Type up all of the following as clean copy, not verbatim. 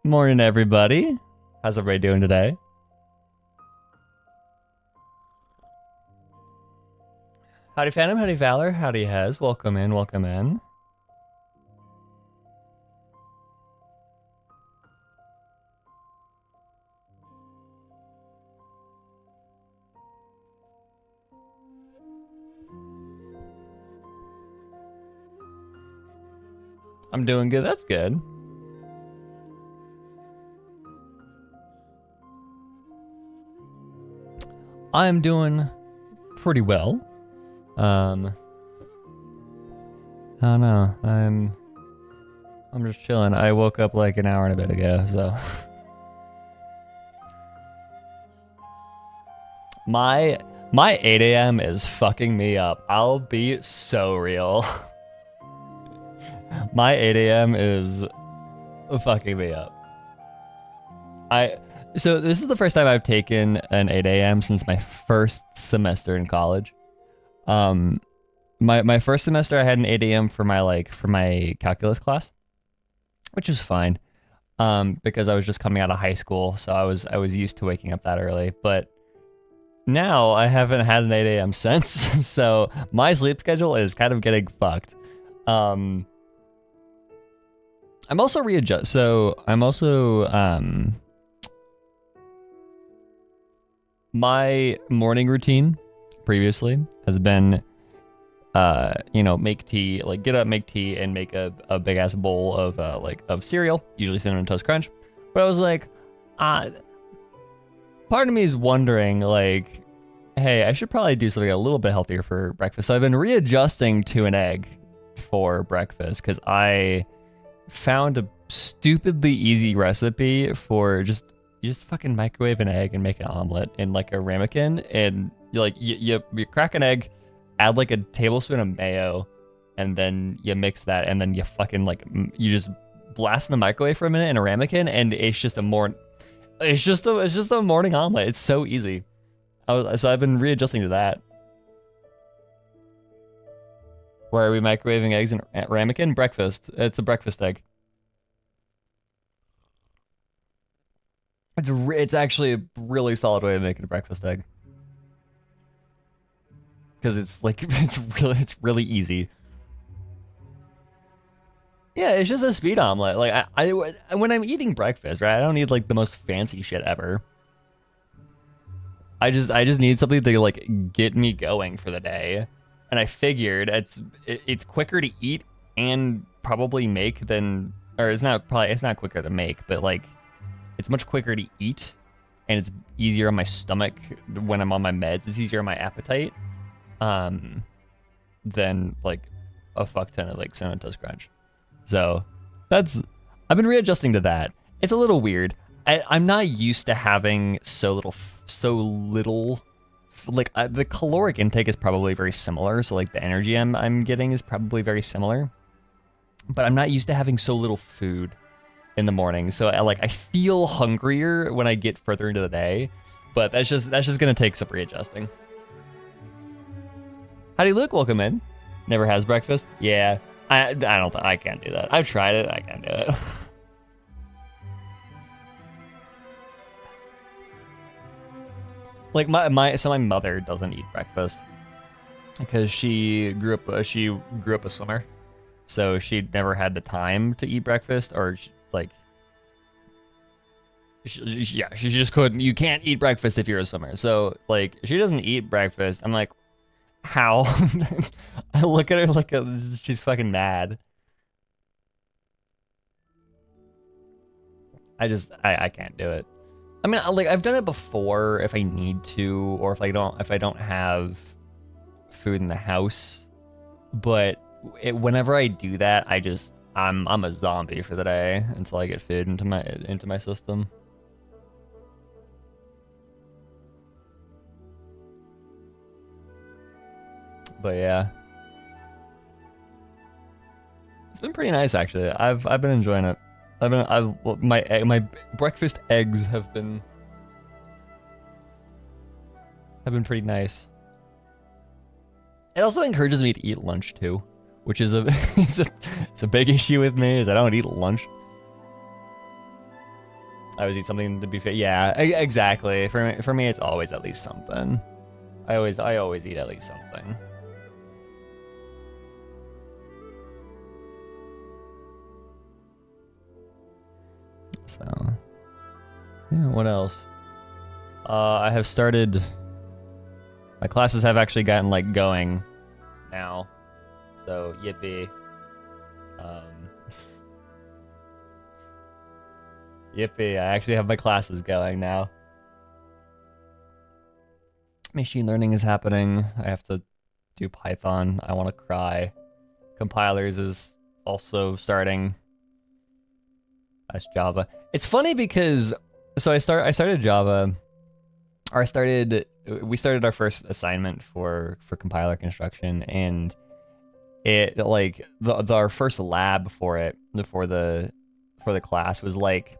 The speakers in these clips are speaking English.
Morning, everybody. How's everybody doing today? Howdy, Phantom. Howdy, Valor. Howdy, Hez. Welcome in. Welcome in. I'm doing good. That's good. I'm doing pretty well. I don't know. I'm just chilling. I woke up like an hour and a bit ago, so my 8 a.m. is fucking me up. I'll be so real. My 8 a.m. is fucking me up. So this is the first time I've taken an 8 a.m. since my first semester in college. My first semester I had an 8 a.m. for my calculus class, which was fine. Because I was just coming out of high school, so I was used to waking up that early. But now I haven't had an 8 a.m. since, so my sleep schedule is kind of getting fucked. I'm also my morning routine previously has been, make tea, like get up, make tea, and make a big ass bowl of cereal, usually Cinnamon Toast Crunch. But I was like, part of me is wondering, like, hey, I should probably do something a little bit healthier for breakfast. So I've been readjusting to an egg for breakfast because I found a stupidly easy recipe for you just fucking microwave an egg and make an omelet in like a ramekin, and you crack an egg, add like a tablespoon of mayo, and then you mix that, and then you fucking you just blast in the microwave for a minute in a ramekin, and it's just a morning omelet. It's so easy. So I've been readjusting to that. Why are we microwaving eggs in ramekin? Breakfast. It's a breakfast egg. It's actually a really solid way of making a breakfast egg. Because it's really easy. Yeah, it's just a speed omelet. Like I when I'm eating breakfast, right? I don't need like the most fancy shit ever. I just need something to like get me going for the day. And I figured it's quicker to eat and probably make than, or it's not quicker to make, but like it's much quicker to eat, and it's easier on my stomach when I'm on my meds. It's easier on my appetite than like a fuck ton of like Cinnamon Toast Crunch. So I've been readjusting to that. It's a little weird. I'm not used to having so little. Like the caloric intake is probably very similar, so like the energy I'm getting is probably very similar, but I'm not used to having so little food in the morning, so I feel hungrier when I get further into the day, but that's just gonna take some readjusting. Howdy, Luke. Welcome in. Never has breakfast? Yeah, I can't do that. I've tried it. I can't do it. Like my mother doesn't eat breakfast because she grew up a swimmer, so she never had the time to eat breakfast, or she just couldn't. You can't eat breakfast if you're a swimmer, so like she doesn't eat breakfast. I'm like, how? I look at her like she's fucking mad. I can't do it. I mean, like I've done it before if I need to, or if I don't have food in the house. But whenever I do that, I'm a zombie for the day until I get food into my system. But yeah, it's been pretty nice actually. I've been enjoying it. My breakfast eggs have been pretty nice. It also encourages me to eat lunch too, which is it's a big issue with me, is I don't eat lunch. I always eat something to be fit. Yeah, exactly. For me, it's always at least something. I always eat at least something. So, yeah, what else? I have started, my classes have actually gotten like going now. So, yippee. Yippee, I actually have my classes going now. Machine learning is happening. I have to do Python. I want to cry. Compilers is also starting. That's Java. It's funny because so I started Java, or we started our first assignment for compiler construction, and it like our first lab for the class was like,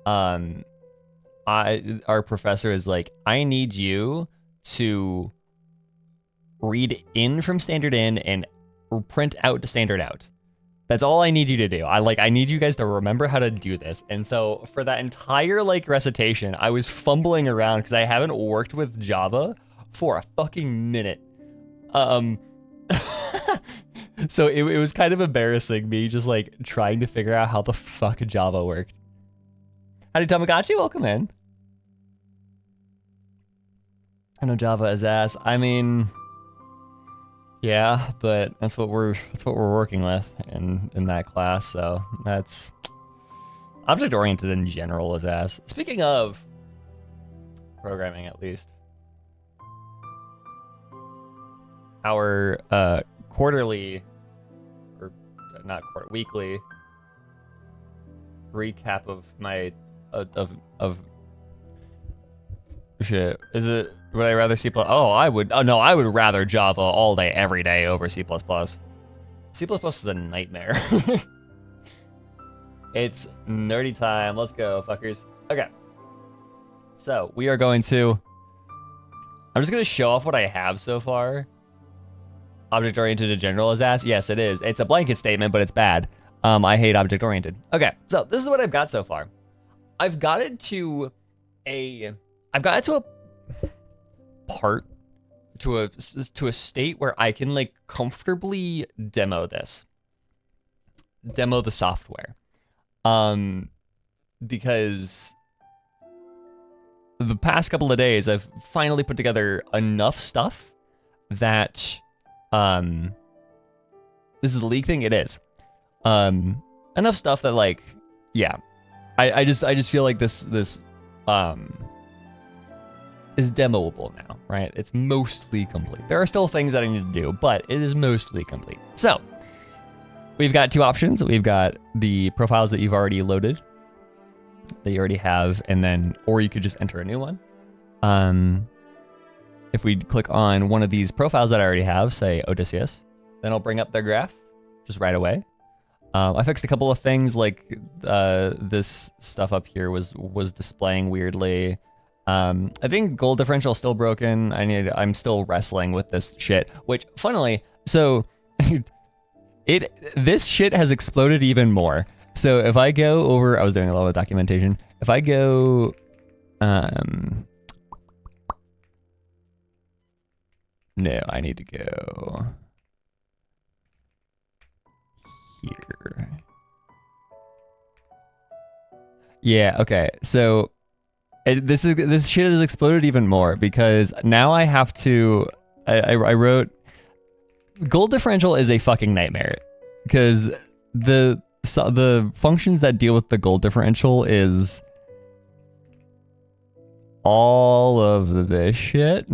our professor is like, I need you to read in from standard in and print out to standard out. That's all I need you to do. I need you guys to remember how to do this. And so for that entire like recitation, I was fumbling around because I haven't worked with Java for a fucking minute. So it was kind of embarrassing, me just like trying to figure out how the fuck Java worked. Howdy Tamagotchi, welcome in. I know Java is ass. I mean, yeah, but that's what we're working with in that class. So that's object oriented in general is ass. Speaking of programming, at least our quarterly or not quarter weekly recap of my of shit. Is it? Would I rather C++? Oh, I would. Oh no, I would rather Java all day, every day over C++. C++ is a nightmare. It's nerdy time. Let's go, fuckers. Okay. So we are going to. I'm just gonna show off what I have so far. Object oriented in general is ass. Yes, it is. It's a blanket statement, but it's bad. I hate object oriented. Okay, so this is what I've got so far. I've got it to a part to a state where I can like comfortably demo the software, because the past couple of days I've finally put together enough stuff that this is the league thing. It is enough stuff that like, yeah, I just feel like this is demoable now, right? It's mostly complete. There are still things that I need to do, but it is mostly complete. So we've got two options. We've got the profiles that you've already loaded, that you already have, and then, or you could just enter a new one. If we click on one of these profiles that I already have, say Odysseus, then I'll bring up their graph just right away. I fixed a couple of things, like this stuff up here was displaying weirdly. I think goal differential is still broken. I'm still wrestling with this shit, which funnily, so this shit has exploded even more. So if I go over, I was doing a lot of documentation. If I go, no, I need to go here. Yeah, okay. So this shit has exploded even more because now I have to. I wrote goal differential is a fucking nightmare because the functions that deal with the goal differential is all of this shit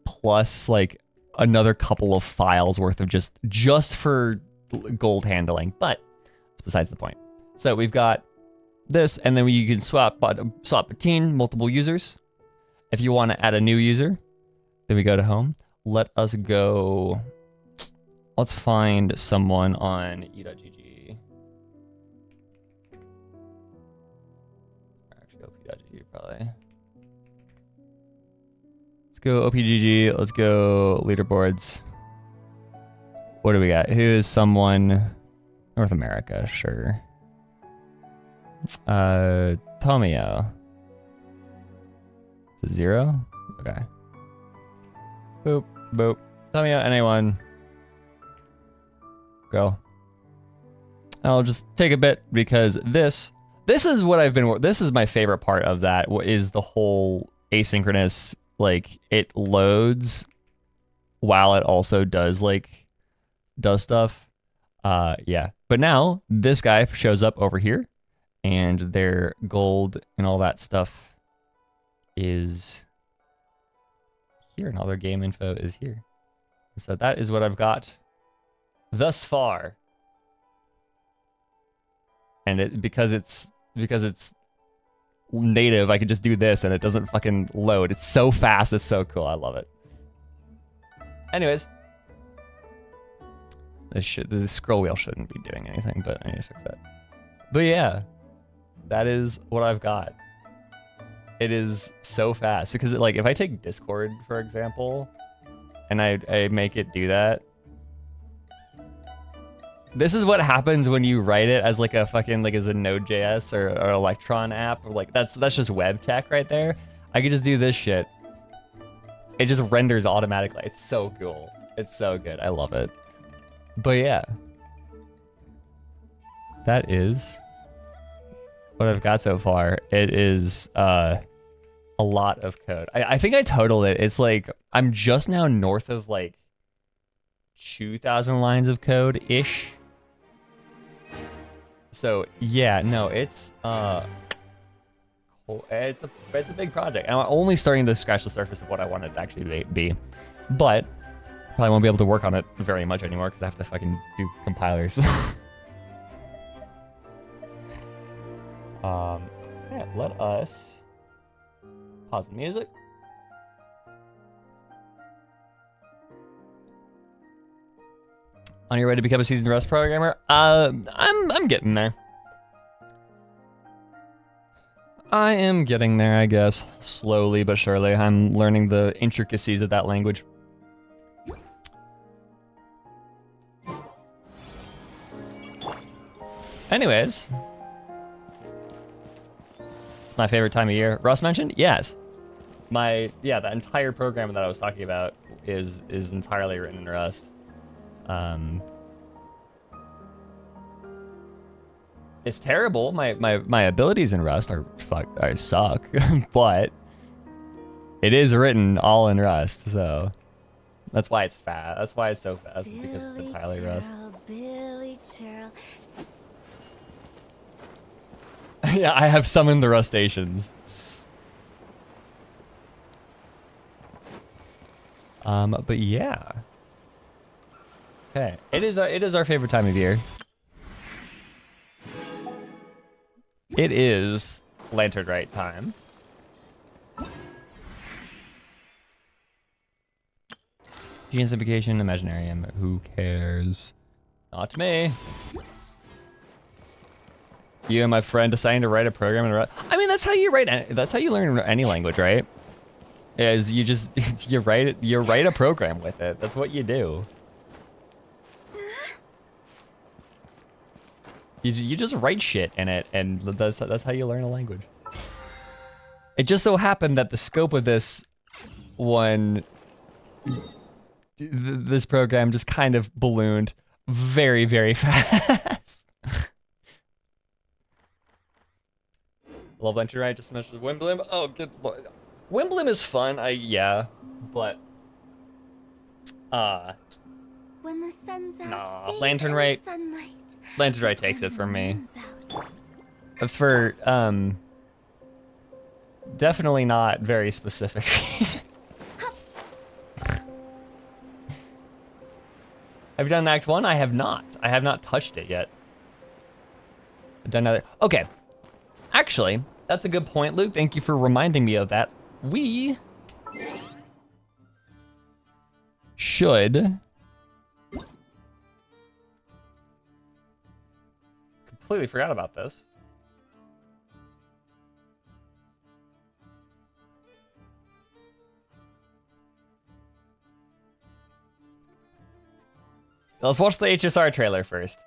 plus like another couple of files worth of just for gold handling, but it's besides the point. So we've got this, and then you can swap between multiple users. If you want to add a new user, then we go to home. Let's find someone on e.gg. Actually, op.gg probably. Let's go opgg. Let's go leaderboards. What do we got? Who is someone? North America, sure. Tomio. To 0? Okay. Boop, boop. Tomio, anyone. Go. I'll just take a bit because this is what this is my favorite part of that, is the whole asynchronous, like, it loads while it also does stuff. Yeah. But now this guy shows up over here and their gold and all that stuff is here and all their game info is here. So that is what I've got thus far. And because it's native, I can just do this and it doesn't fucking load. It's so fast, it's so cool. I love it. Anyways, the scroll wheel shouldn't be doing anything, but I need to fix that. But yeah, that is what I've got. It is so fast because like if I take Discord for example, and I make it do that. This is what happens when you write it as like a fucking as a Node.js or Electron app. Or like that's just web tech right there. I could just do this shit. It just renders automatically. It's so cool. It's so good. I love it. But yeah, that is what I've got so far. It is a lot of code. I think I totaled it. It's like I'm just now north of like 2,000 lines of code ish. So yeah, no, it's a big project. I'm only starting to scratch the surface of what I want it to actually be, but probably won't be able to work on it very much anymore because I have to fucking do compilers. Yeah, let us pause the music. On your way to become a seasoned Rust programmer? I'm getting there. I am getting there, I guess. Slowly but surely. I'm learning the intricacies of that language. Anyways. It's my favorite time of year. Russ mentioned? Yes. That entire program that I was talking about is entirely written in Rust. It's terrible. My abilities in Rust are I suck, but it is written all in Rust, so that's why it's fast. That's why it's so fast, because it's entirely Rust. Yeah, I have summoned the Rustations. But yeah. Okay, it is our favorite time of year. It is Lantern Rite time. Gene simplification, Imaginarium, who cares? Not me. You and my friend deciding to write a program in Rust. I mean, that's how you write. That's how you learn any language, right? Is you just you write a program with it. That's what you do. You just write shit in it, and that's how you learn a language. It just so happened that the scope of this one, this program just kind of ballooned very, very fast. Love Lantern Rite, just mentioned Wimblim. Oh, good lord. Wimblim is fun, yeah, but when the sun's out, nah, Lantern Rite takes it from me. For definitely not very specific reason. Have you done Act 1? I have not. I have not touched it yet. I've done another. Okay. Actually, that's a good point, Luke. Thank you for reminding me of that. We should completely forgot about this. Let's watch the HSR trailer first.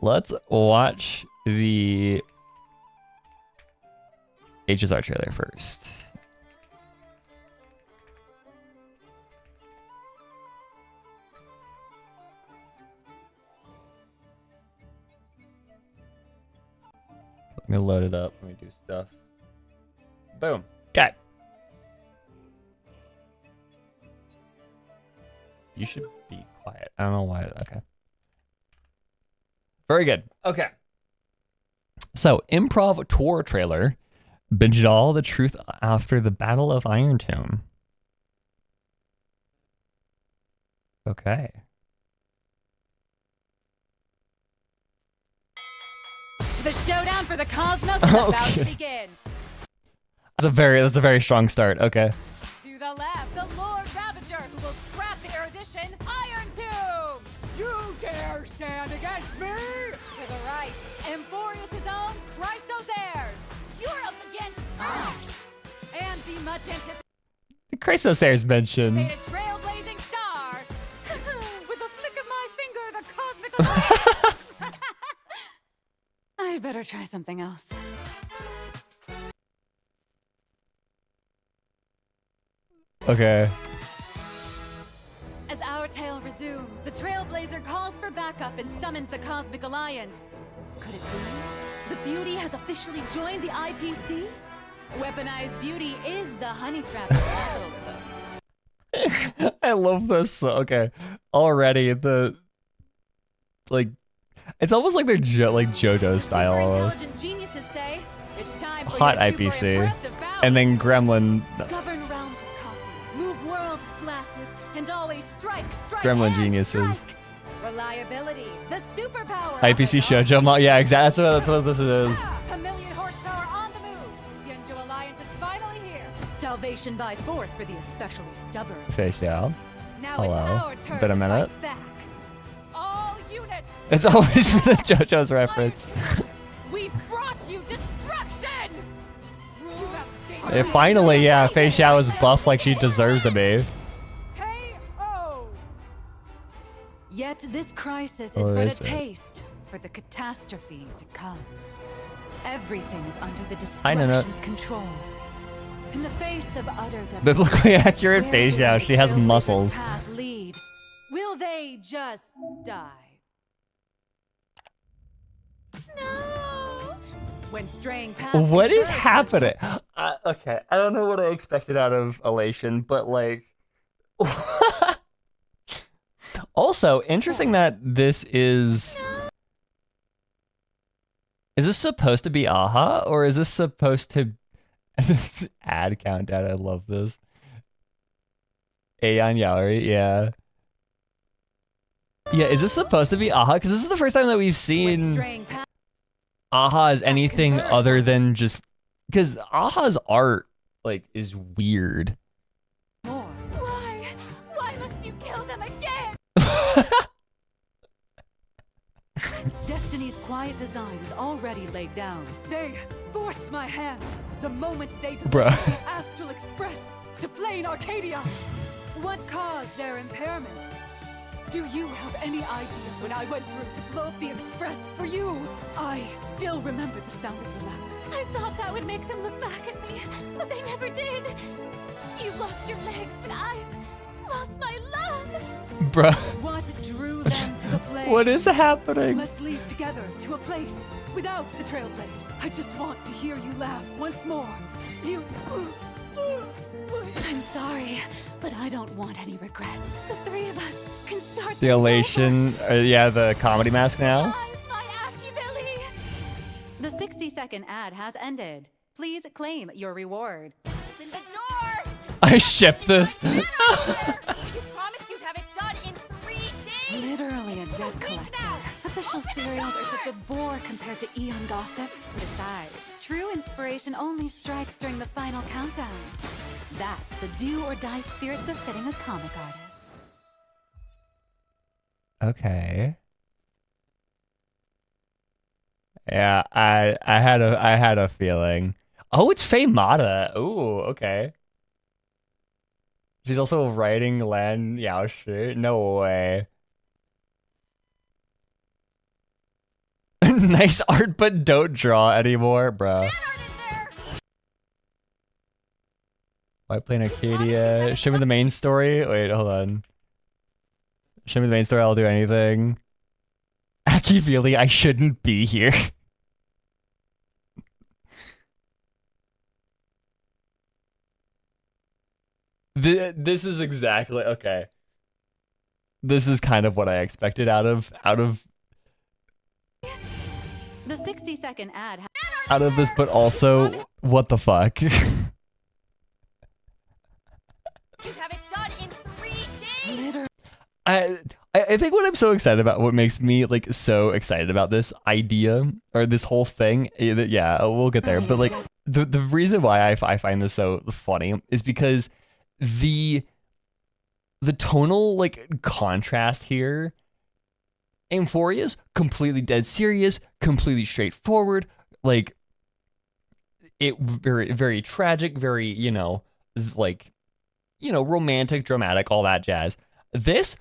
Let's watch the HSR trailer first. Let me load it up. Let me do stuff. Boom. Okay. You should be quiet. I don't know why. Okay. Very good. Okay. So, improv tour trailer. Binge it all the truth after the Battle of Iron Tomb. Okay. The showdown for the cosmos is about to begin. That's a very strong start. Okay. To the left, the Lord Ravager, who will scrap the erudition Iron Tomb. You dare stand against me? To the right, Emphorius' own Chrysos Heirs. You're up against us. And the much anticipated Chrysos Heirs mentioned. trailblazing star. With a flick of my finger, the cosmic alliance. I'd better try something else. Okay. As our tale resumes, the Trailblazer calls for backup and summons the Cosmic Alliance. Could it be? The Beauty has officially joined the IPC? Weaponized Beauty is the honey trap of the world. I love this. Okay. Already it's almost like they're JoJo style Super almost. intelligent geniuses say it's time for Hot your super IPC. impressive And then Gremlin. govern realms with coffee, move worlds with glasses, and always strike. Gremlin and geniuses. strike. Reliability, the superpower. IPC shoujo mo. Yeah, exactly. That's what this is. A million horsepower on the move. Xianzhou Alliance is finally here. Salvation by force for the especially stubborn. Face yeah. Now Hello. it's our turn Been a to minute. fight back. All units. It's always been a JoJo's reference. We've brought you destruction. You have stated- Finally, yeah, Fei Xiao is buff like she deserves to be. K.O. Yet this crisis is Or but is a it? taste for the catastrophe to come. Everything is under the I know that. destruction's control. In the face of utter devastation, Biblically accurate where Fei will Xiao. the She has Trailblazers' muscles. path lead? Will they just die? No. When straying past What is converge- happening? Okay, I don't know what I expected out of Elation, but like. Also, interesting that this is. Is this supposed to be Aha, or is this supposed to. This ad countdown, I love this. Aeon Yaori, yeah. Yeah, is this supposed to be Aha? Because this is the first time that we've When seen straying past Aha as anything converge. other than just. Because Aha's art, like, is weird. more. Why? Why must you kill them again? Destiny's quiet design is already laid down. They forced my hand the moment they Bruh. delivered the Astral Express to Plain Arcadia. What caused their impairment? Do you have any idea when I went through to blow up the Express for you? I still remember the sound of your laughter. I thought that would make them look back at me, but they never did. You lost your legs, but I've lost my love. Bruh, What drew them to the plane? what is happening? Let's leave together to a place without the Trailblazers. I just want to hear you laugh once more. You. I'm sorry, but I don't want any regrets. The three of us can start The Elation, yeah, the comedy mask now. The 60-second ad has ended. Please claim your reward. Open the door! I ship this. You promised you'd have it done in 3 days! Literally a debt collector. Official serials are such a bore compared to Eon gossip. Besides, true inspiration only strikes during the final countdown. That's the do-or-die spirit befitting a comic artist. Okay. Yeah, I had a feeling. Oh, it's Faye Mata. Ooh, okay. She's also writing Lan Yao Shi. No way. Nice art, but don't draw anymore, bro. White Plain Arcadia. Show me the main story. Wait, hold on. Show me the main story. I'll do anything. Akivili, I shouldn't be here. This is exactly okay. This is kind of what I expected out of The 60-second ad. out of this, but also what the fuck. You have it done in 3 days. Literally. I think what I'm so excited about, what makes me like so excited about this idea or this whole thing, yeah, we'll get there. But like the reason why I find this so funny is because the tonal like contrast here. Amphoria's completely dead serious, completely straightforward, like it very very tragic, very romantic, dramatic, all that jazz. This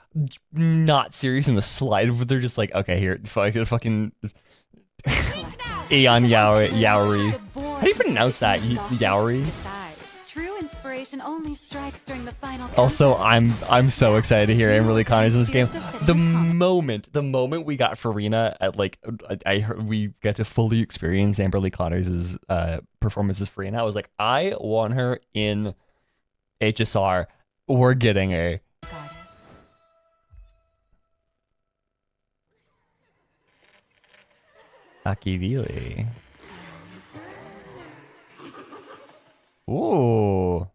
not serious in the slide. They're just like, okay, here, fucking Aeon Yaori. How do you pronounce that? Yaori? True inspiration only strikes during the final. Also, I'm so excited to hear Amberly Connors in this game. The moment we got Farina at like I heard we got to fully experience Amberly Connors' performance as Farina, I was like, I want her in HSR. We're getting her. Akivili. Ooh.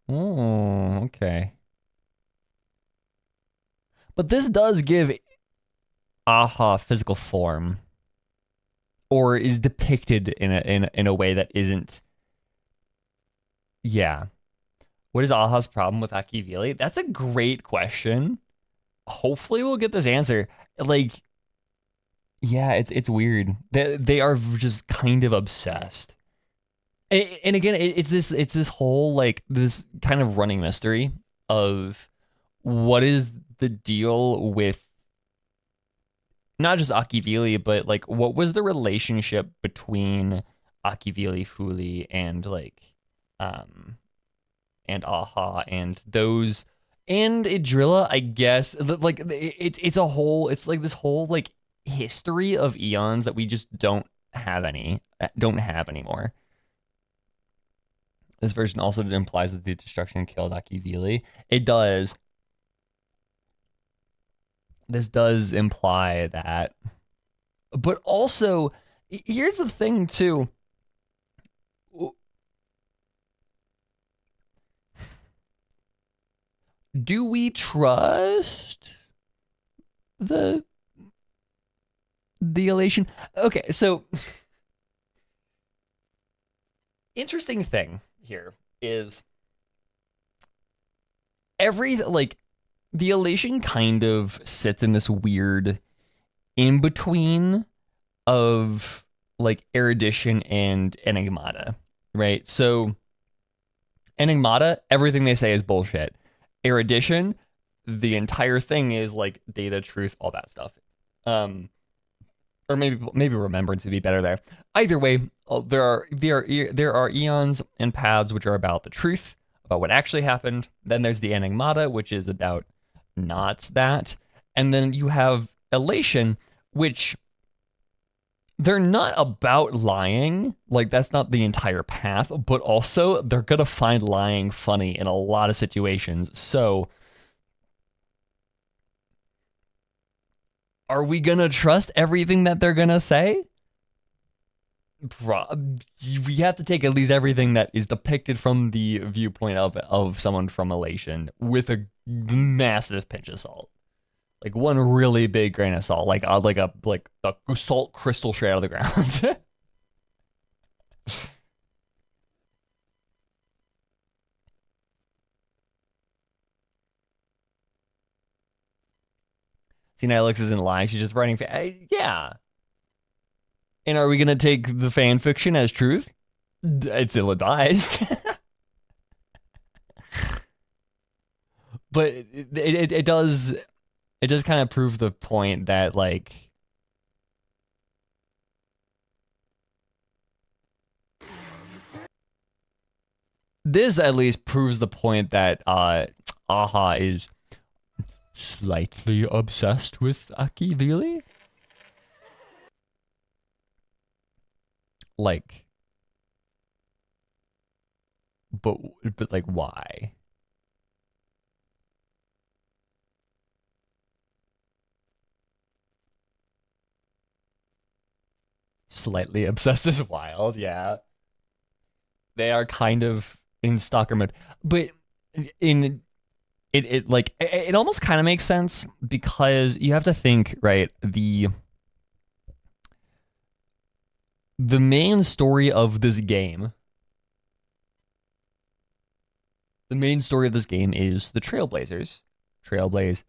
Oh, okay. But this does give Aha physical form, or is depicted in a way that isn't. Yeah. What is Aha's problem with Akivili? That's a great question. Hopefully we'll get this answer. Like, yeah, it's weird. They are just kind of obsessed. And again, it's this whole like this kind of running mystery of what is the deal with not just Akivili, but like what was the relationship between Akivili, Fuli, and like and Aha and those and Idrilla, I guess. Like it's like this whole like history of eons that we just don't have anymore. This version also implies that the destruction killed Akivili. It does. This does imply that. But also, here's the thing too. Do we trust the elation? Okay, so interesting thing here is the elation kind of sits in this weird in between of like erudition and enigmata, right? So enigmata, everything they say is bullshit. Erudition, the entire thing is like data, truth, all that stuff. Or maybe remembrance would be better there. Either way, there are eons and paths which are about the truth, about what actually happened. Then there's the enigmata, which is about not that. And then you have elation, which they're not about lying. Like that's not the entire path, but also they're gonna find lying funny in a lot of situations. So are we gonna trust everything that they're gonna say? We have to take at least everything that is depicted from the viewpoint of someone from elation with a massive pinch of salt. Like one really big grain of salt, like a salt crystal straight out of the ground. See, Nilix isn't lying. She's just writing. Yeah. And are we gonna take the fan fiction as truth? It's ill-advised. but it does kind of prove the point that like this at least proves the point that Aha is slightly obsessed with Akivili. Like, but like why? Slightly obsessed is wild, yeah. They are kind of in stalker mode, but in it like it almost kind of makes sense because you have to think, right, the main story of this game, is the Trailblazers, Trailblaze,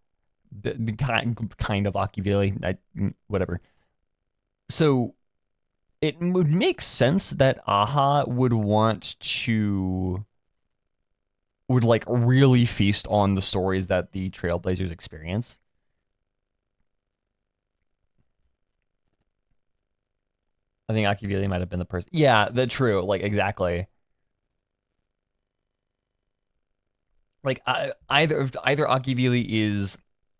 the kind of Akivili, whatever. So it would make sense that Aha would like really feast on the stories that the Trailblazers experience. I think Akivili might have been the person. Yeah, that's true. Like, exactly. Like, either Akivili is,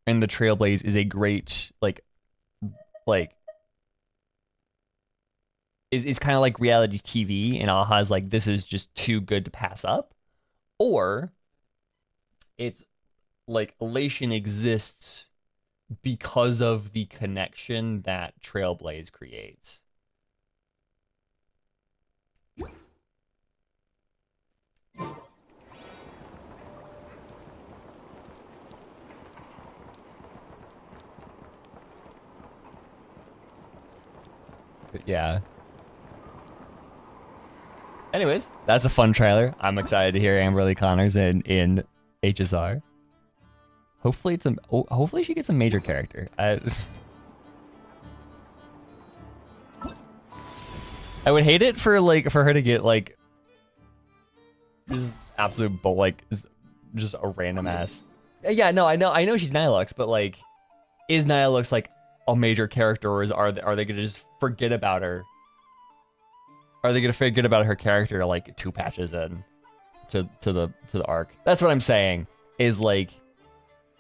and the Trailblaze is a great, like is kind of like reality TV, and Aha's like, this is just too good to pass up. Or it's like elation exists because of the connection that Trailblaze creates. But yeah. Anyways, that's a fun trailer. I'm excited to hear Amberly Connors in HSR. Hopefully it's hopefully she gets a major character. I would hate it for her to get like just absolute just a random ass. Yeah, no, I know she's Nihilux, but like, is Nihilux like a major character, or are they gonna just forget about her? Are they gonna forget about her character like 2 patches in to the arc? That's what I'm saying. Is like,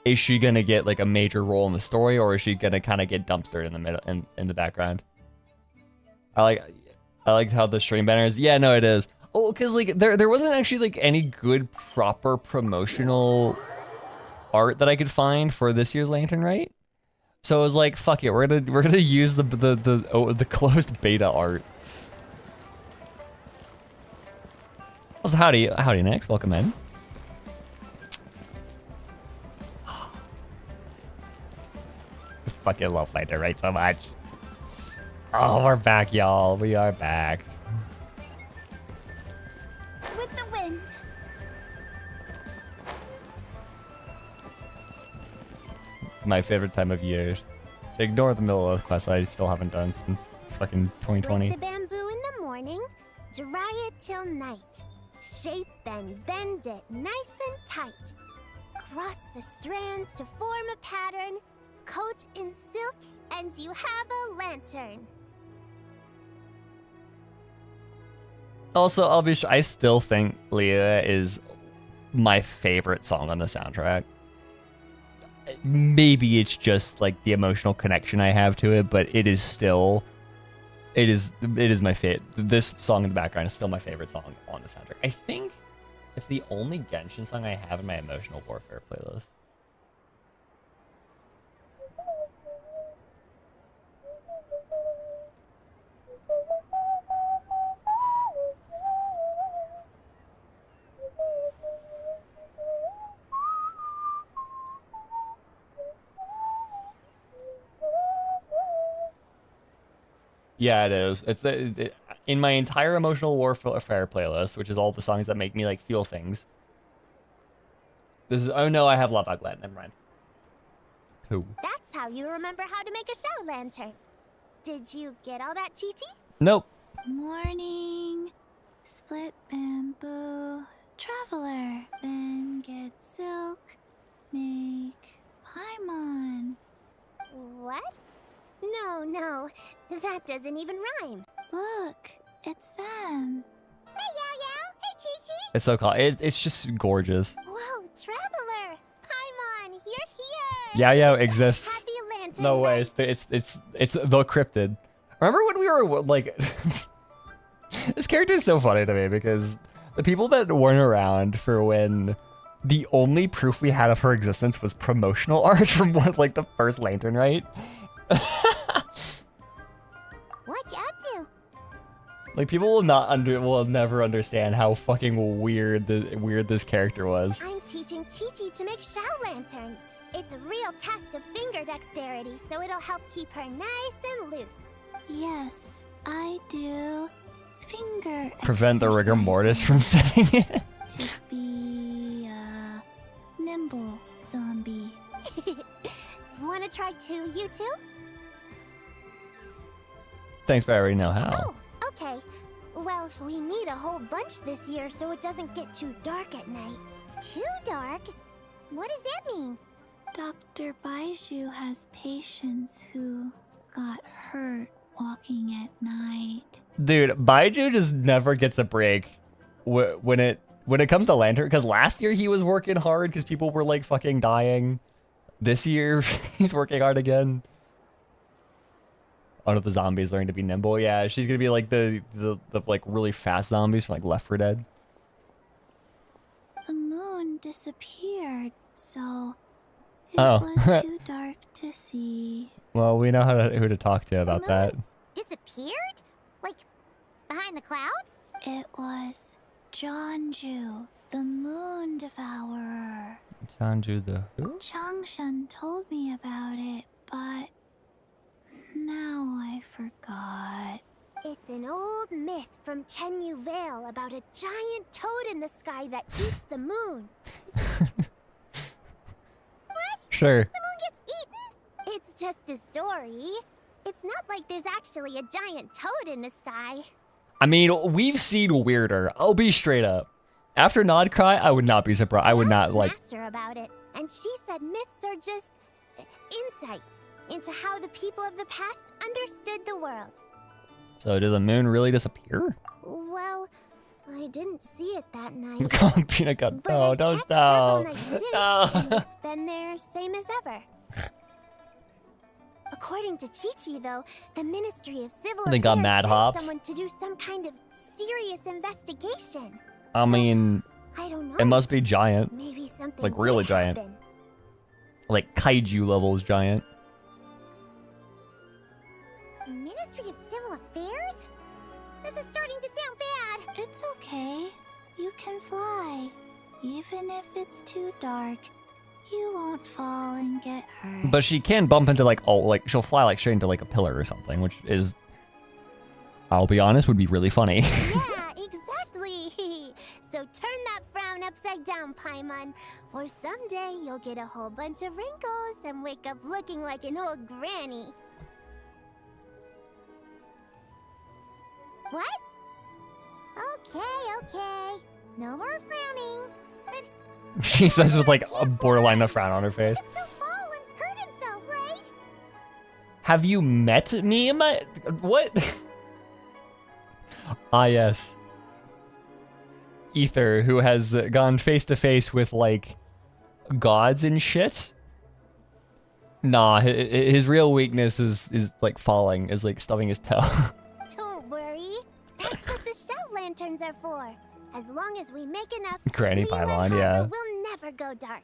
is she gonna get like a major role in the story, or is she gonna kind of get dumpstered in the middle in the background? I like how the stream banner is. Yeah, no, it is. Oh, because like there wasn't actually like any good proper promotional art that I could find for this year's Lantern, right? So I was like, fuck it, we're gonna use the closed beta art. Also, howdy Nix, welcome in. Fucking love Lighter right so much. Oh, we're back, y'all. We are back. With the wind. My favorite time of year. So ignore the middle of the quest I still haven't done since fucking 2020. Split the bamboo in the morning, dry it till night. Shape and bend it nice and tight. Cross the strands to form a pattern. Coat in silk, and you have a lantern. Also, I still think Leah is my favorite song on the soundtrack. Maybe it's just like the emotional connection I have to it, but it is still, it is my favorite. This song in the background is still my favorite song on the soundtrack. I think it's the only Genshin song I have in my emotional warfare playlist. Yeah, it is. It's in my entire emotional warfare playlist, which is all the songs that make me like feel things. This is, oh no, I have Love Uglet. Never mind. Who? That's how you remember how to make a show lantern. Did you get all that, Chi-Chi? Nope. Morning, split bamboo, traveler, then get silk, make Paimon. What? No, that doesn't even rhyme. Look, it's them. Hey, Yao! Hey, Chi-Chi! It's so cool. It's just gorgeous. Whoa, Traveler! Paimon, you're here! Yeah, yeah, exists. Happy Lantern No way. Rite. It's the cryptid. Remember when we were like, this character is so funny to me because the people that weren't around for when the only proof we had of her existence was promotional art from one, like the first Lantern, right? What you up to? Like people will never understand how fucking weird this character was. I'm teaching Chi-Chi to make Shao lanterns. It's a real test of finger dexterity, so it'll help keep her nice and loose. Yes, I do. Finger Prevent the rigor exercises mortis from setting in. to be a nimble zombie. Wanna try too, you two? Thanks, but I already know how. Oh, okay. Well, we need a whole bunch this year so it doesn't get too dark at night. Too dark? What does that mean? Dr. Baiju has patients who got hurt walking at night. Dude, Baiju just never gets a break when it comes to Lantern. Because last year he was working hard because people were like fucking dying. This year he's working hard again. Oh, no, the zombies learning to be nimble. Yeah, she's gonna be like the like really fast zombies from like Left 4 Dead. The moon disappeared, so it Oh. was too dark to see. Well, we know who to talk to about that. Disappeared? Like, behind the clouds? It was Jonju, the moon devourer. Chanju the who? Changshan told me about it, but now I forgot. It's an old myth from Chenyu Vale about a giant toad in the sky that eats the moon. What? Sure. The moon gets eaten? It's just a story. It's not like there's actually a giant toad in the sky. I mean, we've seen weirder. I'll be straight up. After Nodcry, I would not be surprised. I would not asked like. Master about it, and she said myths are just insights into how the people of the past understood the world. So did the moon really disappear? Well, I didn't see it that night. Peanut got But no, I don't checked several no. nights since, No. and it's been there same as ever. According to Chi-Chi, though, the Ministry of Civil They got Affairs mad sent hops. someone to do some kind of serious investigation. I mean, I don't know. it must be giant, Maybe something like, really did giant. happen. like kaiju levels giant. Ministry of Civil Affairs? This is starting to sound bad. It's okay. You can fly. Even if it's too dark, you won't fall and get hurt. But she can bump into like she'll fly like straight into like a pillar or something, which is, I'll be honest, would be really funny. Yeah, exactly. So turn that frown upside down, Paimon, or someday you'll get a whole bunch of wrinkles and wake up looking like an old granny. What? Okay. No more frowning. But She says with like a borderline of frown on her face. he can still fall and hurt himself, right? Have you met me in my what? Ah yes. Ether, who has gone face to face with like gods and shit. Nah, his real weakness is like falling, is like stubbing his toe. Don't worry. That's what the Shell Lanterns are for. As long as we make enough, Granny Liyue Pylon, Harbor yeah. will never go dark.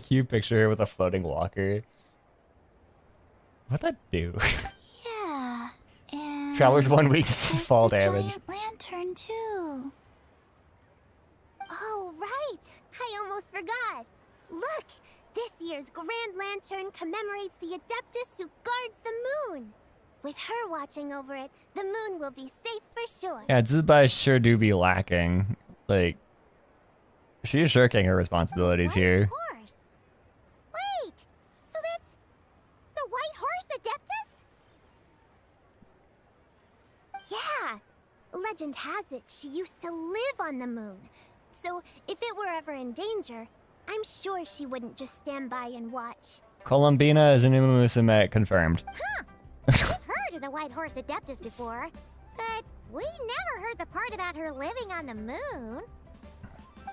You picture her with a floating walker. What'd that do? Yeah, and Traveler's one weakness is there's fall the damage. giant lantern too. Oh, right. I almost forgot. Look, this year's Grand Lantern commemorates the Adeptus who guards the moon. With her watching over it, the moon will be safe for sure. Yeah, Zibai sure do be lacking. Like, she's shirking her responsibilities White here. Horse. Wait, so that's the White Horse Adeptus? Yeah. Legend has it she used to live on the moon. So if it were ever in danger, I'm sure she wouldn't just stand by and watch. Columbina is a new Musume, confirmed. We've heard of the White Horse Adeptus before, but we never heard the part about her living on the moon.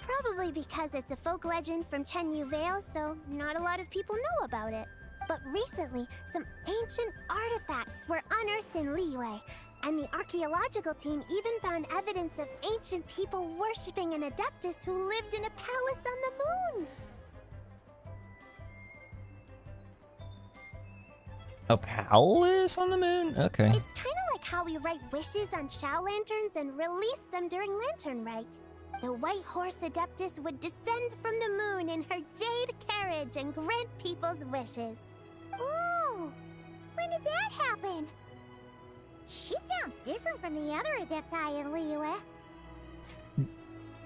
Probably because it's a folk legend from Chenyu Vale, so not a lot of people know about it. But recently, some ancient artifacts were unearthed in Liyue, and the archaeological team even found evidence of ancient people worshipping an Adeptus who lived in a palace on the moon. A palace on the moon? Okay. It's kind of like how we write wishes on Shao lanterns and release them during Lantern Rite. The White Horse Adeptus would descend from the moon in her jade carriage and grant people's wishes. Ooh, when did that happen? She sounds different from the other Adepti in Liyue.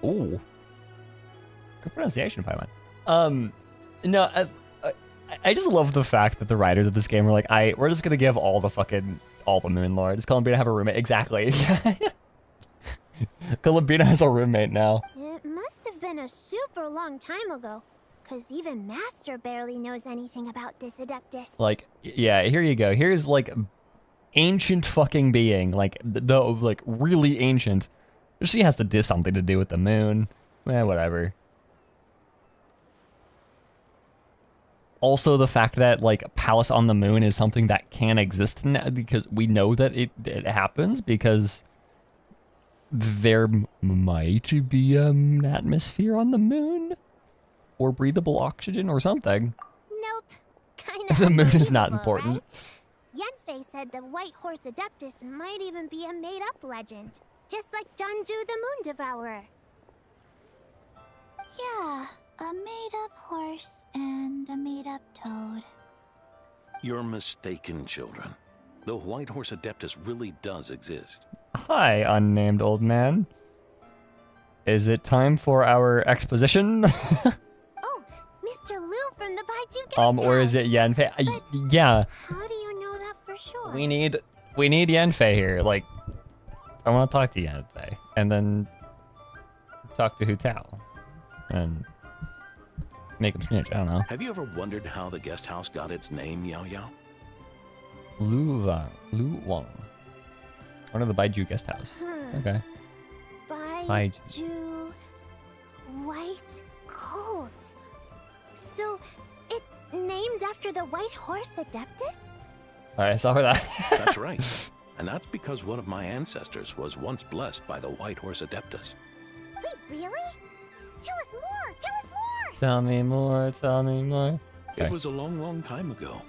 Ooh. Good pronunciation, Paimon. No, I just love the fact that the writers of this game were like, we're just gonna give all the Moon Lords. Columbina have a roommate. Exactly. Columbina has a roommate now. It must have been a super long time ago, because even Master barely knows anything about this Adeptus. Like, yeah, here you go. Here's like ancient fucking being, like the like really ancient. She has to do something to do with the moon. Whatever. Also, the fact that like Palace on the Moon is something that can exist now, because we know that it happens because there might be an atmosphere on the moon or breathable oxygen or something. Nope. Kind of. The moon is not important. Right? Yanfei said the White Horse Adeptus might even be a made-up legend, just like Janju the Moon Devourer. Yeah, a made-up horse and a made-up toad. You're mistaken, children. The White Horse Adeptus really does exist. Hi, unnamed old man. Is it time for our exposition? Oh, Mr. Liu from the Baiju Guest Or is it Yanfei? Yeah. How do you know that for sure? We need Yanfei here. Like, I want to talk to Yanfei, and then talk to Hu Tao, and make him snitch. I don't know. Have you ever wondered how the guest house got its name, Yao Yao? Lu Wang. One of the Baiju guest house. Okay. Baiju White Colt. So it's named after the White Horse Adeptus? Alright, I saw that. That's right. And that's because one of my ancestors was once blessed by the White Horse Adeptus. Wait, really? Tell us more! Tell us more! Tell me more, tell me more. It Okay. was a long, long time ago,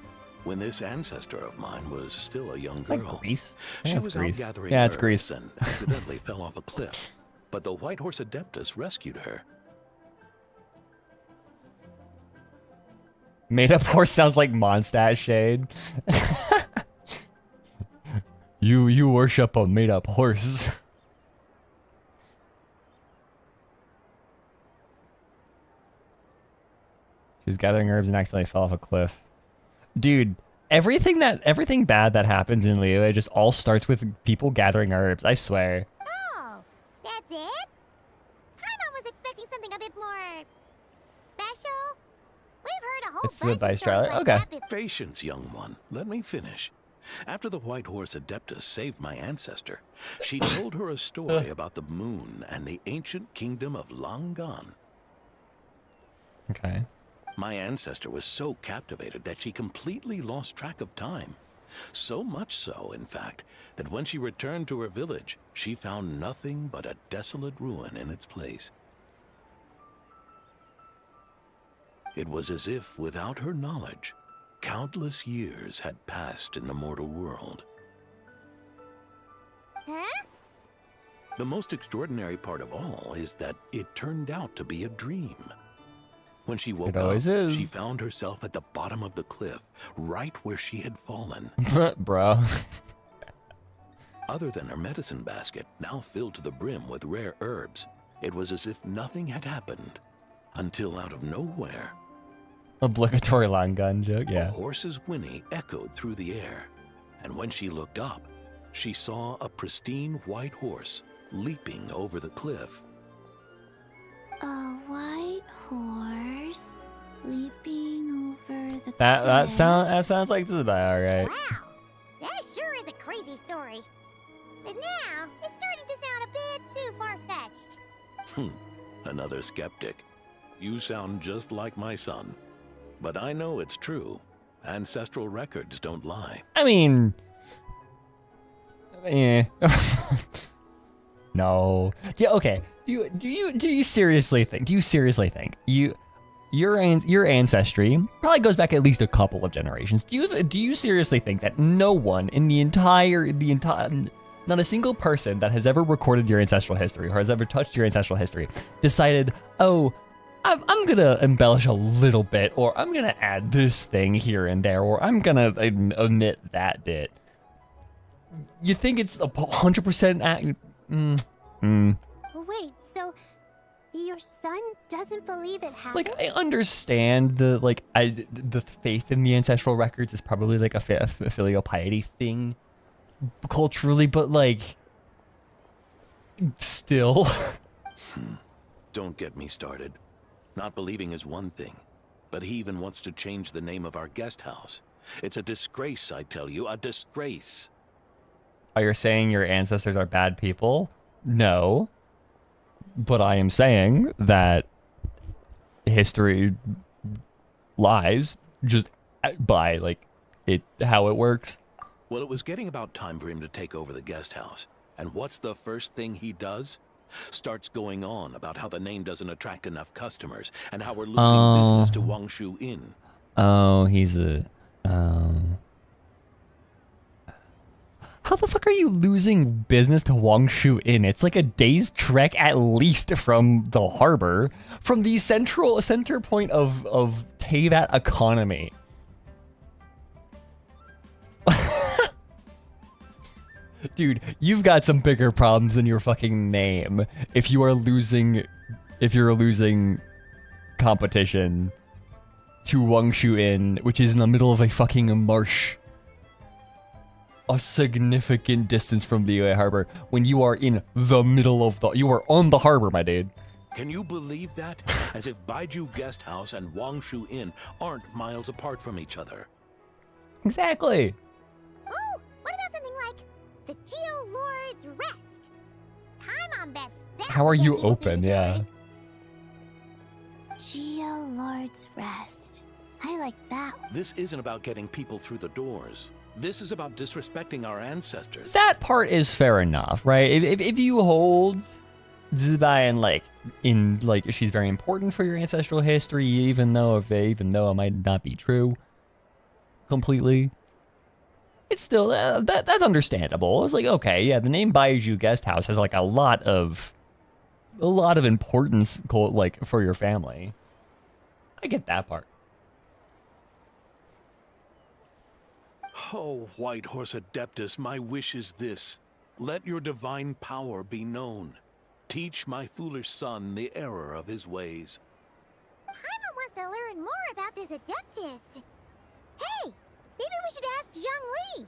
when this ancestor of mine was still a young It's like girl. Greece. She Yeah, it's was Greece. out gathering Yeah, it's herbs Greece. and accidentally fell off a cliff. But the White Horse Adeptus rescued her. Made up horse sounds like Mondstadt shade. You worship a made up horse. She was gathering herbs and accidentally fell off a cliff. Dude, everything bad that happens in Liyue, it just all starts with people gathering herbs, I swear. Oh, that's it? Paimon was expecting something a bit more special. We've heard a whole It's the bunch of Vice stories trailer? like Okay. that before. Patience, young one. Let me finish. After the White Horse Adeptus saved my ancestor, she told her a story about the moon and the ancient kingdom of Langan. Okay. My ancestor was so captivated that she completely lost track of time. So much so, in fact, that when she returned to her village, she found nothing but a desolate ruin in its place. It was as if, without her knowledge, countless years had passed in the mortal world. Huh? The most extraordinary part of all is that it turned out to be a dream. When she woke up, always is. she found herself at the bottom of the cliff, right where she had fallen. Bro. Other than her medicine basket, now filled to the brim with rare herbs, it was as if nothing had happened. Until out of nowhere, Obligatory long gun joke, a yeah. horse's whinny echoed through the air. And when she looked up, she saw a pristine white horse leaping over the cliff. A white horse leaping over the That cliff. sounds like Zubai, alright. Wow, that sure is a crazy story. But now, it's starting to sound a bit too far-fetched. Another skeptic. You sound just like my son. But I know it's true. Ancestral records don't lie. I mean, no. Okay. Do you seriously think? Your ancestry probably goes back at least a couple of generations. Do you seriously think that no one in the entire not a single person that has ever recorded your ancestral history or has ever touched your ancestral history decided, oh, I'm gonna embellish a little bit, or I'm gonna add this thing here and there, or I'm gonna omit that bit? You think it's 100% Wait, so your son doesn't believe it happened? Like, I understand the faith in the ancestral records is probably like a filial piety thing culturally, but like, still. Don't get me started. Not believing is one thing, but he even wants to change the name of our guest house. It's a disgrace, I tell you, a disgrace. Are you saying your ancestors are bad people? No. But I am saying that history lies just by like how it works. Well, it was getting about time for him to take over the guest house. And what's the first thing he does? Starts going on about how the name doesn't attract enough customers and how we're losing business to Wangshu Inn. Oh, he's a... How the fuck are you losing business to Wangshu Inn? It's like a day's trek at least from the harbor, from the center point of Teyvat economy. Dude, you've got some bigger problems than your fucking name if you're losing competition to Wangshu Inn, which is in the middle of a fucking marsh. A significant distance from the harbor when you are in the middle of you are on the harbor, my dude. Can you believe that? As if Baiju Guest House and Wangshu Inn aren't miles apart from each other. Exactly. Oh, what about something like the Geo Lord's Rest? Paimon bets that How are will get you people through open? the Yeah. doors. Geo Lord's Rest. I like that. This isn't about getting people through the doors. This is about disrespecting our ancestors. That part is fair enough, right? If you hold Zubai and she's very important for your ancestral history, even though it might not be true completely, it's still that's understandable. It's like, okay, yeah, the name Baiju Guest House has like a lot of importance for your family. I get that part. Oh, White Horse Adeptus, my wish is this. Let your divine power be known. Teach my foolish son the error of his ways. Paimon wants to learn more about this Adeptus. Hey, maybe we should ask Zhang Li.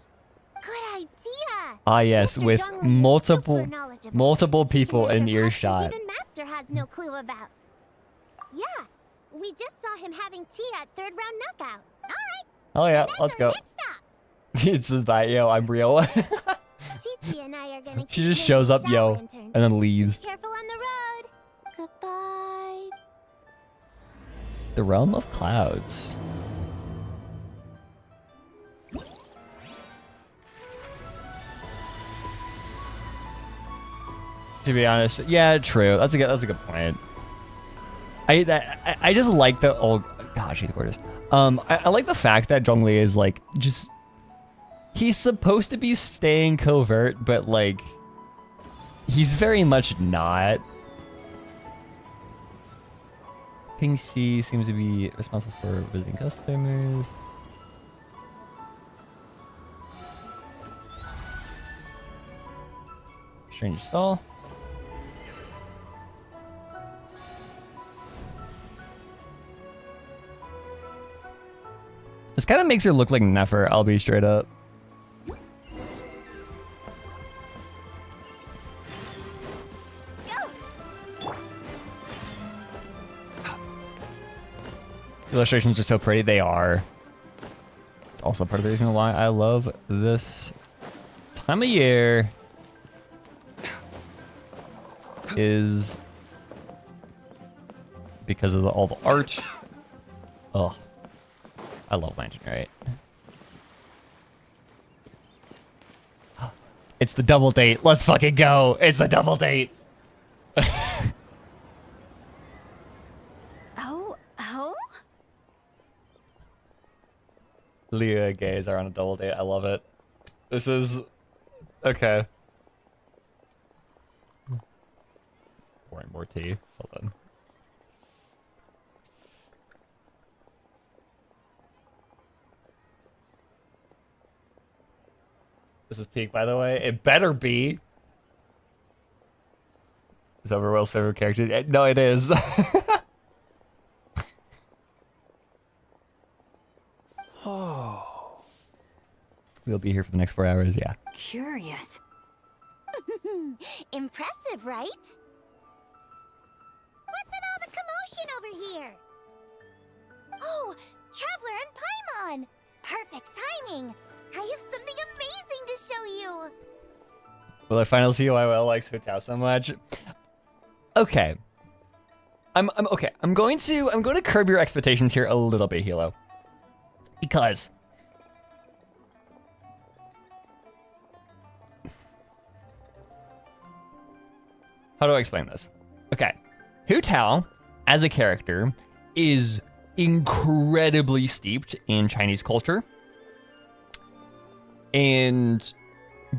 Good idea. Ah, yes, Mr. with Zhang Li is super knowledgeable. multiple people He can in answer earshot. questions even Master has no clue about. Yeah, we just saw him having tea at third round knockout. All right. Oh yeah, that's let's our go. Next stop. It's about, yo, I'm real. Chi and I are gonna She keep just shows making up, yo, shower interns. and then leaves. Careful on the road. Goodbye. The Realm of Clouds. To be honest, yeah, true. That's a good point. I just like the gosh, she's gorgeous. I like the fact that Zhongli is like just he's supposed to be staying covert, but like he's very much not. Ping C seems to be responsible for visiting customers. Strange stall. This kind of makes her look like Nefer, I'll be straight up. illustrations are so pretty. They are. It's also part of the reason why I love this time of year. Is because of all the art. Oh, I love Lantern, right? It's the double date. Let's fucking go. It's the double date. Oh? Leah and Gaze are on a double date. I love it. This is okay. Pouring more tea. Hold on. This is peak, by the way. It better be. Is Overwell's favorite character? No, it is. Oh. We'll be here for the next 4 hours, yeah. Curious. Impressive, right? What's with all the commotion over here? Oh, Traveler and Paimon! Perfect timing! I have something amazing to show you! Will I finally see why Will likes Hu-Tao so much? Okay. I'm okay. I'm going to curb your expectations here a little bit, Hilo. Because how do I explain this? Okay. Hu-Tao, as a character, is incredibly steeped in Chinese culture. And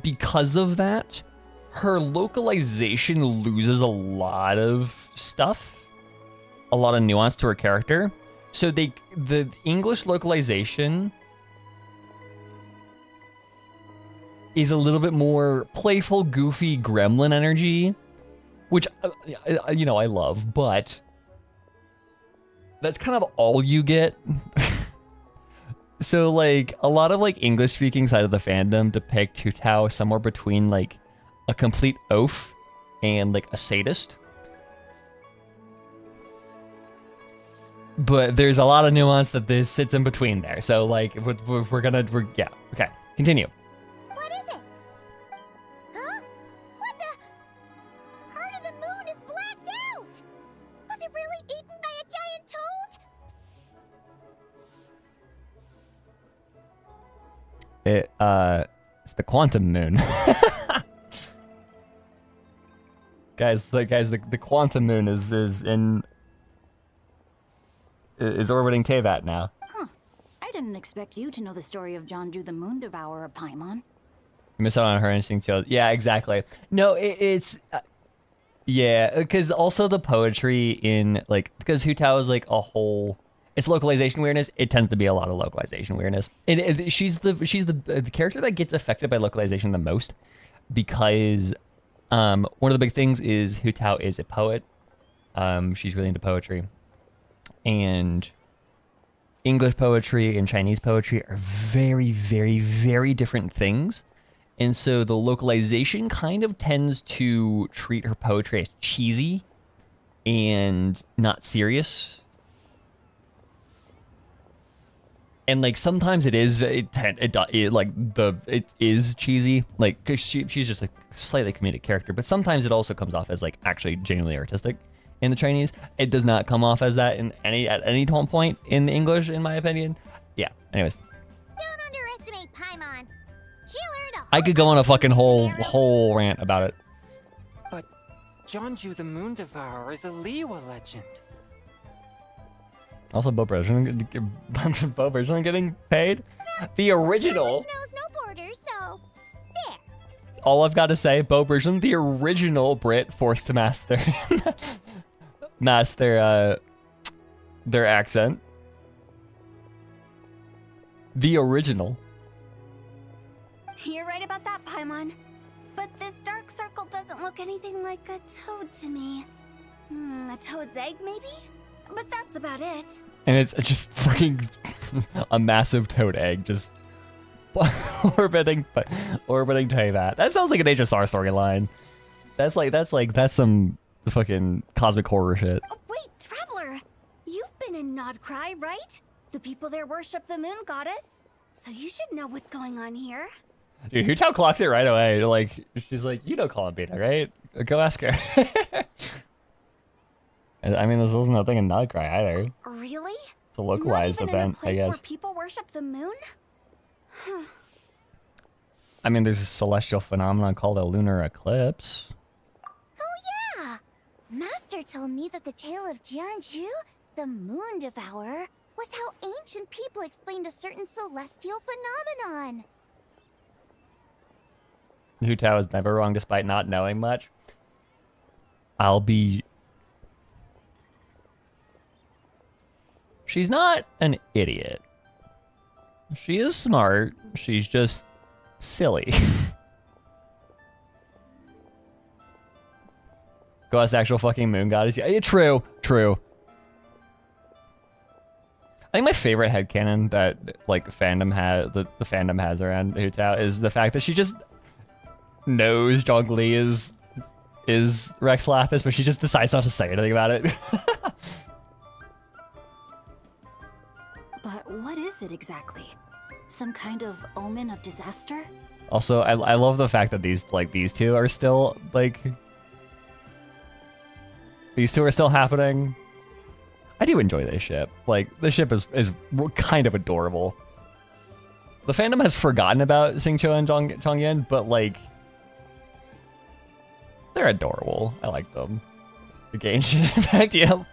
because of that, her localization loses a lot of stuff, a lot of nuance to her character. So the English localization is a little bit more playful, goofy, gremlin energy, which, you know, I love, but that's kind of all you get. So, like, a lot of, like, English-speaking side of the fandom depict Hu-Tao somewhere between, like, a complete oaf and, like, a sadist. But there's a lot of nuance that this sits in between there. So, like, yeah, okay, continue. What is it? Huh? What the? Heart of the Moon is blacked out! Was it really eaten by a giant toad? It's the quantum moon. guys, the quantum moon is orbiting Tevat now. Huh. I didn't expect you to know the story of Jonju the Moon Devourer, Paimon. You miss out on her instinct. Yeah, exactly. No, it's yeah, because also the poetry in, like, because Hu-Tao is like a whole. It's localization weirdness. It tends to be a lot of localization weirdness. She's the character that gets affected by localization the most, because one of the big things is Hu-Tao is a poet. She's really into poetry, and English poetry and Chinese poetry are very, very, very different things. And so the localization kind of tends to treat her poetry as cheesy and not serious. And, like, sometimes it is cheesy, like, cause she's just a slightly comedic character, but sometimes it also comes off as, like, actually genuinely artistic in the Chinese. It does not come off as that at any point in the English, in my opinion. Yeah, anyways. Don't underestimate Paimon. She learned I could go on a fucking whole rant about it. But Jonju the Moon Devourer is a Liwa legend. Also, Bo Bridgman getting paid. The original. knows no borders, so there. All I've got to say, Bo Bridgman, the original Brit, forced to mask their accent. The original. You're right about that, Paimon. But this dark circle doesn't look anything like a toad to me. A toad's egg, maybe? But that's about it. And it's just fucking a massive toad egg just orbiting Tevat. That sounds like an HSR storyline. That's some fucking cosmic horror shit. Oh, wait, Traveler! You've been in Nodcry, right? The people there worship the moon goddess. So you should know what's going on here. Dude, Hutao clocks it right away. Like, she's like, you know Columbina, right? Go ask her. I mean, this wasn't a thing in Nodcry either. Really? It's a localized Not even event, in a place I guess. where people worship the moon? I mean, there's a celestial phenomenon called a lunar eclipse. Oh yeah! Master told me that the tale of Jianzhu, the moon devourer, was how ancient people explained a certain celestial phenomenon. Hu Tao is never wrong despite not knowing much. She's not an idiot. She is smart. She's just silly. Go ask the actual fucking moon goddess. Yeah, true. I think my favorite headcanon that like fandom the fandom has around Hu Tao is the fact that she just knows Zhongli is Rex Lapis, but she just decides not to say anything about it. But what is it exactly? Some kind of omen of disaster? Also, I love the fact that these two are still like these two are still happening. I do enjoy this ship. Like, this ship is kind of adorable. The fandom has forgotten about Xingqiu and Chongyan, but like, they're adorable. I like them. The Genshin Impact, yep.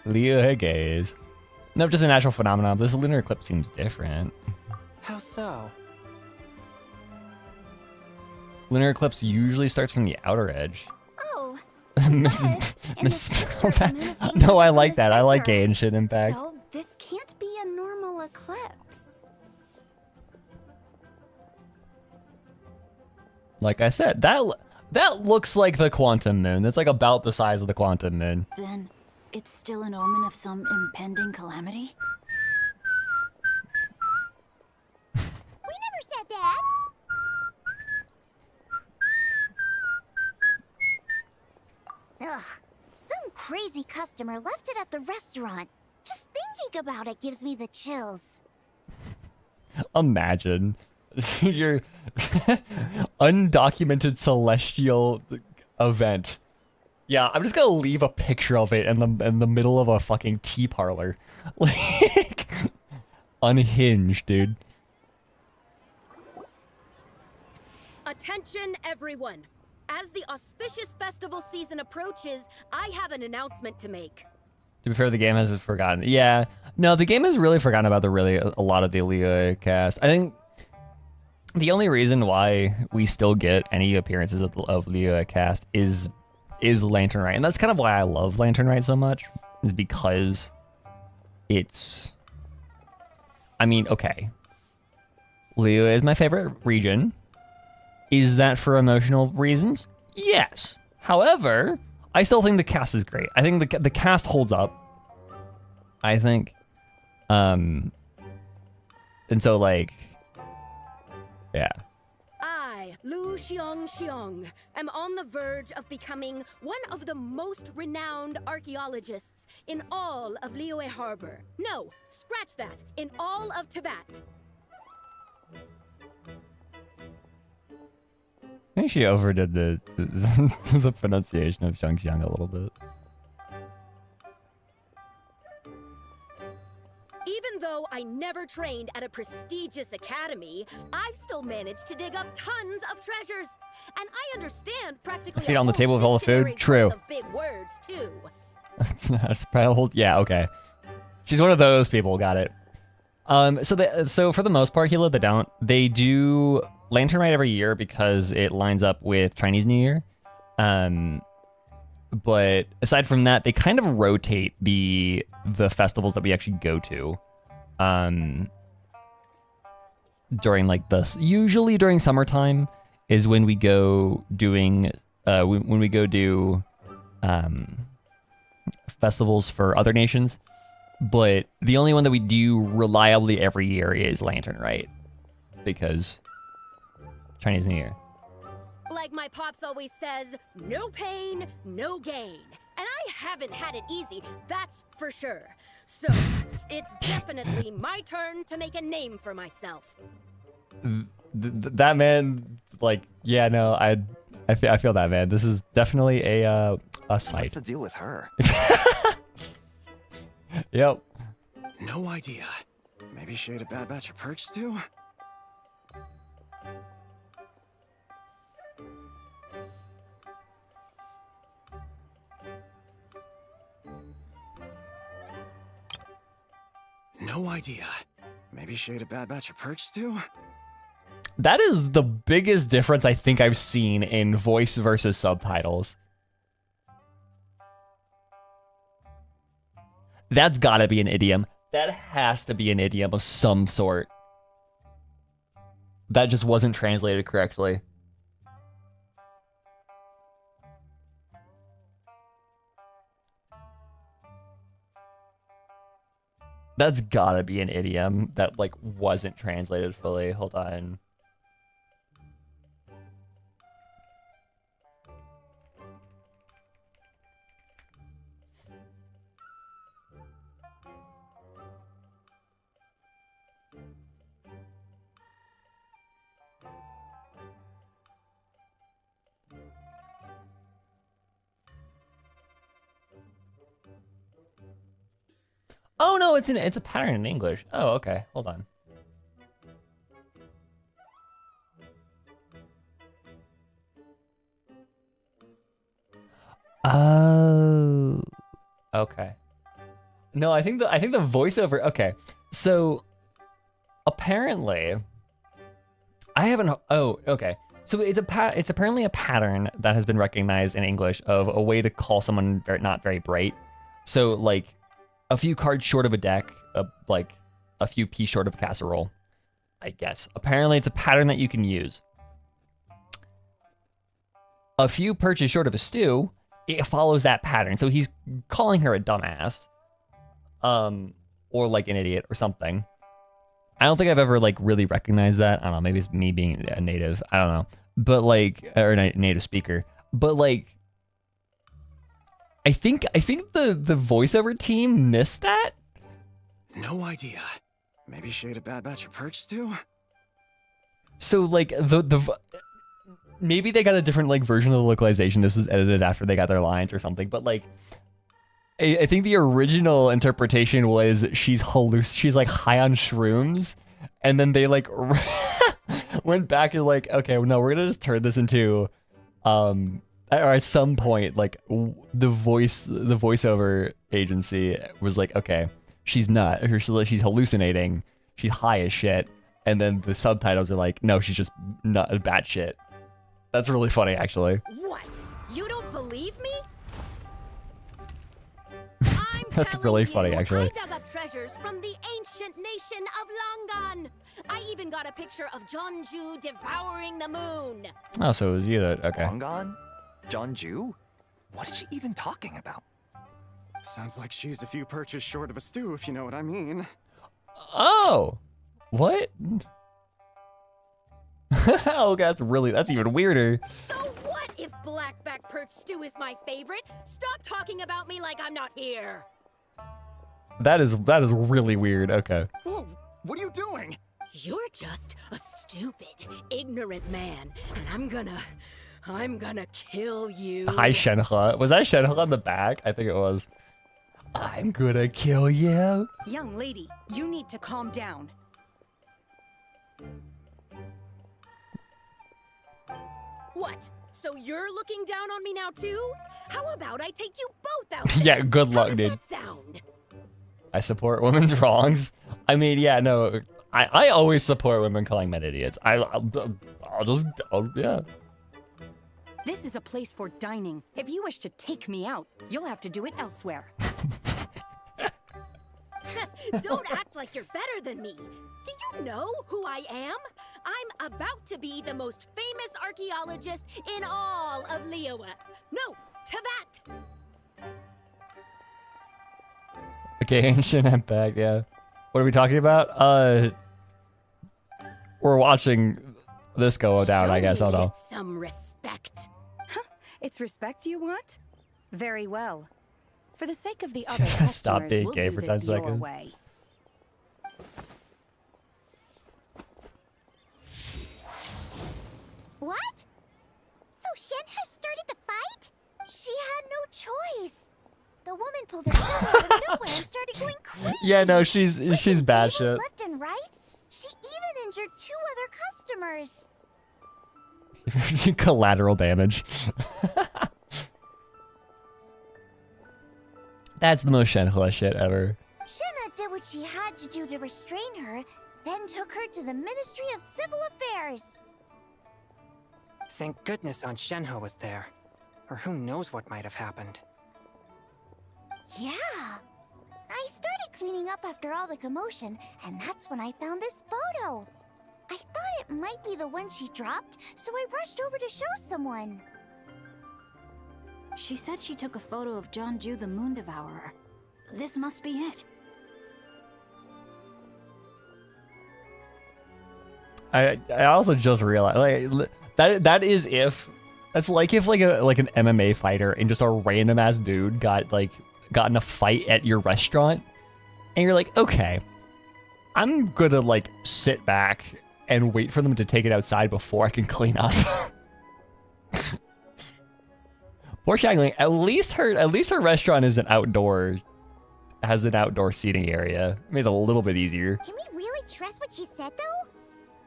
Leo gaze. No, just a natural phenomenon. This lunar eclipse seems different. How so? Lunar eclipse usually starts from the outer edge. Oh. Miss in this picture, the moon is being No, I held like in the that. I like center. Genshin Impact. So this can't be a normal eclipse. Like I said, that looks like the quantum moon. That's like about the size of the quantum moon. Then it's still an omen of some impending calamity? We never said that. Ugh, some crazy customer left it at the restaurant. Just thinking about it gives me the chills. Imagine your undocumented celestial event. Yeah, I'm just gonna leave a picture of it in the middle of a fucking tea parlor. Like, unhinged, dude. Attention, everyone. As the auspicious festival season approaches, I have an announcement to make. To be fair, the game has forgotten. Yeah, no, the game has really forgotten about a lot of the Liyue cast. I think the only reason why we still get any appearances of Liyue cast is Lantern Rite, and that's kind of why I love Lantern Rite so much. Is because it's. I mean, okay. Liyue is my favorite region. Is that for emotional reasons? Yes. However, I still think the cast is great. I think the cast holds up. I think. And so, like, yeah. I, Lu Xiong, am on the verge of becoming one of the most renowned archaeologists in all of Liyue Harbor. No, scratch that, in all of Tibet. I think she overdid the pronunciation of Xiangxiang a little bit. Even though I never trained at a prestigious academy, I've still managed to dig up tons of treasures. And I understand practically Feet a on the whole table with all the food? dictionary's True. worth of big words, too. That's probably a whole, yeah, okay. She's one of those people, got it. So for the most part, Hila, they do Lantern Rite every year because it lines up with Chinese New Year. But aside from that, they kind of rotate the festivals that we actually go to. During like this, usually during summertime is when we go doing when we go do festivals for other nations. But the only one that we do reliably every year is Lantern Rite, because Chinese New Year. Like my pops always says, no pain, no gain. And I haven't had it easy, that's for sure. So, it's definitely my turn to make a name for myself. That man, like, yeah, no, I feel that, man. This is definitely a sight. What's the deal with her? Yep. No idea. Maybe she ate a bad batch of perch stew? No idea. Maybe she ate a bad batch of perch stew? That is the biggest difference I think I've seen in voice versus subtitles. That's gotta be an idiom. That has to be an idiom of some sort. That just wasn't translated correctly. That's gotta be an idiom that, like, wasn't translated fully. Hold on. Oh no, it's a pattern in English. Oh, okay. Hold on. Oh. Okay. No, I think the voiceover. Okay, so apparently, I haven't. Oh, okay. So it's apparently a pattern that has been recognized in English of a way to call someone not very bright. So like, a few cards short of a deck, like a few peas short of a casserole, I guess. Apparently, it's a pattern that you can use. A few perches short of a stew, it follows that pattern. So he's calling her a dumbass, or like an idiot or something. I don't think I've ever like really recognized that. I don't know. Maybe it's me being a native. I don't know. But like, or a native speaker. But like, I think the voiceover team missed that. No idea. Maybe she ate a bad batch of perch stew? So like maybe they got a different like version of the localization. This was edited after they got their lines or something. But like, I think the original interpretation was she's like high on shrooms, and then they like went back and like, okay, no, we're gonna just turn this into or at some point, like the voiceover agency was like, okay, she's not, she's hallucinating, she's high as shit, and then the subtitles are like, no, she's just not a batshit. That's really funny, actually. What? You don't believe me? That's really funny, actually. I dug up treasures from the ancient nation of Longan. I even got a picture of Jeonju devouring the moon. Oh, so it was you that, okay. Longan? Jeonju? What is she even talking about? Sounds like she's a few perches short of a stew, if you know what I mean. Oh! What? Oh, that's even weirder. So what if blackback perch stew is my favorite? Stop talking about me like I'm not here. That is really weird. Okay. Whoa, what are you doing? You're just a stupid, ignorant man, and I'm gonna kill you. Hi, Shenhe. Was that Shenhe in the back? I think it was. I'm gonna kill you. Young lady, you need to calm down. What? So you're looking down on me now too? How about I take you both out? Yeah, good How luck, does dude. that sound? I support women's wrongs. I mean, yeah, no, I always support women calling men idiots. Yeah. This is a place for dining. If you wish to take me out, you'll have to do it elsewhere. Don't act like you're better than me. Do you know who I am? I'm about to be the most famous archaeologist in all of Liyue. No, Teyvat. Okay, ancient Empire, yeah. What are we talking about? We're watching this go down, I guess. I don't know. Some respect. It's respect you want? Very well. For the sake of the other Stop customers, being we'll gay do for this 10 your seconds. way. What? So Shenhe started the fight? She had no choice. The woman pulled herself out of nowhere and started going crazy. Yeah, no, she's bad Tables shit. left and right. She even injured 2 other customers. Collateral damage. That's the most Shenhe shit ever. Shenhe did what she had to do to restrain her, then took her to the Ministry of Civil Affairs. Thank goodness Aunt Shenhe was there. Or who knows what might have happened. Yeah. I started cleaning up after all the commotion, and that's when I found this photo. I thought it might be the one she dropped, so I rushed over to show someone. She said she took a photo of Jeonju the Moon Devourer. This must be it. I also just realized like that is if that's like if like an MMA fighter and just a random ass dude got in a fight at your restaurant and you're like, okay, I'm gonna like sit back and wait for them to take it outside before I can clean up. Poor Shangling, at least her restaurant has an outdoor seating area. Made it a little bit easier. Can we really trust what she said, though?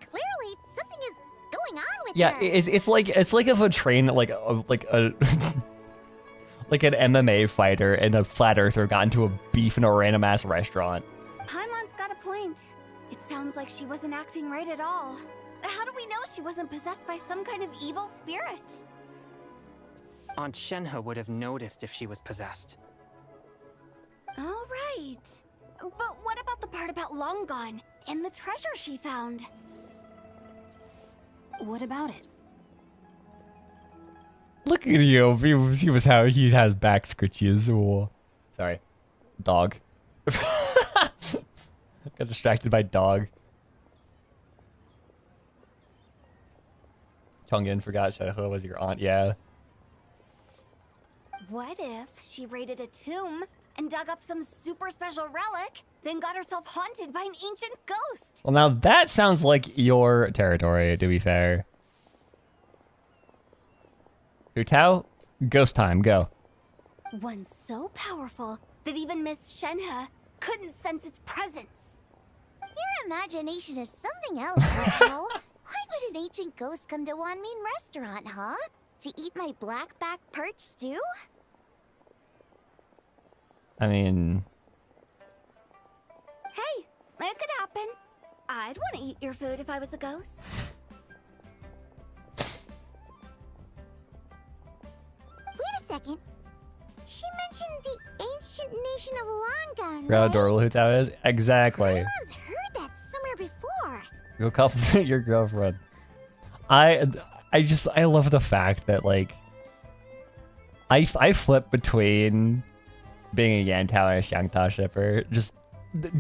Clearly, something is going on with Yeah, her. it's like if a train like a like an MMA fighter and a flat earther got into a beef in a random ass restaurant. Paimon's got a point. It sounds like she wasn't acting right at all. How do we know she wasn't possessed by some kind of evil spirit? Aunt Shenhe would have noticed if she was possessed. All right. But what about the part about Long Gone and the treasure she found? What about it? Look at you. He was how he has back scritches. Oh. Sorry. Dog. Got distracted by dog. Chongin forgot Shenhe was your aunt. Yeah. What if she raided a tomb and dug up some super special relic, then got herself haunted by an ancient ghost? Well, now that sounds like your territory, to be fair. Hu Tao, ghost time, go. One so powerful that even Miss Shenhe couldn't sense its presence. Your imagination is something else, Hotel. Why would an ancient ghost come to Wanmin restaurant, huh? To eat my black-back perch stew? I mean... Hey, it could happen. I'd want to eat your food if I was a ghost. Wait a second. She mentioned the ancient nation of Longan, How right? adorable Hu Tao is? Exactly. I've heard that somewhere before. Go compliment your girlfriend. I love the fact that like I flip between being a Yantao and a Xiangtao shipper, just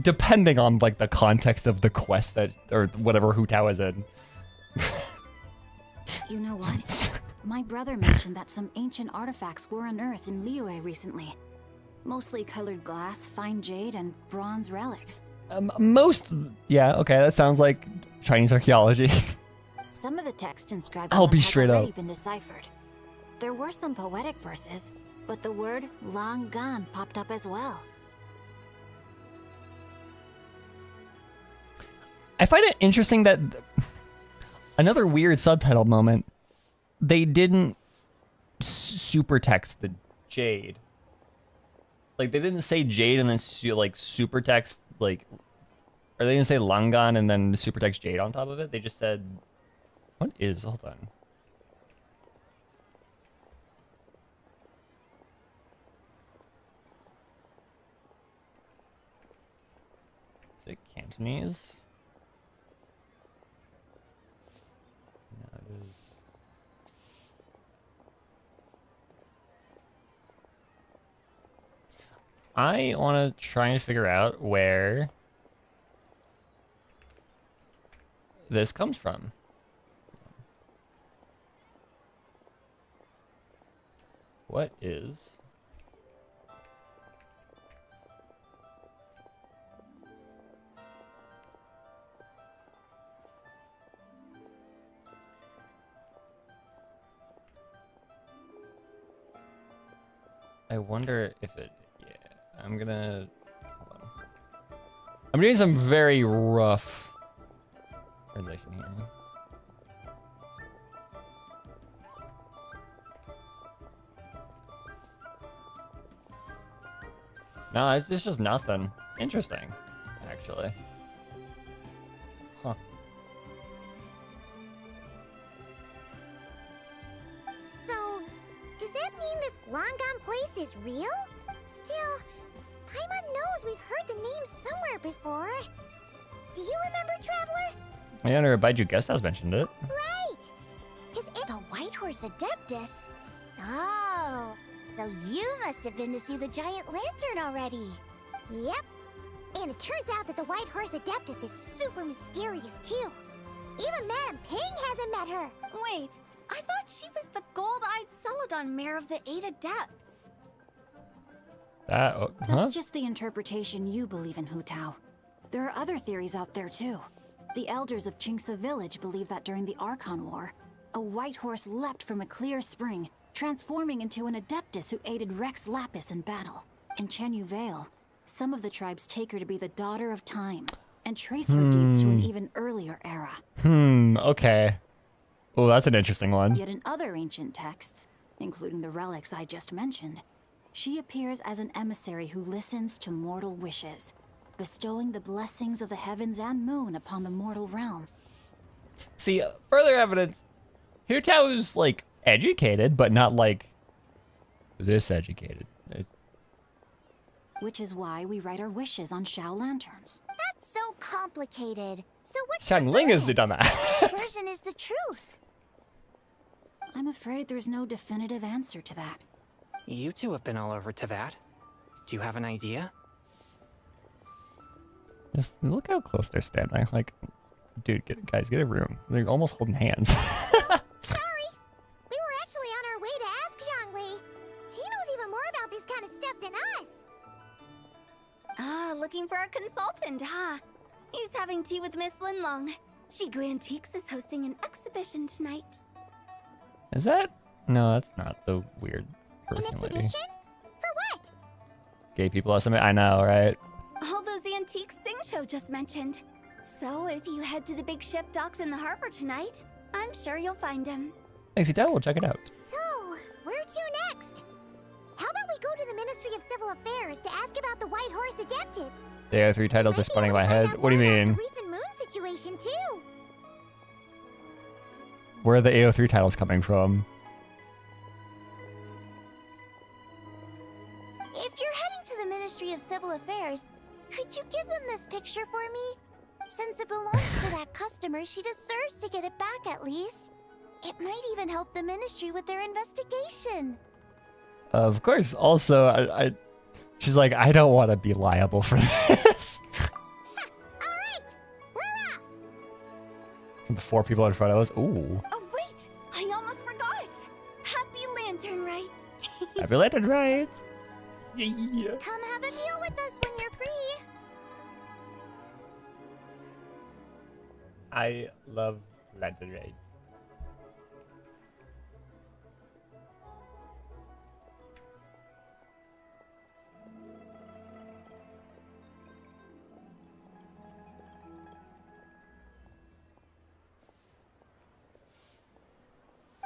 depending on like the context of the quest that or whatever Hu Tao is in. You know what? My brother mentioned that some ancient artifacts were unearthed in Liyue recently. Mostly colored glass, fine jade, and bronze relics. Yeah, okay, that sounds like Chinese archaeology. Some of the text inscribed I'll on them be has straight already up. been deciphered. There were some poetic verses, but the word Long Gone popped up as well. I find it interesting that another weird subtitle moment, they didn't super text the jade. Like they didn't say jade and then super text like, or they didn't say Langan and then super text jade on top of it. They just said, what is, hold on. Is it Cantonese? No, it is. I want to try and figure out where this comes from. What is I wonder if it. Yeah, I'm gonna. Hold on. I'm doing some very rough translation here. No, it's just nothing. Interesting, actually. Huh. So, does that mean this long-gone place is real? Still, Paimon knows we've heard the name somewhere before. Do you remember, Traveler? Yeah, under a Baiju guest house mentioned it. Right! The White Horse Adeptus? Oh, so you must have been to see the giant lantern already. Yep. And it turns out that the White Horse Adeptus is super mysterious, too. Even Madame Ping hasn't met her. Wait, I thought she was the gold-eyed Celadon mare of the 8 Adepts. That, huh? That's just the interpretation you believe in, Hu Tao. There are other theories out there too. The elders of Qingce village believe that during the Archon War, a white horse leapt from a clear spring, transforming into an Adeptus who aided Rex Lapis in battle. In Chenyu Vale, some of the tribes take her to be the daughter of time, and trace her deeds to an even earlier era. Okay. Oh, that's an interesting one. Yet in other ancient texts, including the relics I just mentioned, she appears as an emissary who listens to mortal wishes, bestowing the blessings of the heavens and moon upon the mortal realm. See, further evidence. Hu Tao is, like, educated, but not, like, this educated. Which is why we write our wishes on Shao lanterns. That's so complicated. So what's Xiangling is the dumbass. Which version is the truth? I'm afraid there's no definitive answer to that. You two have been all over Tevat. Do you have an idea? Just look how close they're standing. Like, dude, guys, get a room. They're almost holding hands. Sorry. We were actually on our way to ask Zhongli. He knows even more about this kind of stuff than us. Ah, looking for a consultant, huh? He's having tea with Miss Linlong. Shigu Antiques is hosting an exhibition tonight. Is that? No, that's not the weird An Persian lady. exhibition? For what? Gay people estimate. I know, right? All those antiques Sing Show just mentioned. So if you head to the big ship docked in the harbor tonight, I'm sure you'll find him. Thanks, Ita. We'll check it out. So, where to next? How about we go to the Ministry of Civil Affairs to ask about the White Horse Adeptus? There are 3 titles are spinning in my head. What do you mean? The recent moon situation too. Where are the AO3 titles coming from? If you're heading to the Ministry of Civil Affairs, could you give them this picture for me? Since it belongs to that customer, she deserves to get it back at least. It might even help the Ministry with their investigation. Of course. Also, she's like, I don't want to be liable for this. Alright, we're off! The 4 people in front of us. Ooh. Oh wait, I almost forgot. Happy Lantern Rite. Happy Lantern Rite. Yeah. Come have a meal with us when you're free. I love Lantern Rite.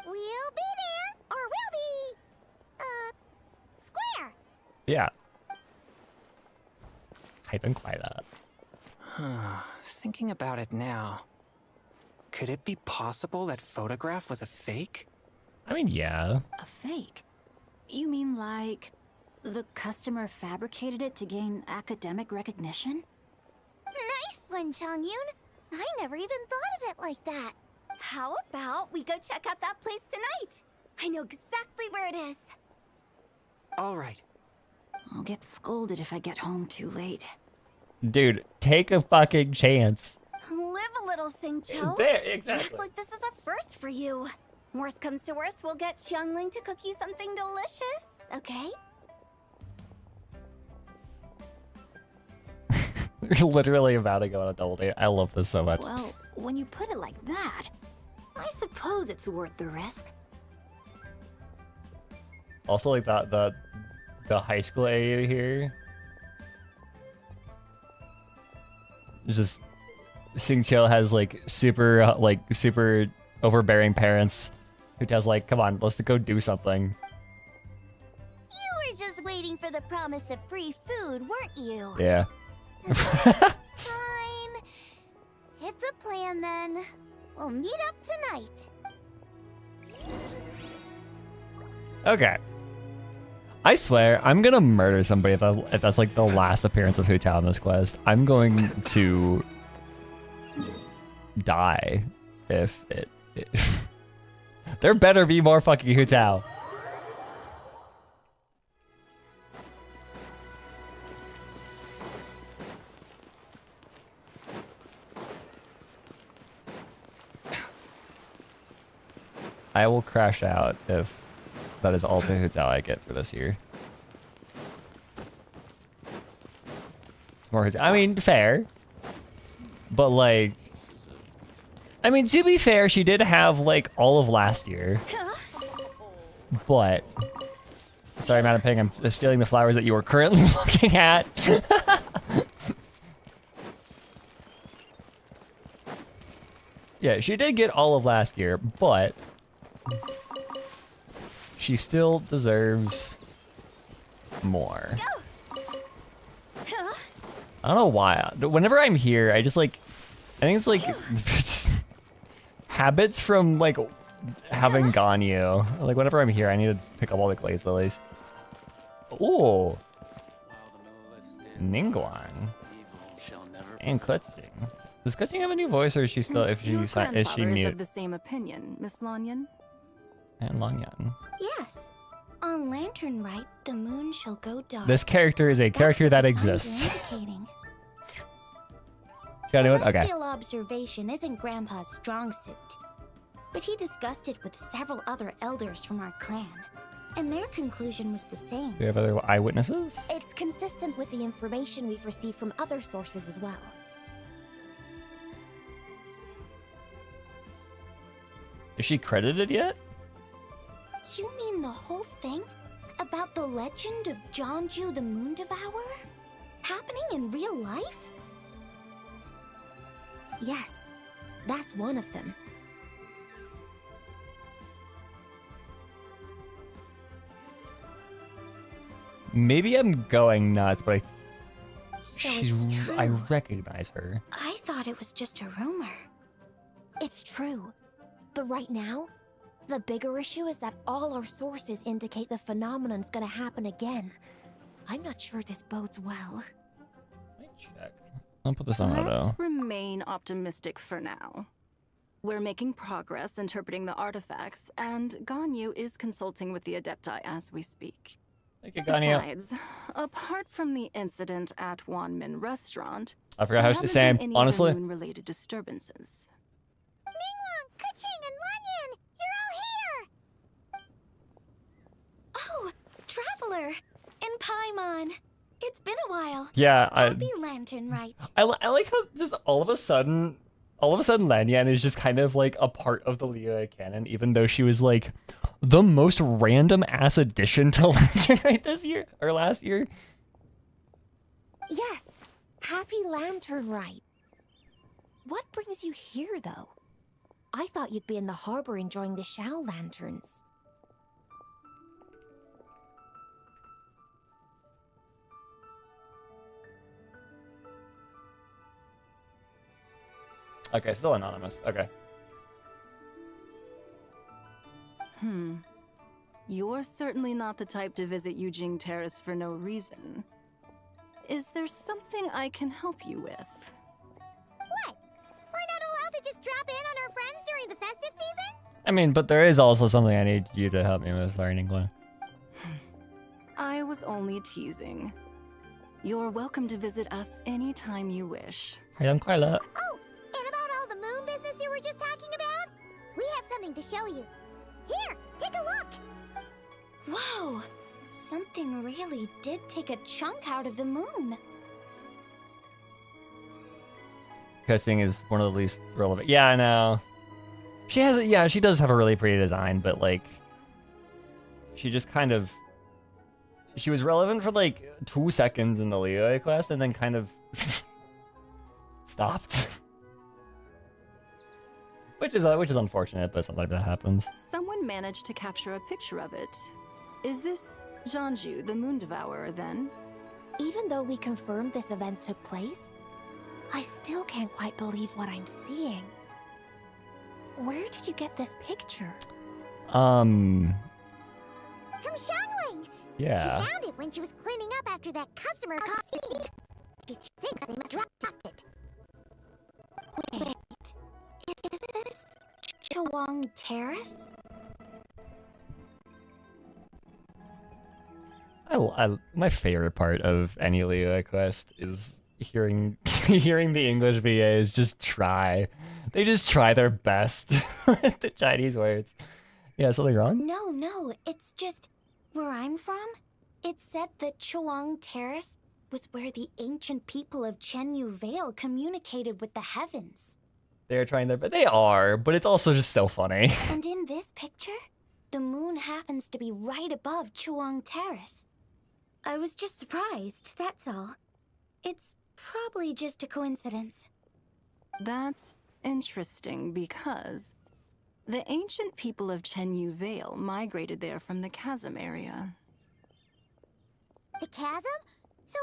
We'll be there, or we'll be, square. Yeah. Hype and quiet up. Thinking about it now, could it be possible that photograph was a fake? I mean, yeah. A fake? You mean like the customer fabricated it to gain academic recognition? Nice one, Chongyun. I never even thought of it like that. How about we go check out that place tonight? I know exactly where it is. All right. I'll get scolded if I get home too late. Dude, take a fucking chance. Live a little, Sing-Cho. There, exactly. Act like this is a first for you. Worst comes to worst, we'll get Xiangling to cook you something delicious, okay? You're literally about to go on a double date. I love this so much. Well, when you put it like that, I suppose it's worth the risk. Also, like the the high school area here. Just Singchill has like super overbearing parents. Who tells like, come on, let's go do something. You were just waiting for the promise of free food, weren't you? Yeah. Fine. It's a plan then. We'll meet up tonight. Okay. I swear, I'm gonna murder somebody if that's like the last appearance of Hu Tao in this quest. I'm going to die if it there better be more fucking Hu Tao. I will crash out if that is all the Hu Tao I get for this year. It's more Hu Tao. I mean, fair. But like, I mean, to be fair, she did have like all of last year. But, sorry, Madam Ping, I'm stealing the flowers that you are currently looking at. Yeah, she did get all of last year, but she still deserves more. I don't know why. Whenever I'm here, I just like, I think it's like habits from like having Ganyu. Like whenever I'm here, I need to pick up all the glaze lilies. Ooh. Ningguang. And Kutzing. Does Kutzing have a new voice, or is she still? Is she mute? Of the same opinion, Miss Lanyan. And Langyan. Yes. On Lantern Rite, the moon shall go dark. This character is a character that That's what the exists. signs are indicating. Gotta do it? Okay. Celestial observation isn't Grandpa's strong suit, but he discussed it with several other elders from our clan, and their conclusion was the same. Do we have other eyewitnesses? It's consistent with the information we've received from other sources as well. Is she credited yet? You mean the whole thing? About the legend of Jonju the Moon Devourer? Happening in real life? Yes, that's one of them. Maybe I'm going nuts, but So it's true. I recognize her. I thought it was just a rumor. It's true. But right now, the bigger issue is that all our sources indicate the phenomenon's gonna happen again. I'm not sure this bodes well. Let me check. I'll put this on auto. Let's remain optimistic for now. We're making progress interpreting the artifacts, and Ganyu is consulting with the Adepti as we speak. Thank you, Ganyu. Besides, apart from the incident at Wanmin Restaurant, I forgot how to say. Honestly. Moon-related disturbances. Ningguang, Kuching, and Lanyan, you're all here! Oh, Traveler and Paimon. It's been a while. Yeah, Happy Lantern Rite. I like how just all of a sudden Lanyan is just kind of like a part of the Liyue canon, even though she was like the most random ass addition to Lantern Rite this year or last year. Yes, Happy Lantern Rite. What brings you here, though? I thought you'd be in the harbor enjoying the Shao lanterns. Okay, still anonymous. Okay. You're certainly not the type to visit Yujing Terrace for no reason. Is there something I can help you with? What? We're not allowed to just drop in on our friends during the festive season? I mean, but there is also something I need you to help me with, learning one. I was only teasing. You're welcome to visit us anytime you wish. Hi, I'm Carla. Oh, and about all the moon business you were just talking about? We have something to show you. Here, take a look! Whoa! Something really did take a chunk out of the moon. Cutscene is one of the least relevant. Yeah, I know. She has, yeah, she does have a really pretty design, but like, she just kind of, she was relevant for like 2 seconds in the Leo quest and then kind of stopped. which is unfortunate, but something like that happens. Someone managed to capture a picture of it. Is this Jeonju, the Moon Devourer, then? Even though we confirmed this event took place, I still can't quite believe what I'm seeing. Where did you get this picture? From Xiangling! Yeah. She found it when she was cleaning up after that customer called. She thinks they must have dropped it. Wait, is this Chawang Terrace? My favorite part of any Leo quest is hearing hearing the English VAs just try. They just try their best with the Chinese words. Yeah, something wrong? No, it's just where I'm from. It said that Chawang Terrace was where the ancient people of Chenyu Vale communicated with the heavens. They're trying their best. They are, but it's also just so funny. And in this picture, the moon happens to be right above Chawang Terrace. I was just surprised, that's all. It's probably just a coincidence. That's interesting because the ancient people of Chenyu Vale migrated there from the chasm area. The chasm? So,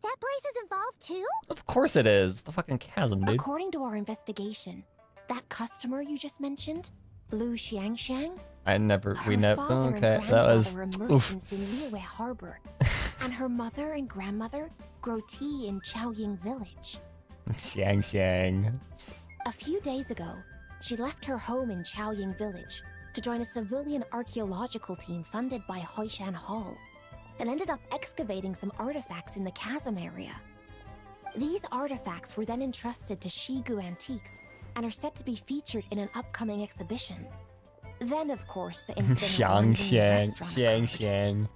that place is involved too? Of course it is. The fucking chasm, dude. According to our investigation, that customer you just mentioned, Lu Xiangxiang, We never. Okay, that was. her Oof. merchants in Liyue Harbor, and her mother and grandmother grow tea in Chaoying Village. Xiang. A few days ago, she left her home in Chaoying Village to join a civilian archaeological team funded by Hoishan Hall, and ended up excavating some artifacts in the chasm area. These artifacts were then entrusted to Shigu Antiques and are set to be featured in an upcoming exhibition. Then, of course, the incident at London restaurant occurred. Xiang.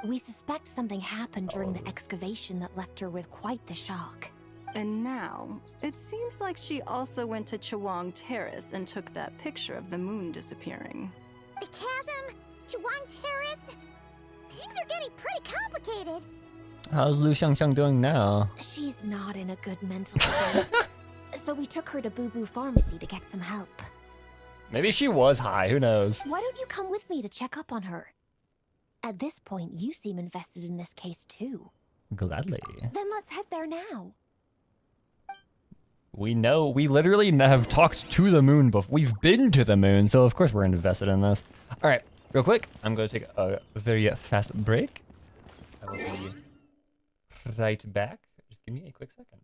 We suspect something happened during the excavation that left her with quite the shock. And now, it seems like she also went to Chawang Terrace and took that picture of the moon disappearing. The chasm? Chawang Terrace? Things are getting pretty complicated. How's Lu Xiangxiang doing now? She's not in a good mental state, so we took her to Boo Boo Pharmacy to get some help. Maybe she was high. Who knows? Why don't you come with me to check up on her? At this point, you seem invested in this case too. Gladly. Then let's head there now. We know. We literally have talked to the moon before. We've been to the moon, so of course we're invested in this. All right, real quick. I'm going to take a very fast break. I will be right back. Just give me a quick second.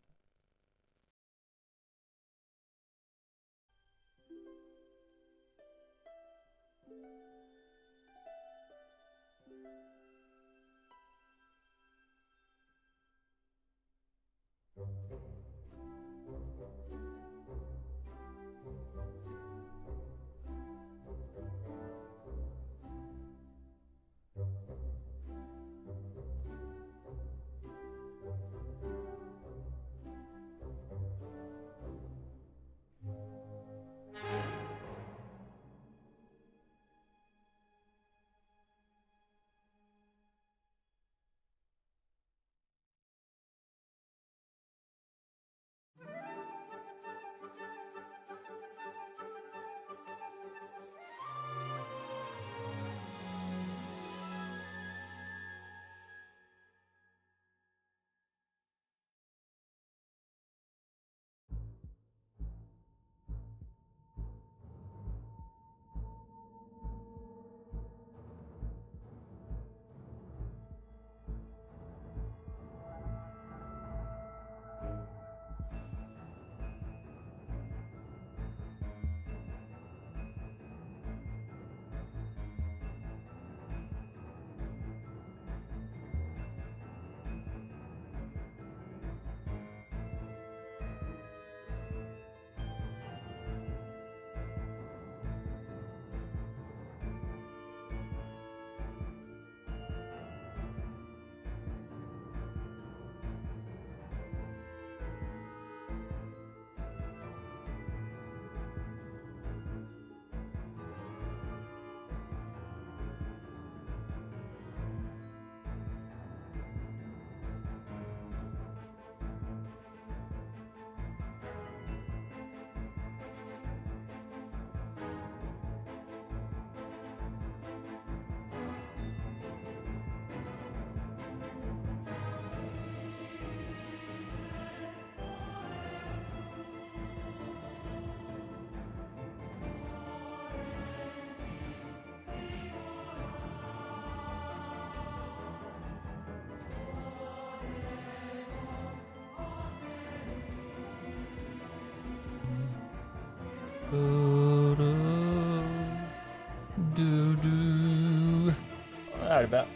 Alright, about.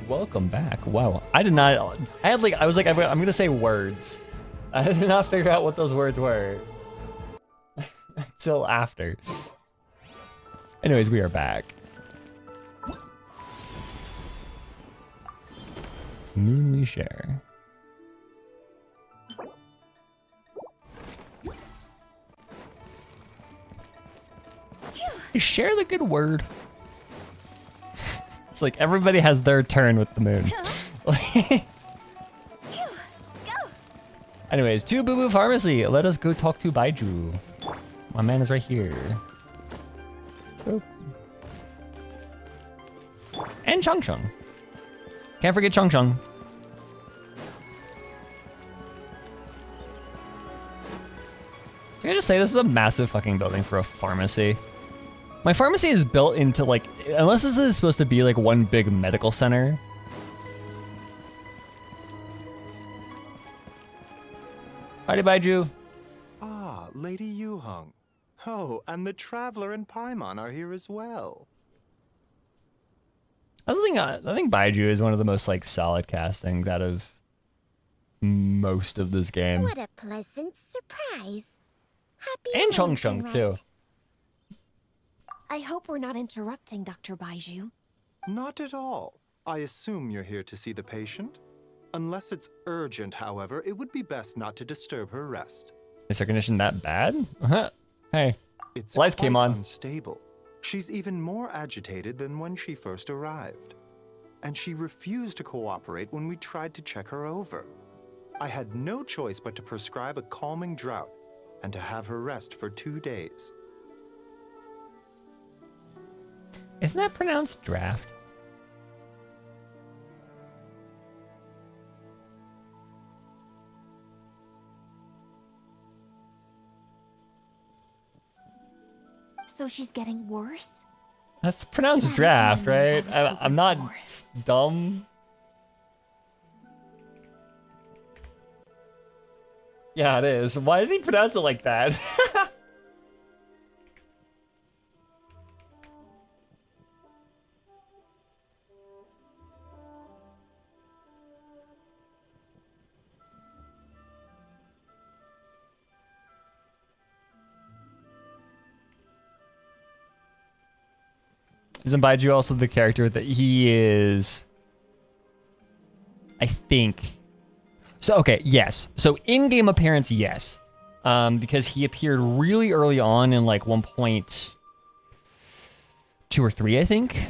Welcome back. Wow, I did not. I had like I was like I'm gonna say words. I did not figure out what those words were until after. Anyways, we are back. It's moon we share. Share the good word. It's like everybody has their turn with the moon. Anyways, to Boo Boo Pharmacy. Let us go talk to Baiju. My man is right here. Boop. And Chung Chung. Can't forget Chung Chung. Can I just say this is a massive fucking building for a pharmacy? My pharmacy is built into like, unless this is supposed to be like one big medical center. Howdy, Baiju. Ah, Lady Yu-hung. Oh, and the Traveler and Paimon are here as well. I think Baiju is one of the most like solid castings out of most of this game. What a pleasant surprise. Happy And Chung Lantern Chung Rite. too. I hope we're not interrupting, Dr. Baiju. Not at all. I assume you're here to see the patient? Unless it's urgent, however, it would be best not to disturb her rest. Is her condition that bad? Hey, It's lights quite came on. unstable. She's even more agitated than when she first arrived. And she refused to cooperate when we tried to check her over. I had no choice but to prescribe a calming draught and to have her rest for 2 days. Isn't that pronounced draft? So she's getting worse? That's pronounced That is draft, the news I right? was I'm hoping not for. dumb. Yeah, it is. Why did he pronounce it like that? Isn't Baiju also the character that he is? I think. So, okay, yes. So, in-game appearance, yes. Because he appeared really early on in, like, 1.2 or 3, I think.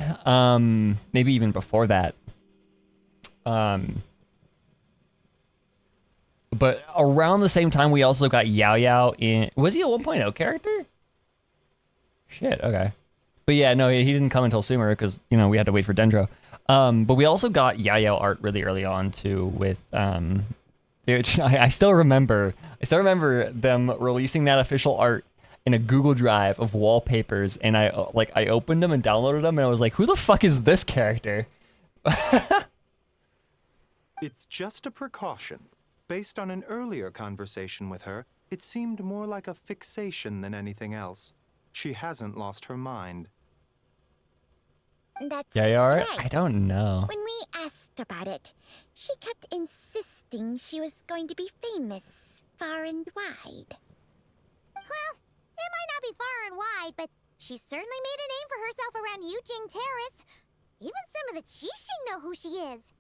Maybe even before that. But around the same time, we also got Yao Yao in... Was he a 1.0 character? Shit, okay. But yeah, no, he didn't come until Sumer because, you know, we had to wait for Dendro. But we also got Yao Yao art really early on, too, with... I still remember them releasing that official art in a Google Drive of wallpapers, and I opened them and downloaded them, and I was like, who the fuck is this character? It's just a precaution. Based on an earlier conversation with her, it seemed more like a fixation than anything else. She hasn't lost her mind. That's Yeah, you alright? right. I don't know. When we asked about it, she kept insisting she was going to be famous far and wide. Well, it might not be far and wide, but she certainly made a name for herself around Yujing Terrace. Even some of the Qixing know who she is.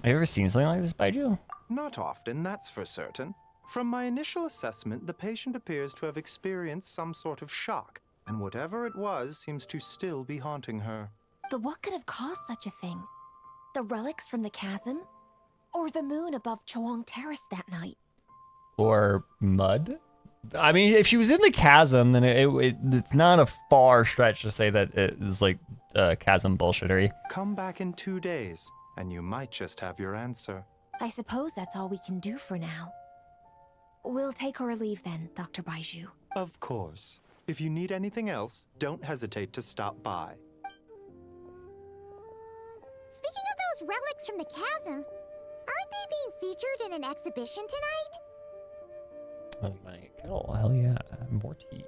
Have you ever seen something like this, Baiju? Not often, that's for certain. From my initial assessment, the patient appears to have experienced some sort of shock, and whatever it was seems to still be haunting her. But what could have caused such a thing? The relics from the chasm? Or the moon above Choang Terrace that night? Or mud? I mean, if she was in the chasm, then it's not a far stretch to say that it is like chasm bullshittery. Come back in 2 days, and you might just have your answer. I suppose that's all we can do for now. We'll take our leave then, Dr. Baiju. Of course. If you need anything else, don't hesitate to stop by. Speaking of those relics from the chasm, aren't they being featured in an exhibition tonight? That's my kettle. Hell yeah. More tea.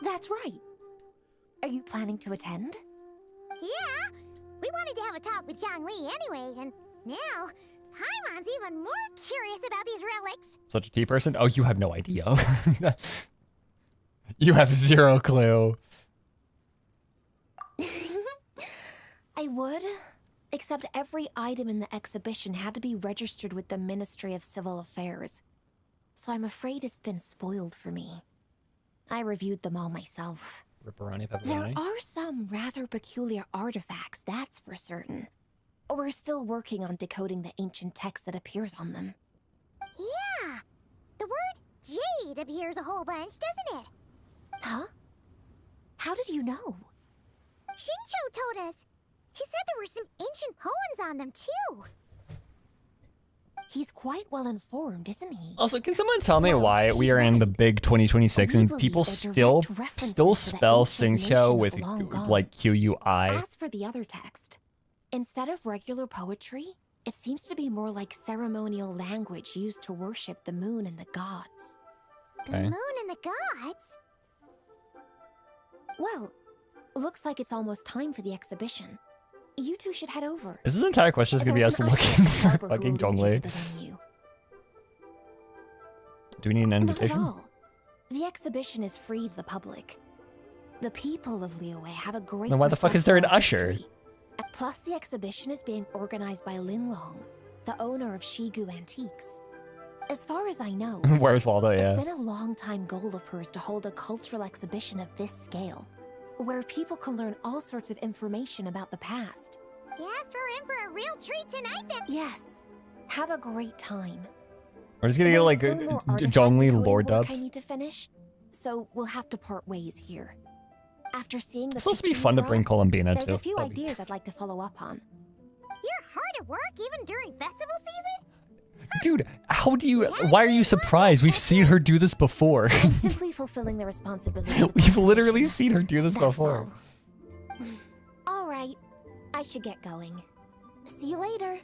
That's right. Are you planning to attend? Yeah, we wanted to have a talk with Zhongli anyway, and now Paimon's even more curious about these relics. Such a tea person? Oh, you have no idea. You have zero clue. I would, except every item in the exhibition had to be registered with the Ministry of Civil Affairs. So I'm afraid it's been spoiled for me. I reviewed them all myself. Ripperoni, There pepperoni. are some rather peculiar artifacts, that's for certain. We're still working on decoding the ancient text that appears on them. Yeah, the word jade appears a whole bunch, doesn't it? Huh? How did you know? Shincho told us. He said there were some ancient poems on them, too. He's quite well informed, isn't he? Also, can someone tell me Well, why we he's are in right. the big 2026 We and believe people they're still direct references spell to the ancient Singxio nation with of long gone. like QUI? As for the other text, instead of regular poetry, it seems to be more like ceremonial language used to worship the moon and the gods. The Okay. moon and the gods? Well, looks like it's almost time for the exhibition. You two should head over. Is this entire question just gonna be There's us an usher looking at the for harbor who fucking will lead you to Zhongli? the venue. Do we need an Not at invitation? all. The exhibition is free to the public. The people of Liyue have a great. Then why the fuck is respect there an for our usher? history. Plus, the exhibition is being organized by Linlong, the owner of Shigu Antiques. As far as I know, Where's Waldo? it's Yeah. been a long-time goal of hers to hold a cultural exhibition of this scale, where people can learn all sorts of information about the past. Yes, we're in for a real treat tonight then. Yes, have a great time. We're just gonna get There's like still more artifact Zhongli decoding lore work dubs. I need to finish, so we'll have to part ways here. After seeing the It's supposed to be picture fun you to bring brought, Columbina there's too. a few That'd be- ideas I'd like to follow up on. You're hard at work even during festival season? Dude, how do you? Why are you surprised? We've seen her do this before. I'm simply fulfilling the responsibilities. of We've my literally position. seen her do this That's before. all. All right, I should get going. See you later.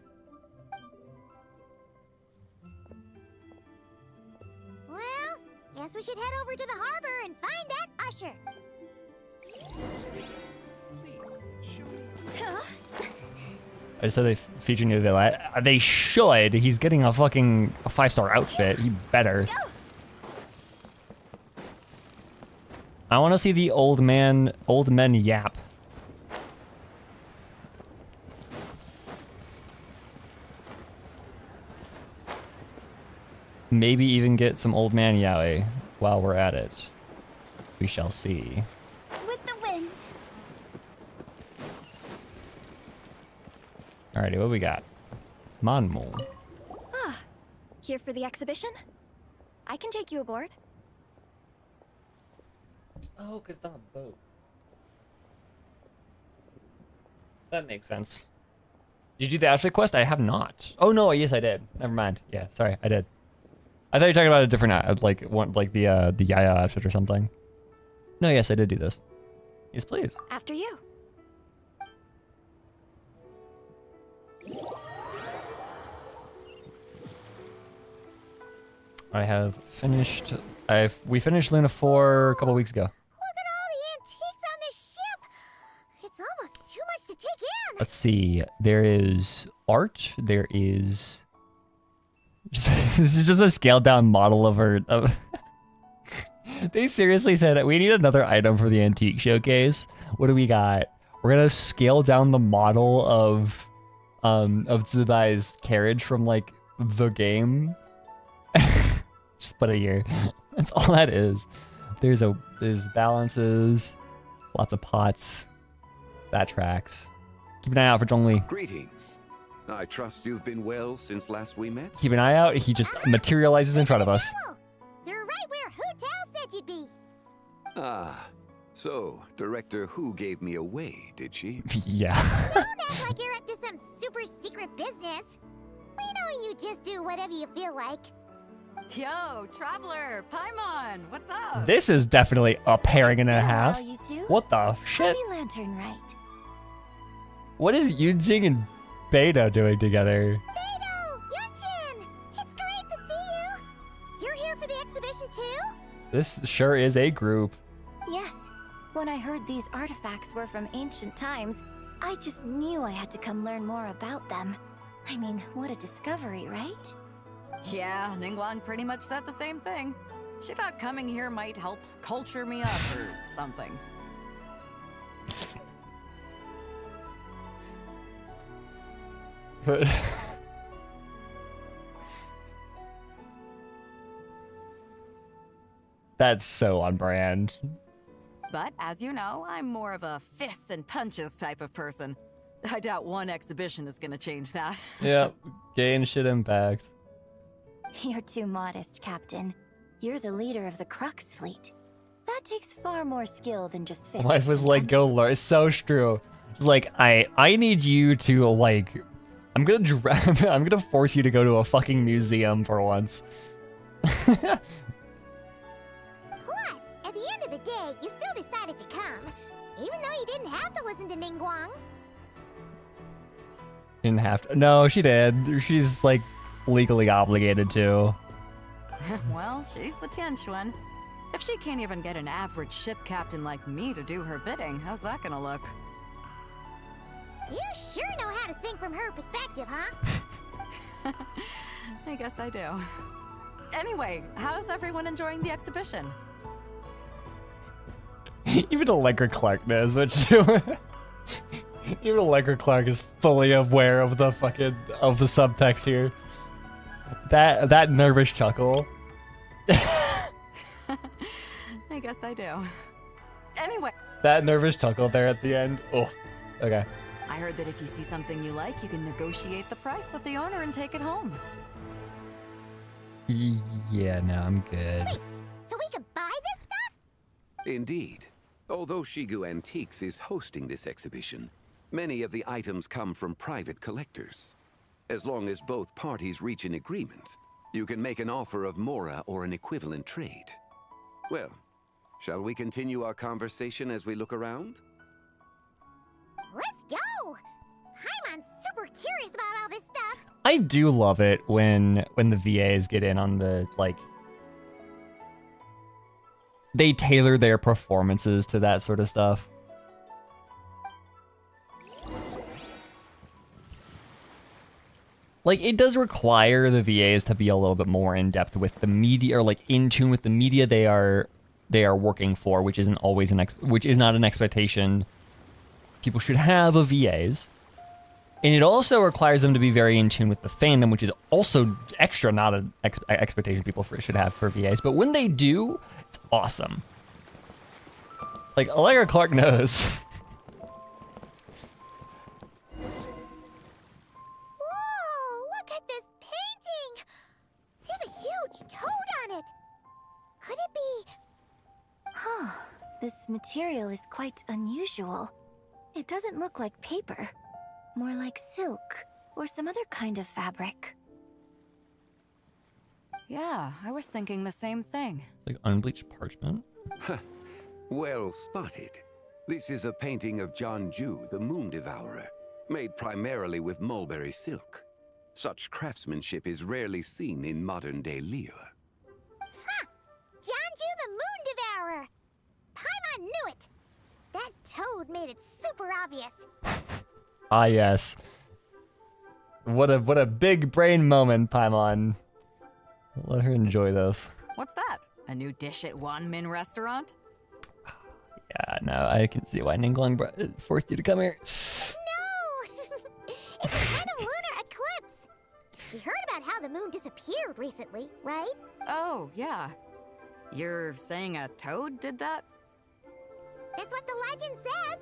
Well, guess we should head over to the harbor and find that usher. I just said they feature new villain. They should. He's getting a fucking 5-star outfit. He better. I want to see the old men yap. Maybe even get some old man yaoi while we're at it. We shall see. With the wind. Alrighty, what we got? Monmo. Ah, here for the exhibition? I can take you aboard. Oh, because the boat. That makes sense. Did you do the outfit quest? I have not. Oh no, yes I did. Never mind. Yeah, sorry, I did. I thought you were talking about a different, like one, like the Yaya outfit or something. No, yes, I did do this. Yes, please. After you. I have finished. We finished Luna 4 a couple weeks ago. Look at all the antiques on this ship. It's almost too much to take in. Let's see. There is art. There is. This is just a scaled down model of her. They seriously said we need another item for the antique showcase. What do we got? We're gonna scale down the model of Zubai's carriage from like the game. Just put it here. That's all that is. There's balances, lots of pots. That tracks. Keep an eye out for Zhongli. Greetings. I trust you've been well since last we met. Keep an eye out. He just materializes in front of us. You're right where Hu Tao said you'd be. Ah, so Director Hu gave me away, did she? Yeah. Don't act like you're up to some super secret business. We know you just do whatever you feel like. Yo, Traveler, Paimon, what's up? This is definitely a pairing and a half. you two. What the shit? Happy Lantern, right? What is Yunjing and Beta doing together? Beidou! Yunchin! It's great to see you! You're here for the exhibition too? This sure is a group. Yes. When I heard these artifacts were from ancient times, I just knew I had to come learn more about them. I mean, what a discovery, right? Yeah, Ningguang pretty much said the same thing. She thought coming here might help culture me up or something. But that's so on brand. But as you know, I'm more of a fists and punches type of person. I doubt one exhibition is gonna change that. Yep, gain shit impact. You're too modest, Captain. You're the leader of the Crux fleet. That takes far more skill than just fists. Wife was and like, "Go punches. learn." It's so true. It's like, I need you to like, I'm gonna force you to go to a fucking museum for once. Plus, at the end of the day, you still decided to come, even though you didn't have to listen to Ningguang. Didn't have to. No, she did. She's like legally obligated to. Well, she's the Tianch one. If she can't even get an average ship captain like me to do her bidding, how's that gonna look? You sure know how to think from her perspective, huh? I guess I do. Anyway, how's everyone enjoying the exhibition? Even Allegra Clark knows what to do. Even Allegra Clark is fully aware of the subtext here. That nervous chuckle. I guess I do. Anyway. That nervous chuckle there at the end. Oh, okay. I heard that if you see something you like, you can negotiate the price with the owner and take it home. Yeah, no, I'm good. Wait, so we can buy this stuff? Indeed. Although Shigu Antiques is hosting this exhibition, many of the items come from private collectors. As long as both parties reach an agreement, you can make an offer of mora or an equivalent trade. Well, shall we continue our conversation as we look around? Let's go! Paimon's super curious about all this stuff. I do love it when the VAs get in on the, like, they tailor their performances to that sort of stuff. Like, it does require the VAs to be a little bit more in depth with the media, or like in tune with the media they are working for, which isn't always which is not an expectation people should have of VAs. And it also requires them to be very in tune with the fandom, which is also extra not an expectation people should have for VAs. But when they do, it's awesome. Like, Allegra Clark knows. Whoa, look at this painting! There's a huge toad on it! Could it be... Huh. This material is quite unusual. It doesn't look like paper. More like silk, or some other kind of fabric. Yeah, I was thinking the same thing. Like unbleached parchment? Well spotted. This is a painting of Jianju, the Moon Devourer, made primarily with mulberry silk. Such craftsmanship is rarely seen in modern-day Liyue. Ha! Jianju the Moon Devourer! Paimon knew it! That toad made it super obvious. Ah, yes. What a big brain moment, Paimon. Let her enjoy this. What's that? A new dish at Wanmin restaurant? Yeah, no, I can see why Ningguang forced you to come here. No! It's a kind of lunar eclipse. We heard about how the moon disappeared recently, right? Oh, yeah. You're saying a toad did that? That's what the legend says.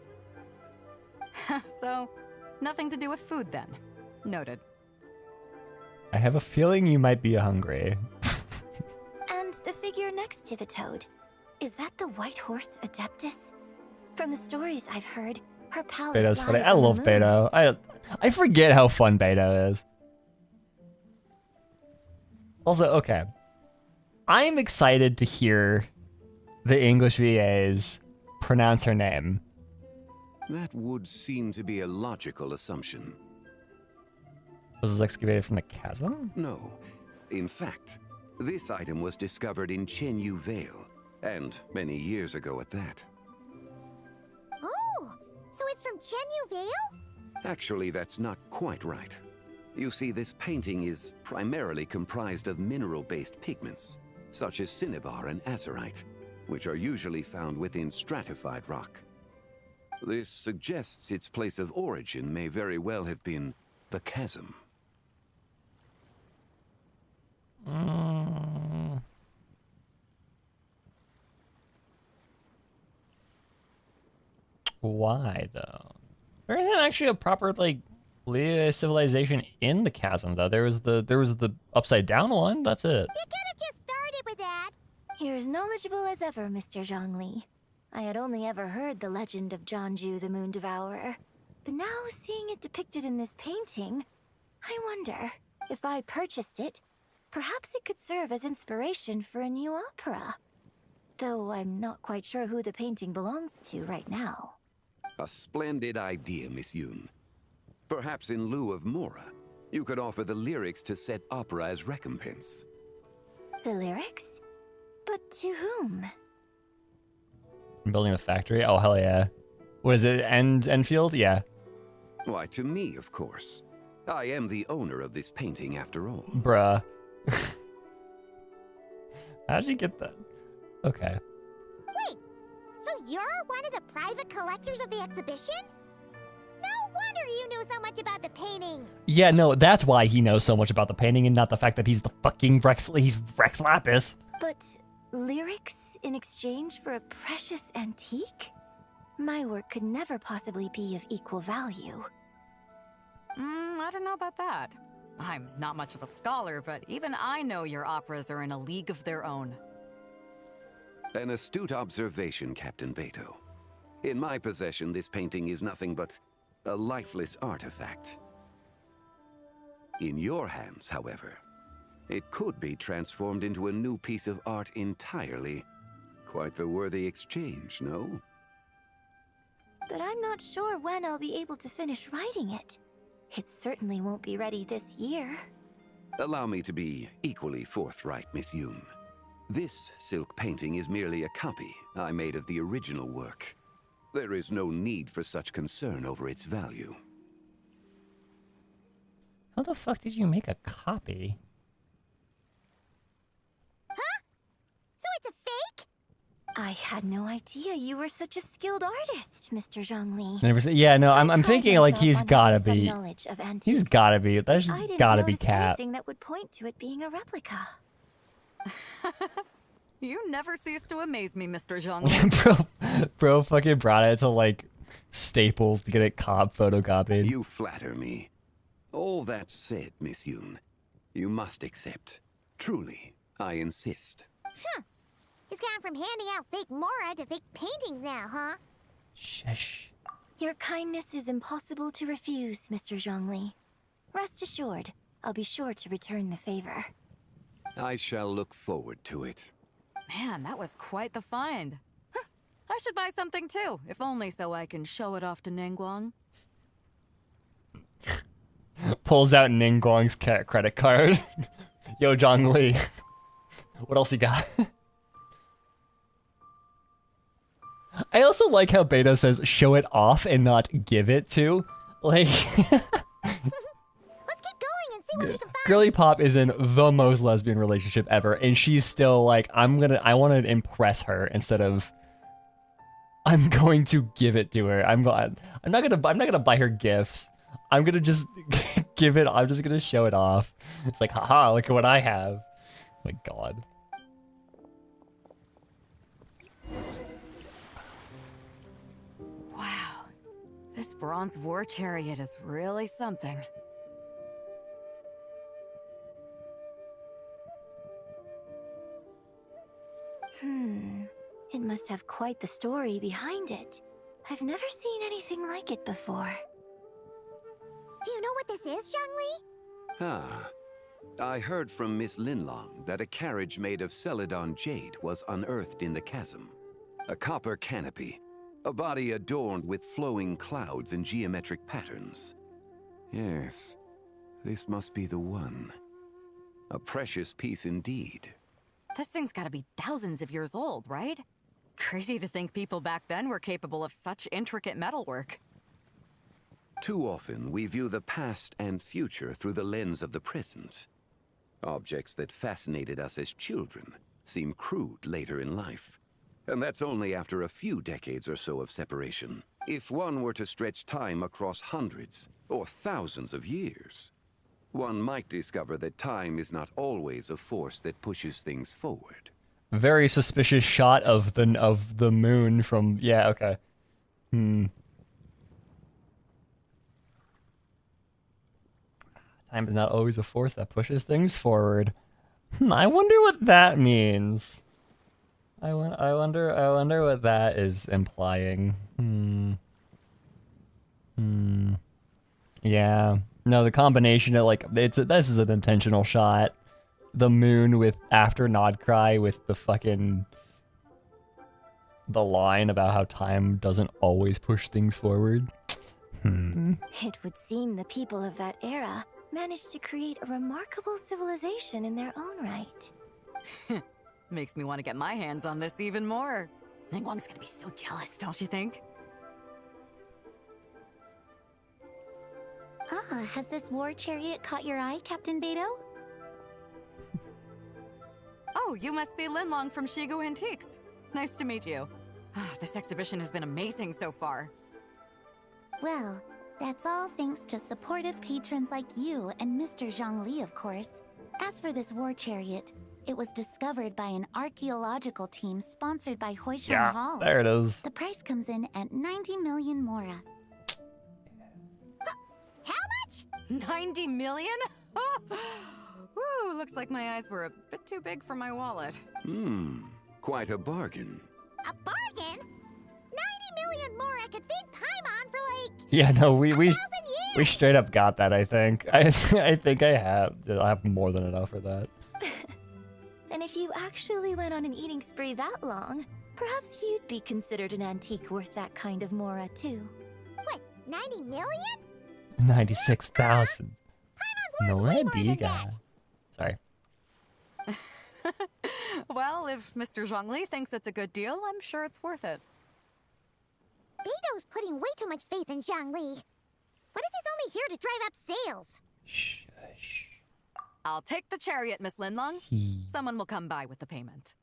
So, nothing to do with food then. Noted. I have a feeling you might be hungry. And the figure next to the toad. Is that the white horse Adeptus? From the stories I've heard, her palace Beto's funny. lies I on the love moon. Beto. I forget how fun Beto is. Also, okay. I'm excited to hear the English VAs pronounce her name. That would seem to be a logical assumption. Was this excavated from the chasm? No. In fact, this item was discovered in Chenyu Vale, And many years ago at that. Oh, so it's from Chenyu Vale? Actually, that's not quite right. You see, this painting is primarily comprised of mineral-based pigments, such as cinnabar and azurite, which are usually found within stratified rock. This suggests its place of origin may very well have been the chasm. Why though? There isn't actually a proper like civilization in the chasm though. There was the upside down one. That's it. You could have just started with that. You're as knowledgeable as ever, Mr. Zhongli. I had only ever heard the legend of Jianzhu the Moon Devourer, but now seeing it depicted in this painting, I wonder if I purchased it, perhaps it could serve as inspiration for a new opera. Though I'm not quite sure who the painting belongs to right now. A splendid idea, Miss Yoon. Perhaps in lieu of Mora, you could offer the lyrics to said opera as recompense. The lyrics? But to whom? I'm building a factory? Oh, hell yeah. What is it, Enfield? Yeah. Why, to me, of course. I am the owner of this painting after all. Bruh. How'd you get that? Okay. Wait, so you're one of the private collectors of the exhibition? No wonder you knew so much about the painting. Yeah, no, that's why he knows so much about the painting and not the fact that he's the fucking Rex Lapis. But lyrics in exchange for a precious antique? My work could never possibly be of equal value. I don't know about that. I'm not much of a scholar, but even I know your operas are in a league of their own. An astute observation, Captain Beto. In my possession, this painting is nothing but a lifeless artifact. In your hands, however, it could be transformed into a new piece of art entirely. Quite the worthy exchange, no? But I'm not sure when I'll be able to finish writing it. It certainly won't be ready this year. Allow me to be equally forthright, Miss Yoon. This silk painting is merely a copy I made of the original work. There is no need for such concern over its value. How the fuck did you make a copy? Huh? So it's a fake? I had no idea you were such a skilled artist, Mr. Zhongli. Never said. Yeah, no, I'm thinking like he's gotta be. He's gotta be. That's gotta be Cap. Anything that would point to it being a replica. You never cease to amaze me, Mr. Zhongli. bro fucking brought it to like Staples to get it photocopied. You flatter me. All that said, Miss Yoon, you must accept. Truly, I insist. Huh. He's gone from handing out fake Mora to fake paintings now, huh? Shush. Your kindness is impossible to refuse, Mr. Zhongli. Rest assured, I'll be sure to return the favor. I shall look forward to it. Man, that was quite the find. I should buy something too, if only so I can show it off to Ningguang. Pulls out Ningguang's credit card. Yo, Zhongli. What else you got? I also like how Beto says show it off and not give it to. Like Let's keep going and see what we can find. Girly Pop is in the most lesbian relationship ever, and she's still like, I want to impress her instead of I'm going to give it to her. I'm not gonna buy her gifts. I'm gonna just give it. I'm just gonna show it off. It's like, haha, look at what I have. My God. Wow, this bronze war chariot is really something. It must have quite the story behind it. I've never seen anything like it before. Do you know what this is, Zhongli? Ah. I heard from Miss Linlong that a carriage made of Celadon jade was unearthed in the chasm. A copper canopy, a body adorned with flowing clouds and geometric patterns. Yes, this must be the one. A precious piece indeed. This thing's gotta be thousands of years old, right? Crazy to think people back then were capable of such intricate metalwork. Too often, we view the past and future through the lens of the present. Objects that fascinated us as children seem crude later in life. And that's only after a few decades or so of separation. If one were to stretch time across hundreds or thousands of years, one might discover that time is not always a force that pushes things forward. Very suspicious shot of the moon from, yeah, okay. Time is not always a force that pushes things forward. I wonder what that means. I wonder what that is implying. Yeah. No, the combination of like this is an intentional shot. The moon with after Nod Cry with the fucking the line about how time doesn't always push things forward. It would seem the people of that era managed to create a remarkable civilization in their own right. Makes me want to get my hands on this even more. Ningguang's gonna be so jealous, don't you think? Ah, has this war chariot caught your eye, Captain Beto? Oh, you must be Linlong from Shigu Antiques. Nice to meet you. This exhibition has been amazing so far. Well, that's all thanks to supportive patrons like you and Mr. Zhongli, of course. As for this war chariot, it was discovered by an archaeological team sponsored by Hoishan Hall. There it is. The price comes in at 90 million mora. How much? 90 million? Woo, looks like my eyes were a bit too big for my wallet. Quite a bargain. A bargain? 90 million mora could feed Paimon for like... Yeah, no, we 1,000 we years. straight up got that, I think. I think I have more than enough for that. And if you actually went on an eating spree that long, perhaps you'd be considered an antique worth that kind of mora too. What, 90 million? 96,000. No way more than idea. Sorry. Well, if Mr. Zhongli thinks it's a good deal, I'm sure it's worth it. Beto's putting way too much faith in Zhongli. What if he's only here to drive up sales? Shush. I'll take the chariot, Miss Linlong. Someone will come by with the payment.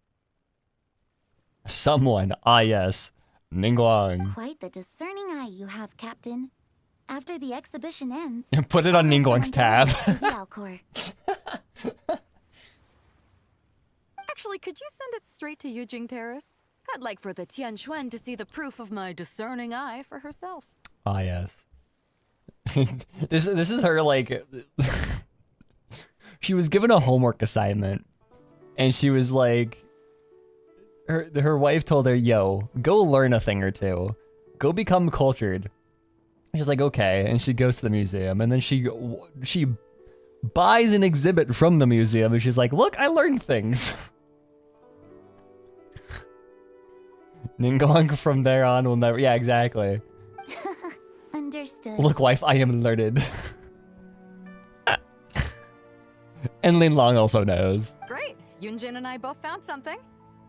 Someone. Ah, yes. Ningguang. Quite the discerning eye you have, Captain. After the exhibition ends, Put it on Ningguang's tab. Actually, could you send it straight to Yujing Terrace? I'd like for the Tianquan to see the proof of my discerning eye for herself. Ah, yes. This is her, like... She was given a homework assignment, and she was like... Her wife told her, yo, go learn a thing or two. Go become cultured. She's like, okay, and she goes to the museum, and then she buys an exhibit from the museum, and she's like, look, I learned things. Ningguang from there on will never... Yeah, exactly. Understood. Look, wife, I am learned. And Linlong also knows. Great. Yunjin and I both found something.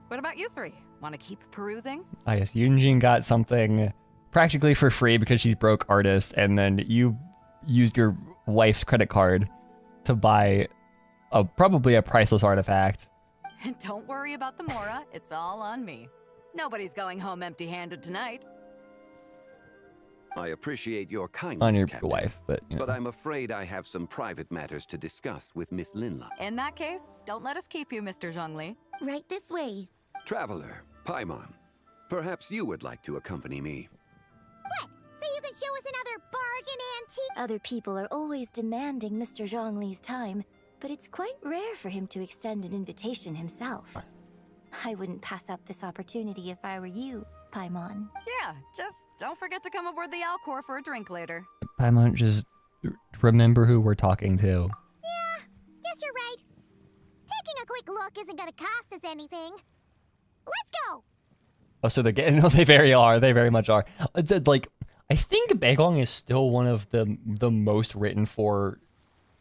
What about you three? Want to keep perusing? I guess Yunjin got something practically for free because she's broke artist, and then you used your wife's credit card to buy probably a priceless artifact. Don't worry about the mora. It's all on me. Nobody's going home empty-handed tonight. I appreciate your kindness, On your Captain, wife, but you know. but I'm afraid I have some private matters to discuss with Miss Linla. In that case, don't let us keep you, Mr. Zhongli. Right this way. Traveler, Paimon, perhaps you would like to accompany me. What? So you can show us another bargain antique? Other people are always demanding Mr. Zhongli's time, but it's quite rare for him to extend an invitation himself. I wouldn't pass up this opportunity if I were you, Paimon. Yeah, just don't forget to come aboard the Alcor for a drink later. Paimon, just remember who we're talking to. Yeah, guess you're right. Taking a quick look isn't gonna cost us anything. Let's go! Oh, so they're getting... No, they very much are. It's like, I think Baegong is still one of the most written for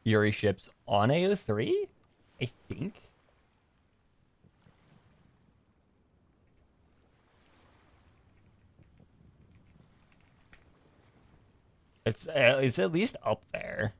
Yuri ships on AO3? I think. It's at least up there.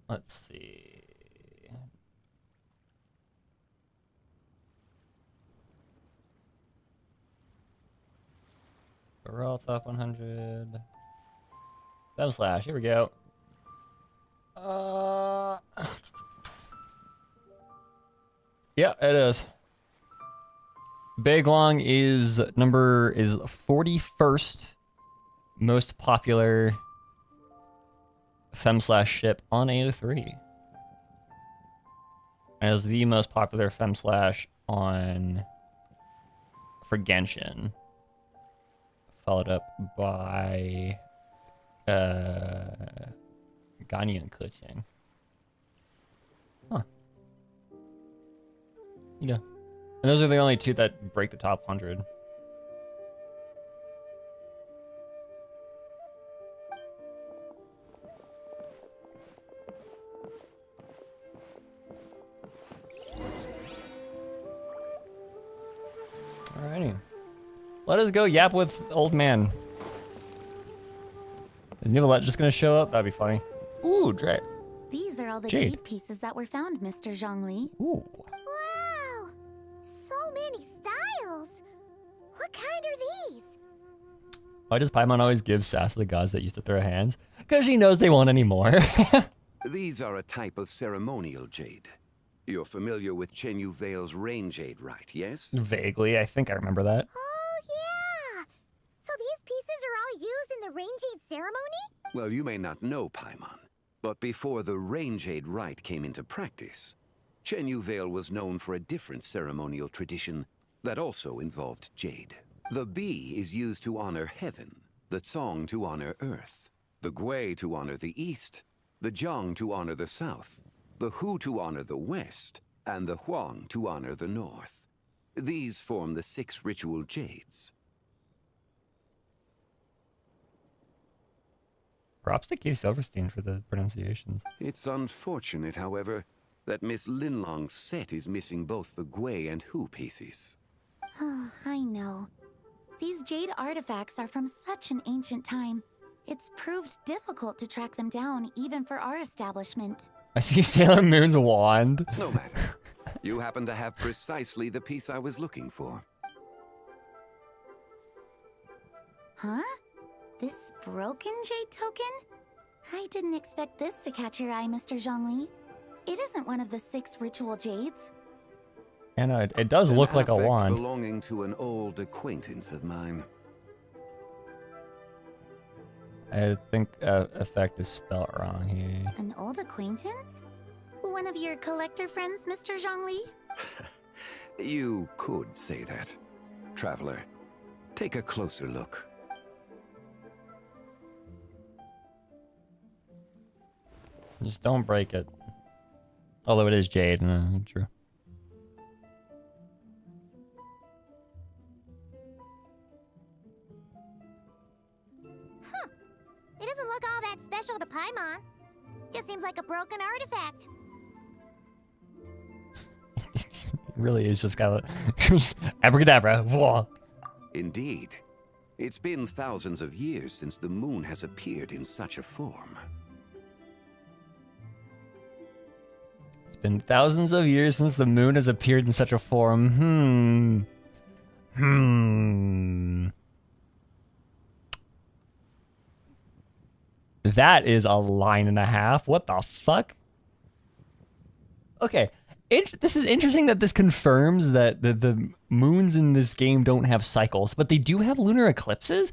Let's see. We're all top 100. Fem slash. Here we go. Yeah, it is. Beglong is 41st most popular fem slash ship on AO3. As the most popular fem slash on for Genshin. Followed up by Ganyu and Keqing. Huh. Yeah. And those are the only two that break the top 100. Alrighty. Let us go yap with old man. Is Nicolette just gonna show up? That'd be funny. Ooh, Dre. These are all the Jade. jade pieces that were found, Mr. Zhongli. Ooh. Wow! So many styles! What kind are these? Why does Paimon always give sass to the gods that used to throw hands? Because she knows they won't anymore. These are a type of ceremonial jade. You're familiar with Chen Yu Vale's rain jade, right? Yes? Vaguely, I think I remember that. Oh, yeah! So these pieces are all used in the rain jade ceremony? Well, you may not know, Paimon, but before the rain jade rite came into practice, Chen Yu Vale was known for a different ceremonial tradition that also involved jade. The bee is used to honor heaven, the Tsong to honor earth, the Gui to honor the east, the Jiang to honor the south, the Hu to honor the west, and the Huang to honor the north. These form the 6 ritual jades. Props to Kay Silverstein for the pronunciations. It's unfortunate, however, that Miss Linlong's set is missing both the Gui and Hu pieces. Oh, I know. These jade artifacts are from such an ancient time. It's proved difficult to track them down, even for our establishment. I see Sailor Moon's wand. No matter. You happen to have precisely the piece I was looking for. Huh? This broken jade token? I didn't expect this to catch your eye, Mr. Zhongli. It isn't one of the 6 ritual jades. And it does look like a An artifact wand. belonging to an old acquaintance of mine. I think effect is spelled wrong here. An old acquaintance? One of your collector friends, Mr. Zhongli? You could say that. Traveler, take a closer look. Just don't break it. Although it is jade, true. Huh. It doesn't look all that special to Paimon. Just seems like a broken artifact. It really is just got abracadabra. Voila. Indeed. It's been thousands of years since the moon has appeared in such a form. It's been thousands of years since the moon has appeared in such a form. That is a line and a half. What the fuck? Okay. This is interesting that this confirms that the moons in this game don't have cycles, but they do have lunar eclipses?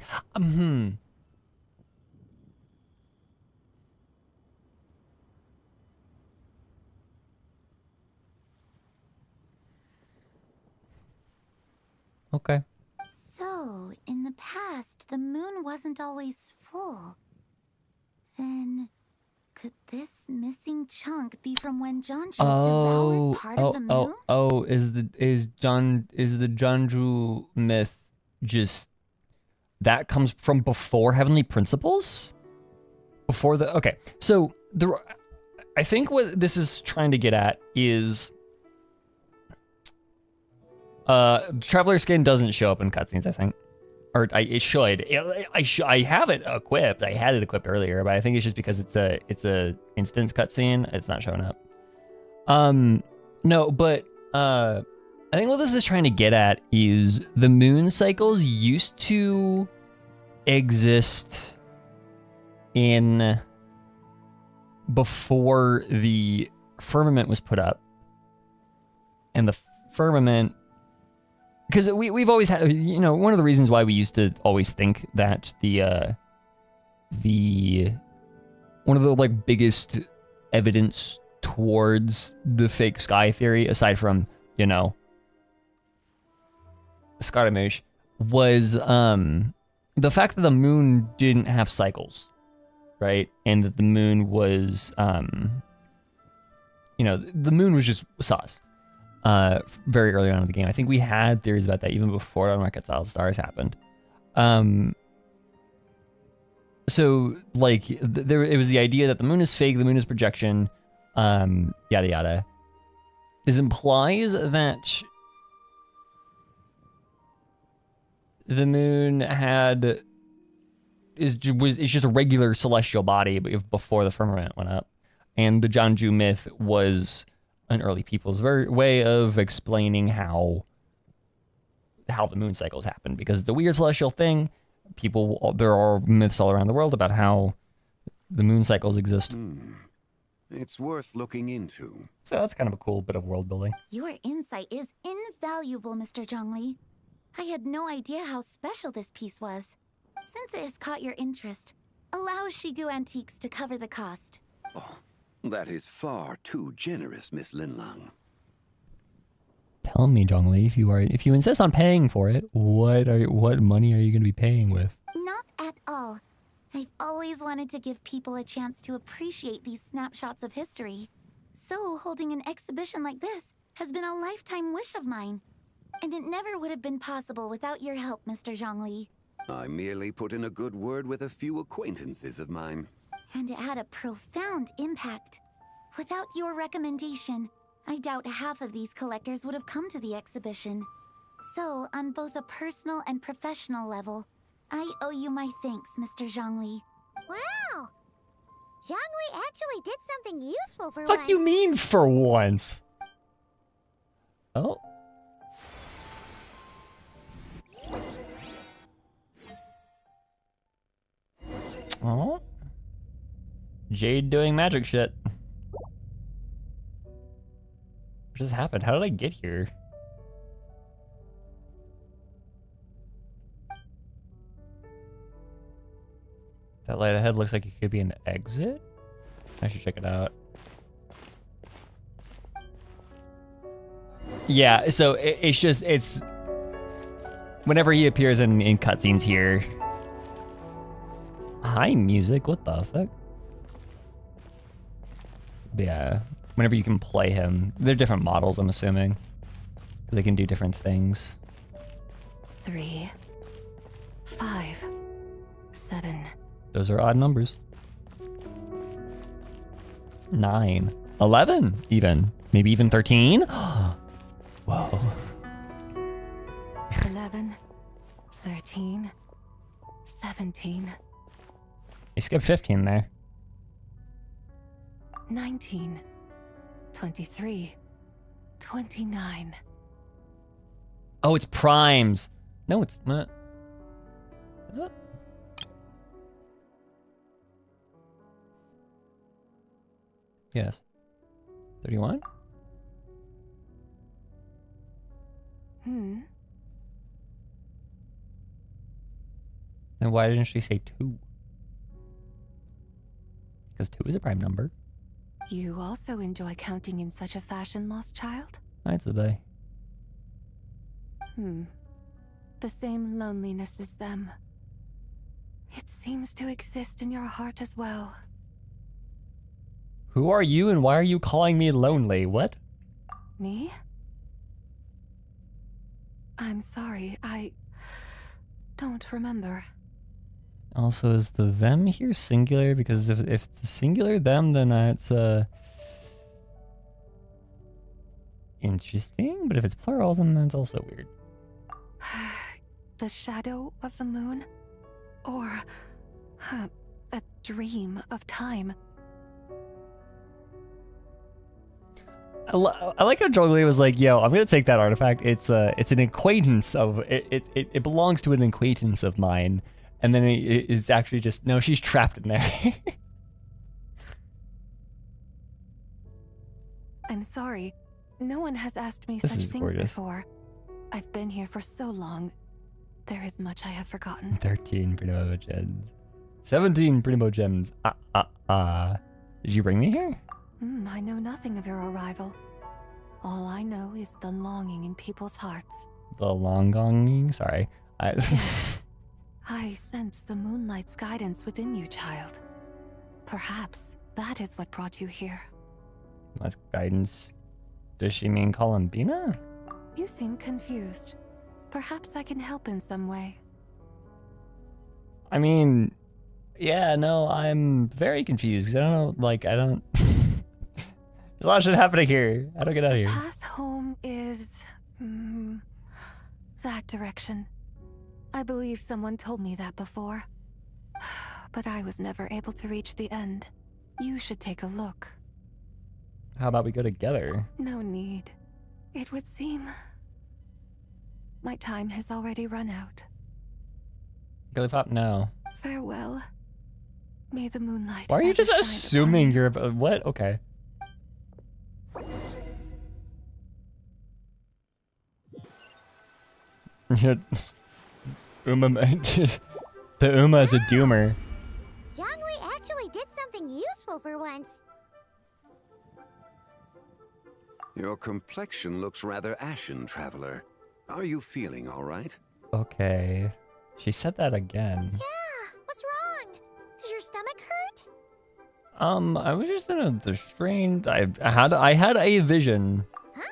Okay. So, in the past, the moon wasn't always full. Then, could this missing chunk be from when John devoured part of the moon? Is the Janju myth just that comes from before Heavenly Principles? Before the okay, so I think what this is trying to get at is Traveler Skin doesn't show up in cutscenes, I think. Or it should. I have it equipped. I had it equipped earlier, but I think it's just because it's a instance cutscene. It's not showing up. No, but I think what this is trying to get at is the moon cycles used to exist in before the firmament was put up, and the firmament. Because we've always had, you know, one of the reasons why we used to always think that the one of the like biggest evidence towards the fake sky theory, aside from, you know, Scaramouche, was the fact that the moon didn't have cycles, right? And that the moon was you know, the moon was just sauce. Very early on in the game. I think we had theories about that even before Unreconciled Stars happened. So like it was the idea that the moon is fake, the moon is projection, yada yada. This implies that the moon is just a regular celestial body before the firmament went up, and the Janju myth was an early people's way of explaining how the moon cycles happen, because it's a weird celestial thing. There are myths all around the world about how the moon cycles exist. It's worth looking into. So that's kind of a cool bit of world building. Your insight is invaluable, Mr. Zhongli. I had no idea how special this piece was. Since it has caught your interest, allow Shigu Antiques to cover the cost. Oh, that is far too generous, Miss Linlang. Tell me, Zhongli, if you insist on paying for it, what money are you going to be paying with? Not at all. I've always wanted to give people a chance to appreciate these snapshots of history. So holding an exhibition like this has been a lifetime wish of mine. And it never would have been possible without your help, Mr. Zhongli. I merely put in a good word with a few acquaintances of mine. And it had a profound impact. Without your recommendation, I doubt half of these collectors would have come to the exhibition. So, on both a personal and professional level, I owe you my thanks, Mr. Zhongli. Wow! Zhongli actually did something useful for once. Fuck you mean for once? Oh. Oh. Jade doing magic shit. What just happened? How did I get here? That light ahead looks like it could be an exit. I should check it out. Yeah, so it's whenever he appears in cutscenes here. Hi, music. What the fuck? But yeah, whenever you can play him, they're different models, I'm assuming. They can do different things. 3, 5, 7. Those are odd numbers. 9, 11, even. Maybe even 13? Whoa. 11, 13, 17. You skipped 15 there. 19, 23, 29. Oh, it's primes. No, it's not. Is it? Yes. 31? Then why didn't she say 2? Because 2 is a prime number. You also enjoy counting in such a fashion, lost child? Nights of the day. The same loneliness as them. It seems to exist in your heart as well. Who are you and why are you calling me lonely? What? Me? I'm sorry, I don't remember. Also, is the them here singular? Because if it's singular them, then it's interesting. But if it's plural, then that's also weird. The shadow of the moon? Or a dream of time? I like how Zhongli was like, "Yo, I'm gonna take that artifact. It's an acquaintance of it belongs to an acquaintance of mine." And then it's actually just no, she's trapped in there. I'm sorry. No one has asked me This such is things gorgeous. before. I've been here for so long. There is much I have forgotten. 13 Primo gems. 17 Primo gems. Did you bring me here? I know nothing of your arrival. All I know is the longing in people's hearts. The longing. Sorry. I sense the moonlight's guidance within you, child. Perhaps that is what brought you here. That's guidance. Does she mean Columbina? You seem confused. Perhaps I can help in some way. I mean, yeah, no, I'm very confused because I don't know, like, I don't. There's a lot of shit happening here. How do I get out of here? Path home is that direction. I believe someone told me that before. But I was never able to reach the end. You should take a look. How about we go together? No need. It would seem my time has already run out. Girly pop, no. Farewell. May the moonlight. Why are you ever just shine assuming you're what? Okay. Uma, the Uma is a doomer. Zhongli actually did something useful for once. Your complexion looks rather ashen, traveler. Are you feeling all right? Okay. She said that again. Yeah, what's wrong? Does your stomach hurt? I was just in a strange. I had a vision. Huh?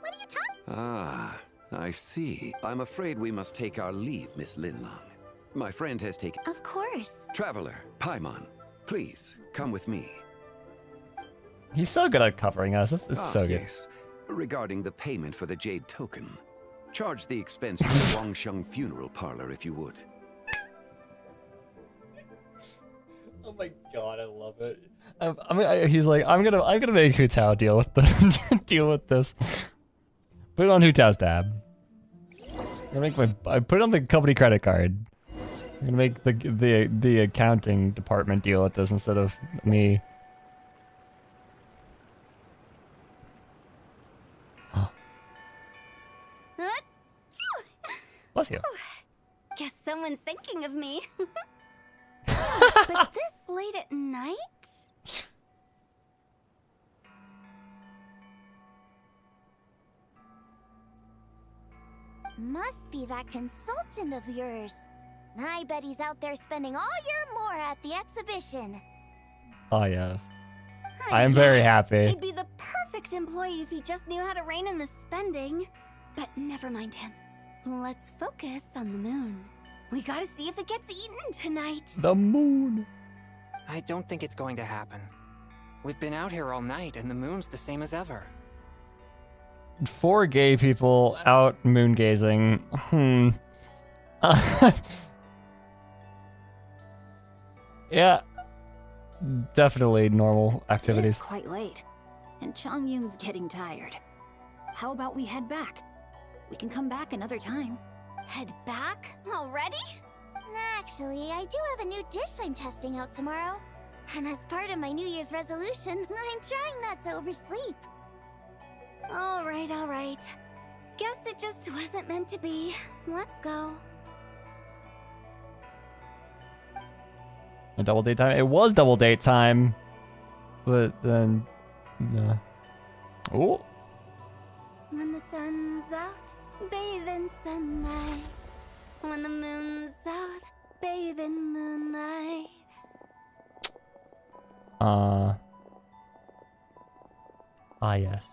What are you talking? Ah, I see. I'm afraid we must take our leave, Miss Linlong. My friend has taken. Of course. Traveler, Paimon, please come with me. He's so good at covering us. It's so good. Yes. Regarding the payment for the jade token, charge the expense to the Wangsheng funeral parlor if you would. Oh my god, I love it. He's like, I'm gonna make Hu Tao deal with the deal with this. Put it on Hu Tao's tab. I'm gonna make I put it on the company credit card. I'm gonna make the accounting department deal with this instead of me. Bless you. Guess someone's thinking of me. But this late at night? Must be that consultant of yours. I bet he's out there spending all year more at the exhibition. Oh yes. I am very happy. He'd be the perfect employee if he just knew how to rein in the spending. But never mind him. Let's focus on the moon. We gotta see if it gets eaten tonight. The moon. I don't think it's going to happen. We've been out here all night, and the moon's the same as ever. 4 gay people out moon gazing. Yeah. Definitely normal activities. It is quite late, and Chongyun's getting tired. How about we head back? We can come back another time. Head back? Already? Actually, I do have a new dish I'm testing out tomorrow. And as part of my New Year's resolution, I'm trying not to oversleep. Alright. Guess it just wasn't meant to be. Let's go. A double date time? It was double date time. But then... Oh. When the sun's out, bathe in sunlight. When the moon's out, bathe in moonlight. Ah, yes.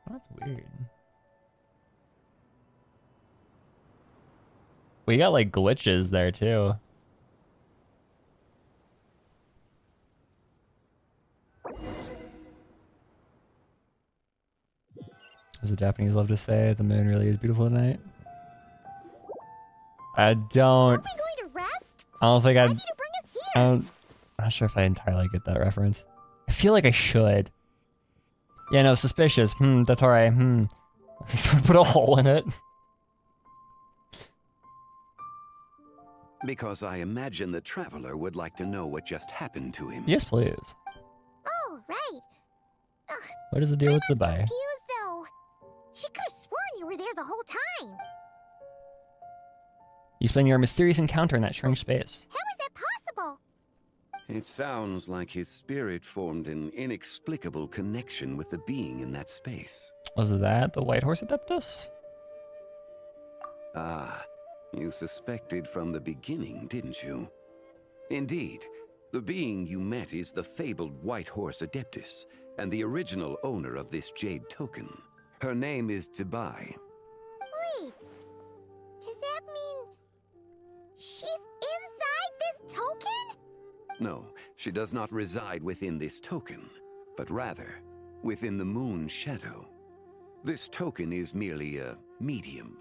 That's weird. We got like glitches there too. As the Japanese love to say, the moon really is beautiful tonight. I don't. Are we going to rest? I don't think Why I. did you bring us here? I'm not sure if I entirely get that reference. I feel like I should. Yeah, no, suspicious. That's alright. Put a hole in it. Because I imagine the traveler would like to know what just happened to him. Yes, please. Oh, right. Ugh, What is the deal with Sabai? confused though. She could have sworn you were there the whole time. You spend your mysterious encounter in that strange space. How is that possible? It sounds like his spirit formed an inexplicable connection with the being in that space. Was that the White Horse Adeptus? Ah, you suspected from the beginning, didn't you? Indeed, the being you met is the fabled White Horse Adeptus, and the original owner of this jade token. Her name is Tibai. Wait, does that mean she's inside this token? No, she does not reside within this token, but rather within the moon's shadow. This token is merely a medium.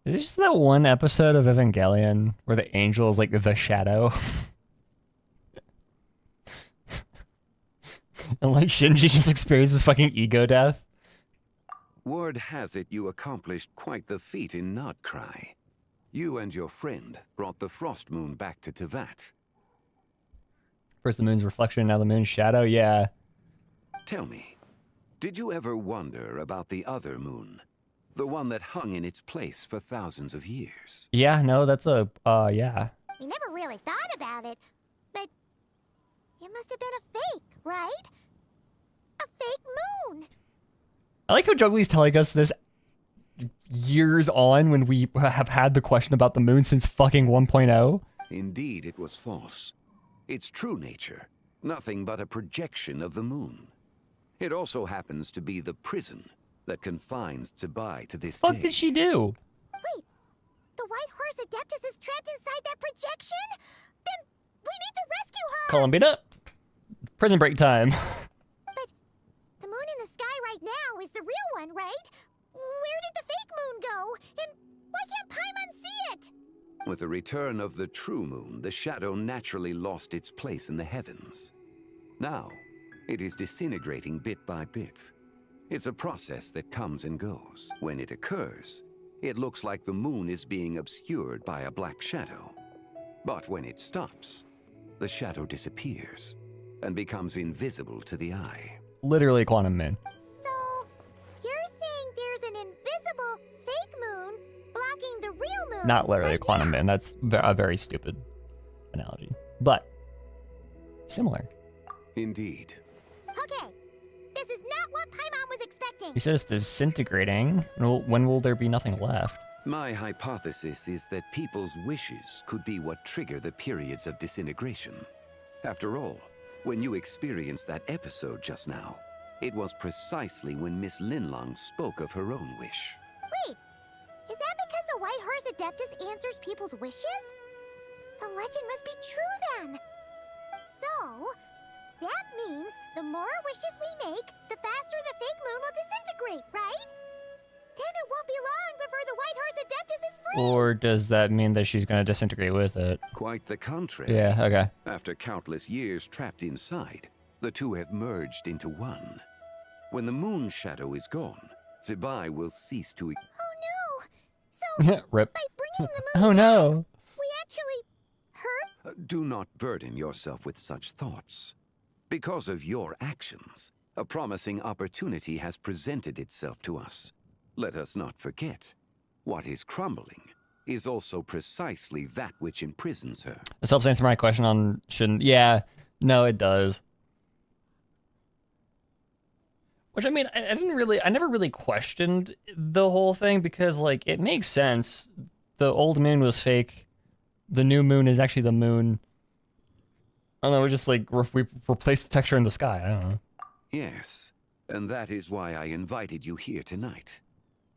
Is this just that one episode of Evangelion where the angel is like the shadow? And like Shinji just experiences fucking ego death? Word has it you accomplished quite the feat in Notcry. You and your friend brought the Frost Moon back to Tevat. First the moon's reflection, now the moon's shadow, yeah. Tell me, did you ever wonder about the other moon? The one that hung in its place for thousands of years? Yeah, no, that's a, yeah. We never really thought about it, but it must have been a fake, right? A fake moon. I like how Juggly's telling us this years on when we have had the question about the moon since fucking 1.0. Indeed, it was false. Its true nature, nothing but a projection of the moon. It also happens to be the prison that confines Tibai to this Fuck day. did she do? Wait, the White Horse Adeptus is trapped inside that projection? Then we need to rescue her! Columbia, prison break time. But the moon in the sky right now is the real one, right? Where did the fake moon go? And why can't Paimon see it? With the return of the true moon, the shadow naturally lost its place in the heavens. Now, it is disintegrating bit by bit. It's a process that comes and goes. When it occurs, it looks like the moon is being obscured by a black shadow. But when it stops, the shadow disappears and becomes invisible to the eye. Literally Quantum Moon. So, you're saying there's an invisible fake moon blocking the real moon? Not literally right Quantum now? Moon. That's a very stupid analogy. But similar. Indeed. Okay, this is not what Paimon was expecting. You said it's disintegrating. When will there be nothing left? My hypothesis is that people's wishes could be what trigger the periods of disintegration. After all, when you experienced that episode just now, it was precisely when Miss Linlong spoke of her own wish. Wait, is that because the White Horse Adeptus answers people's wishes? The legend must be true then. So, that means the more wishes we make, the faster the fake moon will disintegrate, right? Then it won't be long before the White Horse Adeptus is free. Or does that mean that she's gonna disintegrate with it? Quite the contrary. Yeah, okay. After countless years trapped inside, the two have merged into one. When the moon shadow is gone, Zibai will cease to... Oh no! So, Rip. by bringing the moon Oh no. back, we actually hurt? Do not burden yourself with such thoughts. Because of your actions, a promising opportunity has presented itself to us. Let us not forget, what is crumbling is also precisely that which imprisons her. This helps answer my question on shouldn't. Yeah, no, it does. Which I mean, I never really questioned the whole thing because like it makes sense. The old moon was fake. The new moon is actually the moon. I don't know, we just like we replaced the texture in the sky. I don't know. Yes, and that is why I invited you here tonight.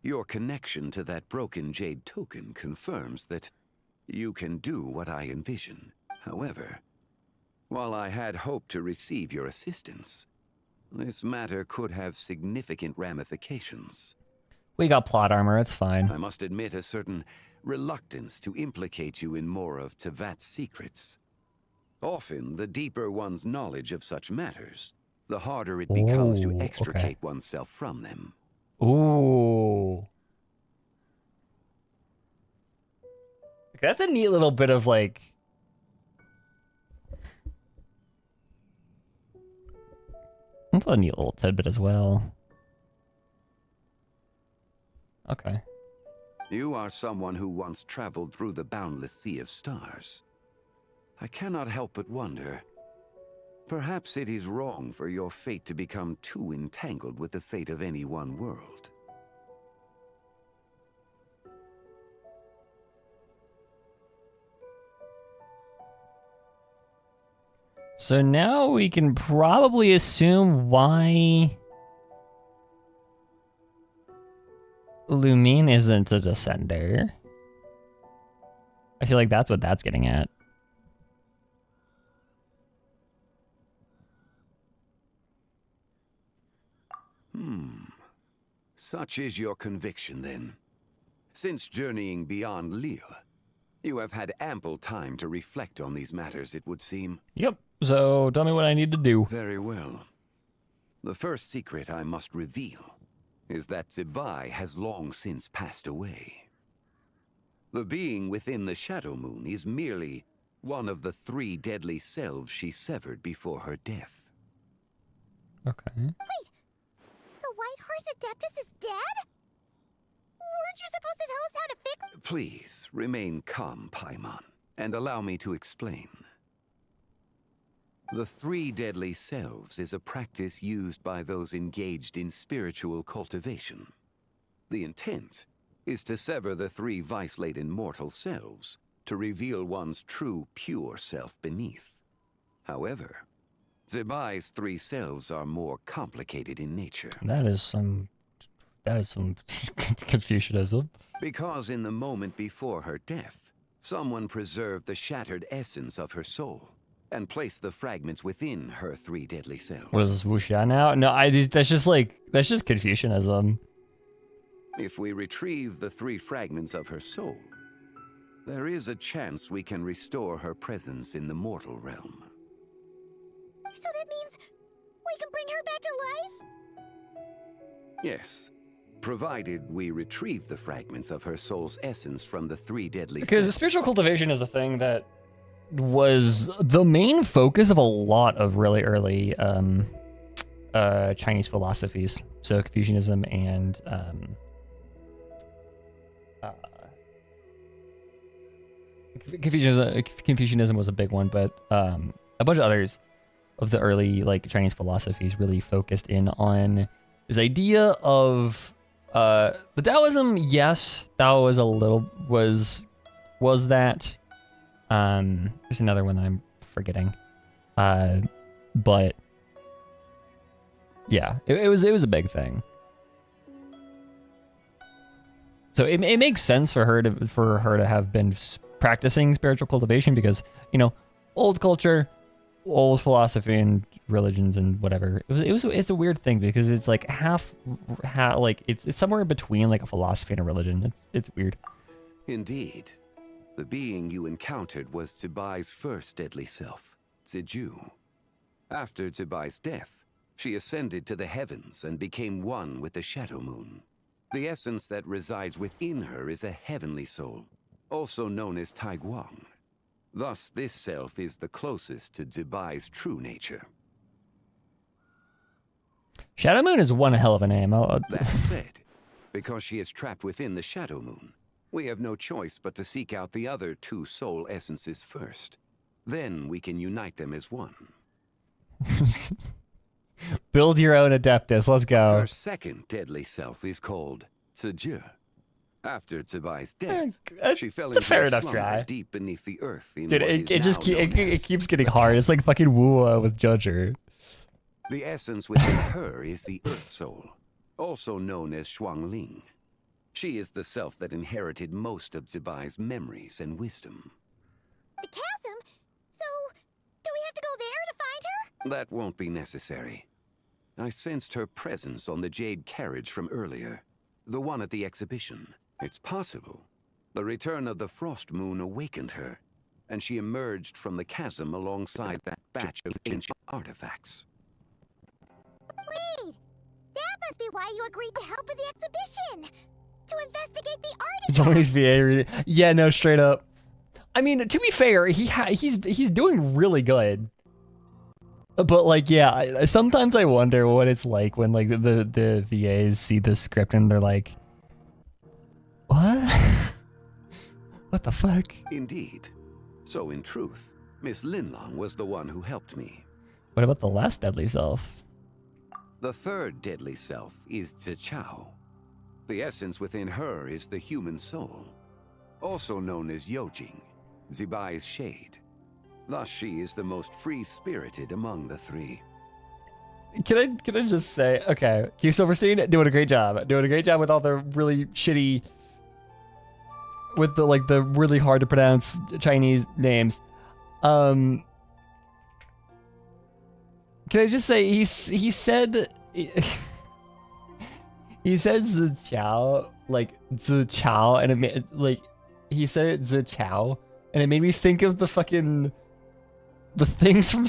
Your connection to that broken jade token confirms that you can do what I envision. However, while I had hoped to receive your assistance, this matter could have significant ramifications. We got plot armor, it's fine. I must admit a certain reluctance to implicate you in more of Tevat's secrets. Often, the deeper one's knowledge of such matters, the harder it becomes to extricate oneself from them. Ooh. That's a neat little bit of like... That's a neat little tidbit as well. Okay. You are someone who once traveled through the boundless sea of stars. I cannot help but wonder, perhaps it is wrong for your fate to become too entangled with the fate of any one world. So now we can probably assume why Lumine isn't a descender. I feel like that's what that's getting at. Such is your conviction, then. Since journeying beyond Lille, you have had ample time to reflect on these matters, it would seem. Yep, so tell me what I need to do. Very well. The first secret I must reveal is that Zebai has long since passed away. The being within the Shadow Moon is merely one of the 3 deadly selves she severed before her death. Okay. Wait! The White Horse Adeptus is dead? Weren't you supposed to tell us how to fix... Please, remain calm, Paimon, and allow me to explain. The 3 deadly selves is a practice used by those engaged in spiritual cultivation. The intent is to sever the 3 vice-laden mortal selves to reveal one's true, pure self beneath. However, Zebai's 3 selves are more complicated in nature. That is some Confucianism. Because in the moment before her death, someone preserved the shattered essence of her soul and placed the fragments within her 3 deadly selves. What is this, wuxia now? No, that's just Confucianism. If we retrieve the 3 fragments of her soul, there is a chance we can restore her presence in the mortal realm. So that means we can bring her back to life? Yes, provided we retrieve the fragments of her soul's essence from the 3 deadly Because selves. spiritual cultivation is a thing that was the main focus of a lot of really early Chinese philosophies. So Confucianism and Confucianism was a big one, but a bunch of others of the early like Chinese philosophies really focused in on this idea of the Taoism. Yes, Tao was a little was that. There's another one that I'm forgetting, but yeah, it was a big thing. So it makes sense for her to have been practicing spiritual cultivation because, you know, old culture, old philosophy and religions and whatever. It's a weird thing because it's like half like it's somewhere in between like a philosophy and a religion. It's weird. Indeed. The being you encountered was Zebai's first deadly self, Ziju. After Zebai's death, she ascended to the heavens and became one with the Shadow Moon. The essence that resides within her is a heavenly soul, also known as Taiguang. Thus, this self is the closest to Zebai's true nature. Shadow Moon is one hell of a name. That said, because she is trapped within the Shadow Moon, we have no choice but to seek out the other 2 soul essences first. Then we can unite them as one. Build your own Adeptus. Let's go. Her second deadly self is called Ziju. After Zibai's death, she fell it's a into fair a enough slumber try. deep beneath the earth in Dude, what it is just now known it as keeps getting hard. It's like fucking Wua with Judger. the essence within her is the Earth Soul, also known as Shuangling. She is the self that inherited most of Zibai's memories and wisdom. The chasm? So, do we have to go there to find her? That won't be necessary. I sensed her presence on the jade carriage from earlier, the one at the exhibition. It's possible the return of the Frost Moon awakened her, and she emerged from the chasm alongside that batch of ancient artifacts. Wait! That must be why you agreed to help with the exhibition! To investigate the It's always artifacts! VA reading. Yeah, no, straight up. I mean, to be fair, he's doing really good. But like, yeah, sometimes I wonder what it's like when like the VAs see the script and they're like, what? What the fuck? Indeed. So in truth, Miss Linlong was the one who helped me. What about the last deadly self? The third deadly self is Zichao. The essence within her is the human soul, also known as Yojing, Zibai's shade. Thus she is the most free-spirited among the three. Can I just say, okay, Q Silverstein doing a great job. Doing a great job with all the really shitty, with the really hard to pronounce Chinese names. Can I just say he said he said Zichao like Zichao, and it made like he said it Zichao, and it made me think of the fucking things from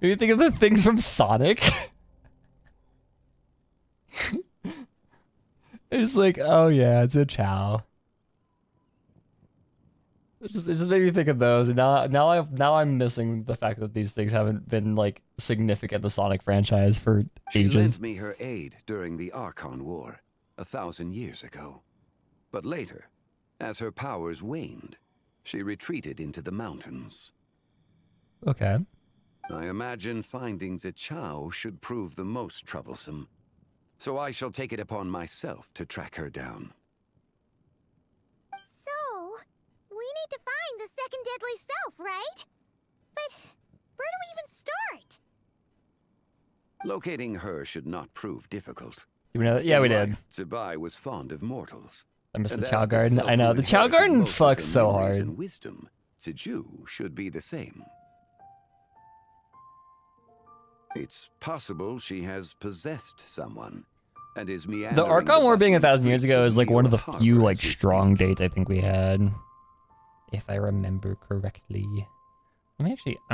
made me think of the things from Sonic. It's like, oh yeah, it's Zichao. It just made me think of those, and now I'm missing the fact that these things haven't been like significant in the Sonic franchise for She ages. lent me her aid during the Archon War, 1,000 years ago. But later, as her powers waned, she retreated into the mountains. Okay. I imagine finding Zichao should prove the most troublesome, so I shall take it upon myself to track her down. So, we need to find the second deadly self, right? But where do we even start? Locating her should not prove difficult. Do we know that? Yeah, we did. Zibai was fond of mortals. I missed And the as Chow Garden. self I know, who the Chow inherited Garden most of her fucks so memories hard. and wisdom, Ziju should be the same. It's possible she has possessed someone, and is meandering The Archon War being bustling 1,000 years streets ago of is like one of the Leo few Harbor like as we strong speak. dates I think we had, if I remember correctly. I'm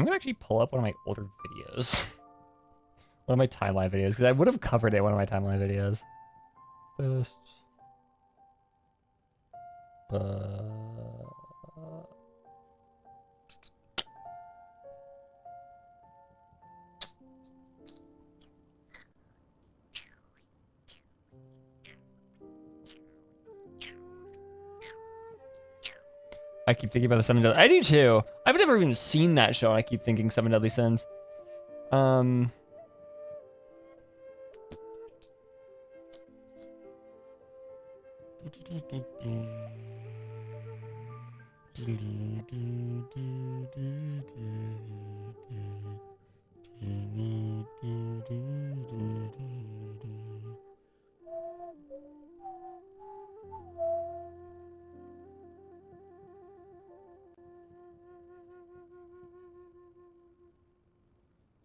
gonna actually pull up one of my older videos, one of my timeline videos, because I would have covered it in one of my timeline videos. Best. I keep thinking about the Seven Deadly. I do too. I've never even seen that show, and I keep thinking Seven Deadly Sins.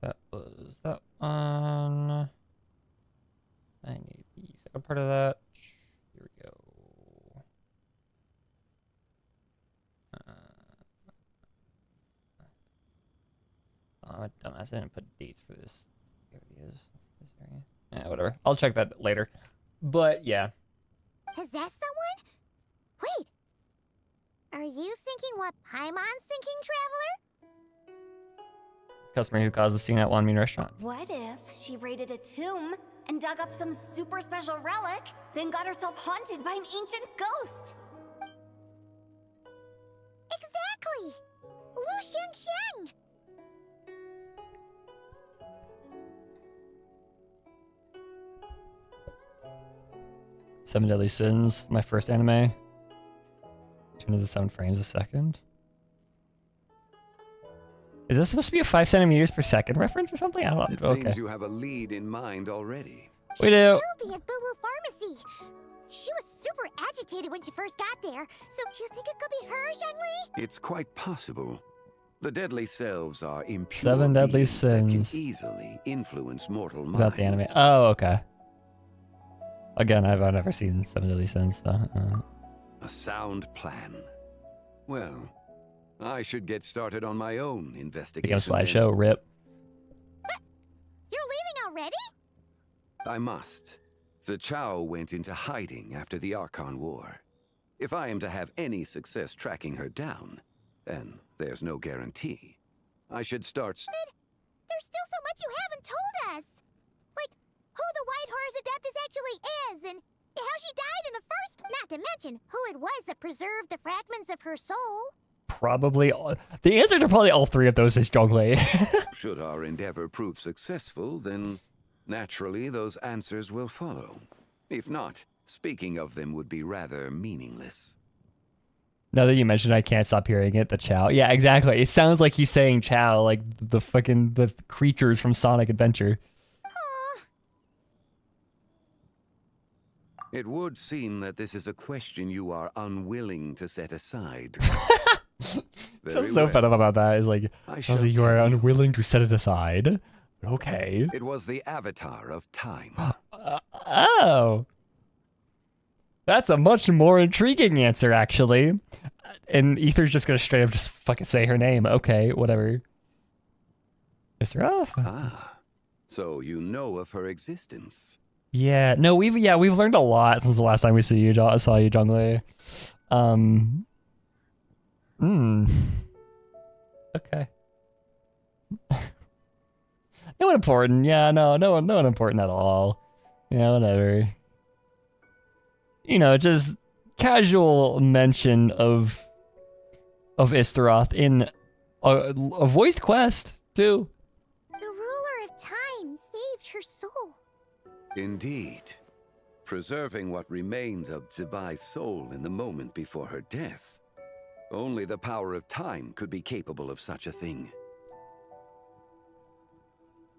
That was that one. I need the second part of that. Here we go. Oh, dumbass, I didn't put dates for this. Here it is. This area. Yeah, whatever. I'll check that later. But yeah. Possess someone? Wait. Are you thinking what Paimon's thinking, Traveler? Customer who caused a scene at Wan Min restaurant. What if she raided a tomb and dug up some super special relic, then got herself haunted by an ancient ghost? Exactly! Lu Xiangxiang! Seven Deadly Sins, my first anime. 207 frames a second. Is this supposed to be a 5 centimeters per second reference or something? I don't know. It Okay. seems you have a lead in mind already. We do. Still be at Boo Boo Pharmacy. She was super agitated when she first got there. So do you think it could be her, Zhengli? It's quite possible. The deadly selves are impure 7 Deadly beings that can Sins. easily influence mortal minds. About the anime. Oh, okay. Again, I've never seen 7 Deadly Sins. So, A sound plan. Well, I should get started on my own investigation. Become a slideshow. Rip. You're leaving already? I must. Zhao went into hiding after the Archon War. If I am to have any success tracking her down, and there's no guarantee, I should start. There's still so much you haven't told us. Like who the White Horse Adeptus actually is, and how she died in the first place. Not to mention who it was that preserved the fragments of her soul. Probably. The answer to probably all three of those is Zhongli. Should our endeavor prove successful, then naturally those answers will follow. If not, speaking of them would be rather meaningless. Now that you mentioned, I can't stop hearing it. The Chow. Yeah, exactly. It sounds like he's saying Chow, like the creatures from Sonic Adventure. It would seem that this is a question you are unwilling to set aside. Sounds so fed up about that. It's like, sounds like you are unwilling to set it aside. Okay. It was the avatar of time. Oh. That's a much more intriguing answer, actually. And Ether's just gonna straight up just fucking say her name. Okay, whatever. Mr. Off. Ah, so you know of her existence. Yeah, no, we've learned a lot since the last time we saw you, Zhongli. Okay. No one important. Yeah, no one important at all. Yeah, whatever. You know, just casual mention of Istaroth in a voiced quest too. The ruler of time saved her soul. Indeed. Preserving what remained of Zibai's soul in the moment before her death. Only the power of time could be capable of such a thing.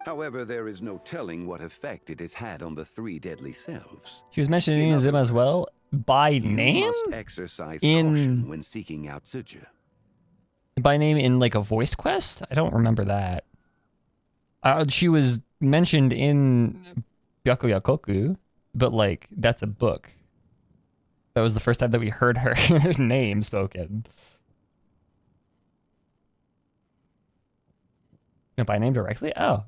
However, there is no telling what effect it has had on the three deadly selves. She was mentioned in Inazuma as well by name. You must exercise caution when seeking out Zuja. By name in like a voiced quest? I don't remember that. She was mentioned in Byakuyakoku, but like that's a book. That was the first time that we heard her name spoken. No, by name directly? Oh.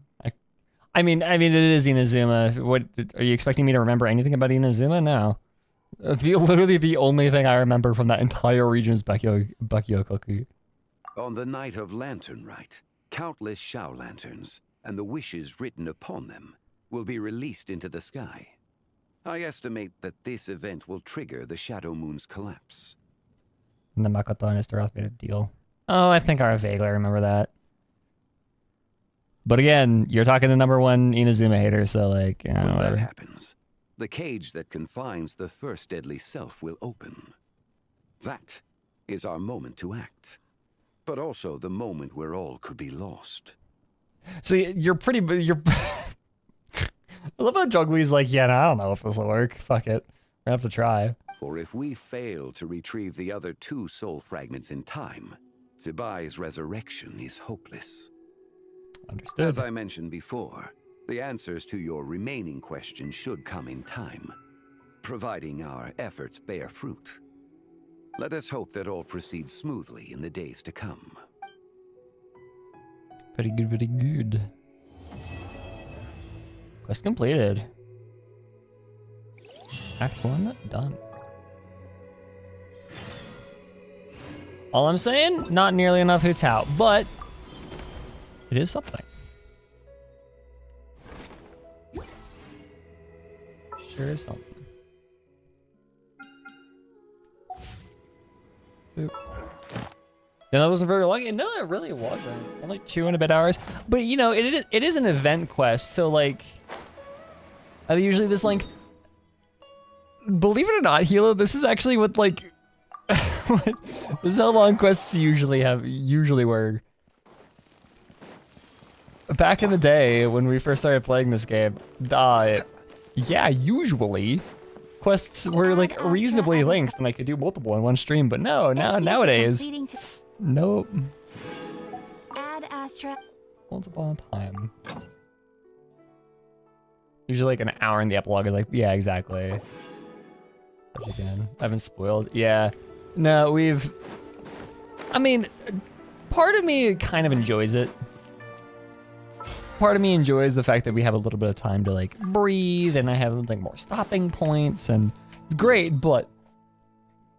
I mean, it is Inazuma. What are you expecting me to remember anything about Inazuma? No. Literally the only thing I remember from that entire region is Bakyokoku. On the night of Lantern Rite, countless Shao lanterns and the wishes written upon them will be released into the sky. I estimate that this event will trigger the Shadow Moon's collapse. And then Makoto and Istaroth made a deal. Oh, I think I vaguely remember that. But again, you're talking to #1 Inazuma hater, so like, When that happens, the cage that confines the first deadly self will open. That is our moment to act, but also the moment where all could be lost. So you're I love how Zhongli's like, yeah, no, I don't know if this will work. Fuck it. We're gonna have to try. For if we fail to retrieve the other 2 soul fragments in time, Zibai's resurrection is hopeless. Understood. As I mentioned before, the answers to your remaining questions should come in time, providing our efforts bear fruit. Let us hope that all proceeds smoothly in the days to come. Very good, very good. Quest completed. Act 1 done. All I'm saying, not nearly enough hits out, but it is something. Sure is something. Boop. Yeah, that wasn't very long. No, it really wasn't. Only 2 and a bit hours. But you know, it is an event quest, so like, are they usually this length? believe it or not, Hilo, this is actually what like this is how long quests usually were. Back in the day when we first started playing this game, yeah, usually quests were like reasonably length and I could do multiple in one stream, but no, nowadays, nope. Add Astra. Multiple time. Usually like an hour in the epilogue is like, yeah, exactly. Again, I've been spoiled. Yeah, no, I mean, part of me kind of enjoys it. Part of me enjoys the fact that we have a little bit of time to like breathe and I have like more stopping points and it's great, but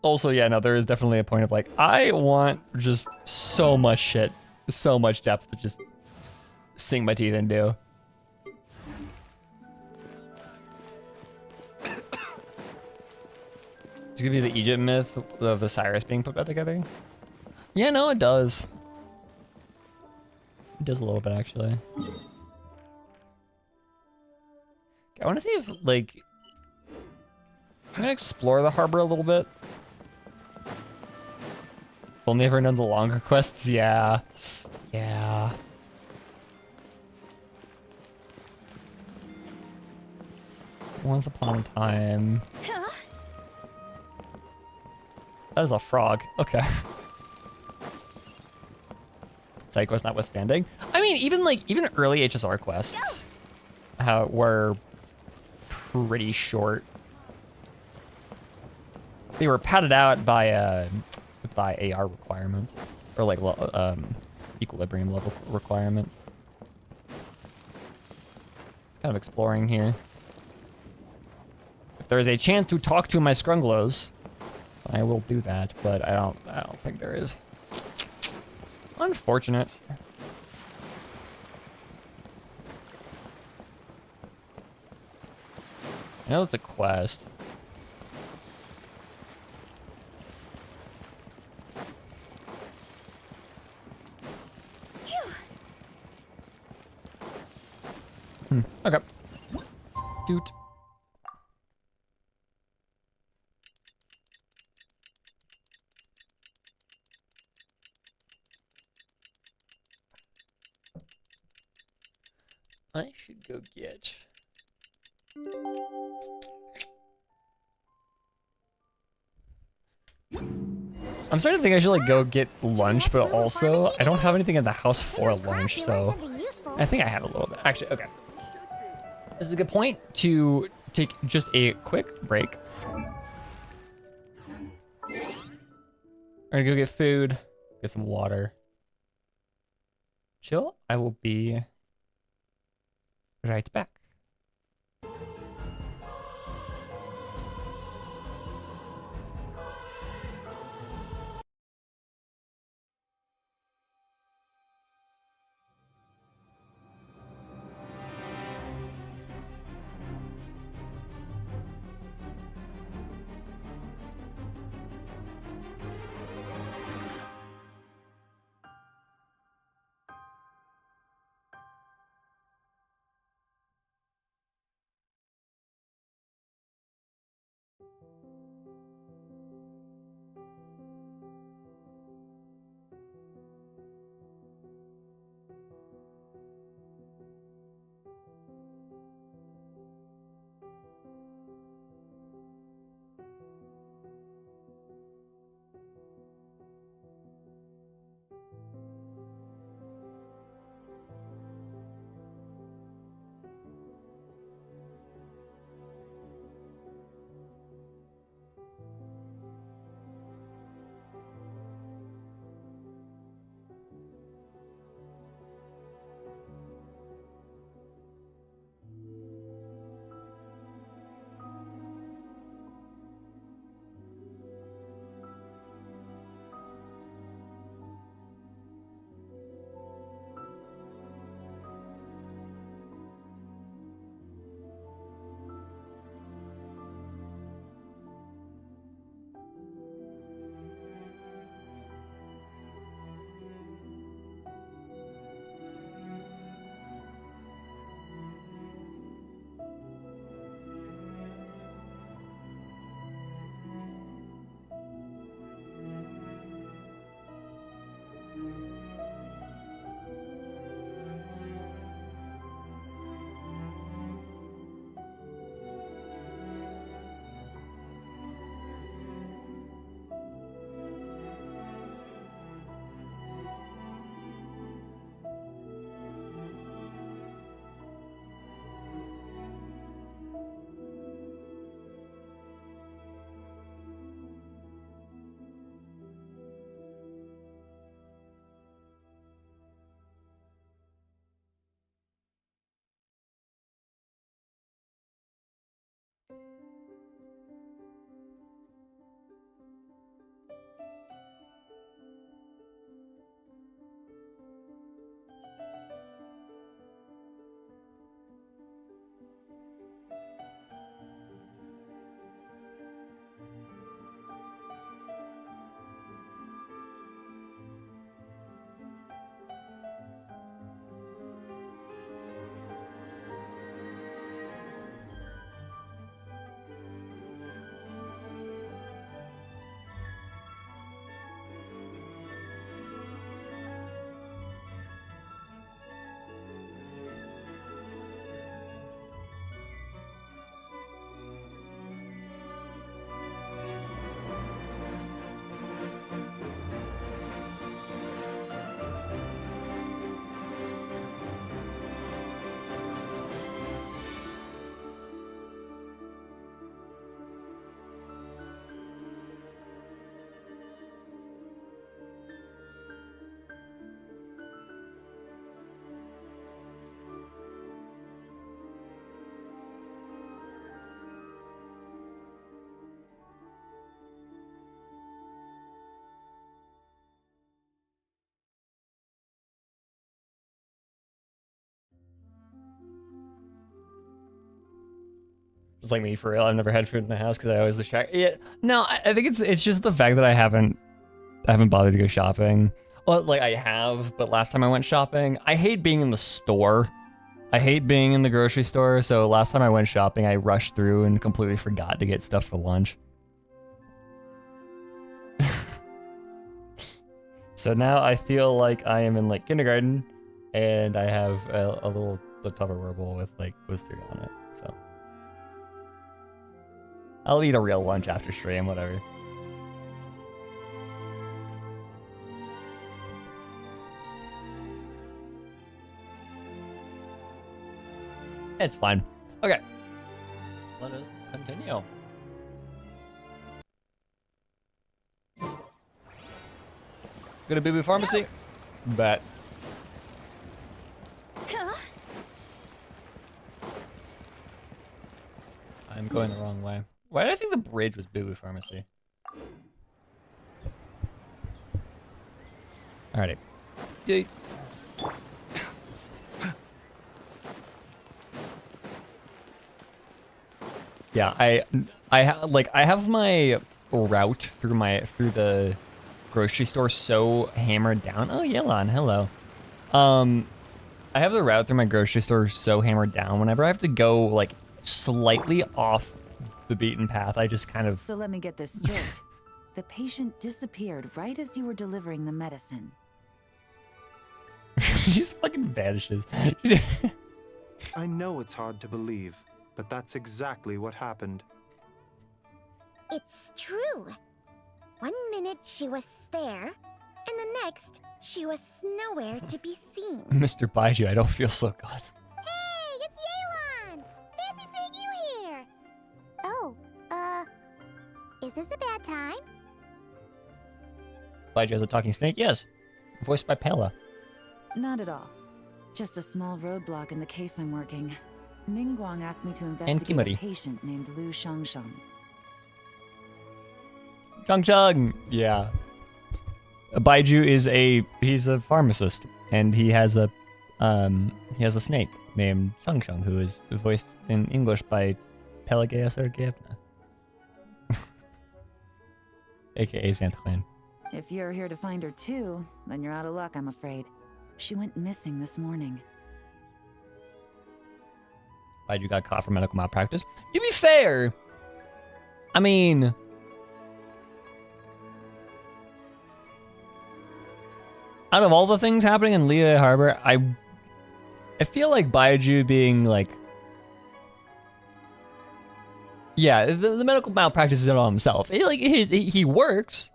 also, yeah, no, there is definitely a point of like, I want just so much shit, so much depth to just sink my teeth into. It's gonna be the Egypt myth of Osiris being put back together. Yeah, no, it does. It does a little bit, actually. I want to see if, like... I'm gonna explore the harbor a little bit. Only ever known the longer quests? Yeah. Yeah. Once upon a time. That is a frog. Okay. Side quest notwithstanding. I mean, even early HSR quests were pretty short. They were padded out by AR requirements or like equilibrium level requirements. Kind of exploring here. If there is a chance to talk to my Scrunglows, I will do that, but I don't think there is. Unfortunate. I know it's a quest. Okay. Doot. I should go get... I'm starting to think I should like go get lunch, but also I don't have anything in the house for lunch, so I think I have a little bit. Actually, okay. This is a good point to take just a quick break. I'm gonna go get food, get some water. Chill, I will be right back. It's like me for real. I've never had food in the house because I always distract. Yeah, no, I think it's just the fact that I haven't bothered to go shopping. Well, like I have, but last time I went shopping, I hate being in the store. I hate being in the grocery store. So last time I went shopping, I rushed through and completely forgot to get stuff for lunch. So now I feel like I am in like kindergarten, and I have a little Tupperware bowl with cereal on it. So I'll eat a real lunch after stream, whatever. It's fine. Okay. Let us continue. Go to BB Pharmacy. Bet. I'm going the wrong way. Why did I think the bridge was BB Pharmacy? Alrighty. Yay. Yeah, I have my route through the grocery store so hammered down. Oh, Yelon, hello. I have the route through my grocery store so hammered down. Whenever I have to go like slightly off the beaten path, I just kind of. So let me get this straight. The patient disappeared right as you were delivering the medicine. She just fucking vanishes. I know it's hard to believe, but that's exactly what happened. It's true. 1 minute she was there, and the next she was nowhere to be seen. Mr. Baiju, I don't feel so good. Hey, it's Yelan! Fancy seeing you here! Oh, is this a bad time? Baiju has a talking snake? Yes. Voiced by Pella. Not at all. Just a small roadblock in the case I'm working. Mingguang asked me to investigate Kimari. a patient named Lu Shangshang. Chung Chung! Yeah. Baiju is he's a pharmacist, and he has a snake named Chung Chung, who is voiced in English by Pelageya Sergeyevna. AKA Xanthine. If you're here to find her too, then you're out of luck, I'm afraid. She went missing this morning. Baiju got caught for medical malpractice. To be fair, I mean, out of all the things happening in Liyue Harbor, I feel like Baiju being like, yeah, the medical malpractice is all himself. He works,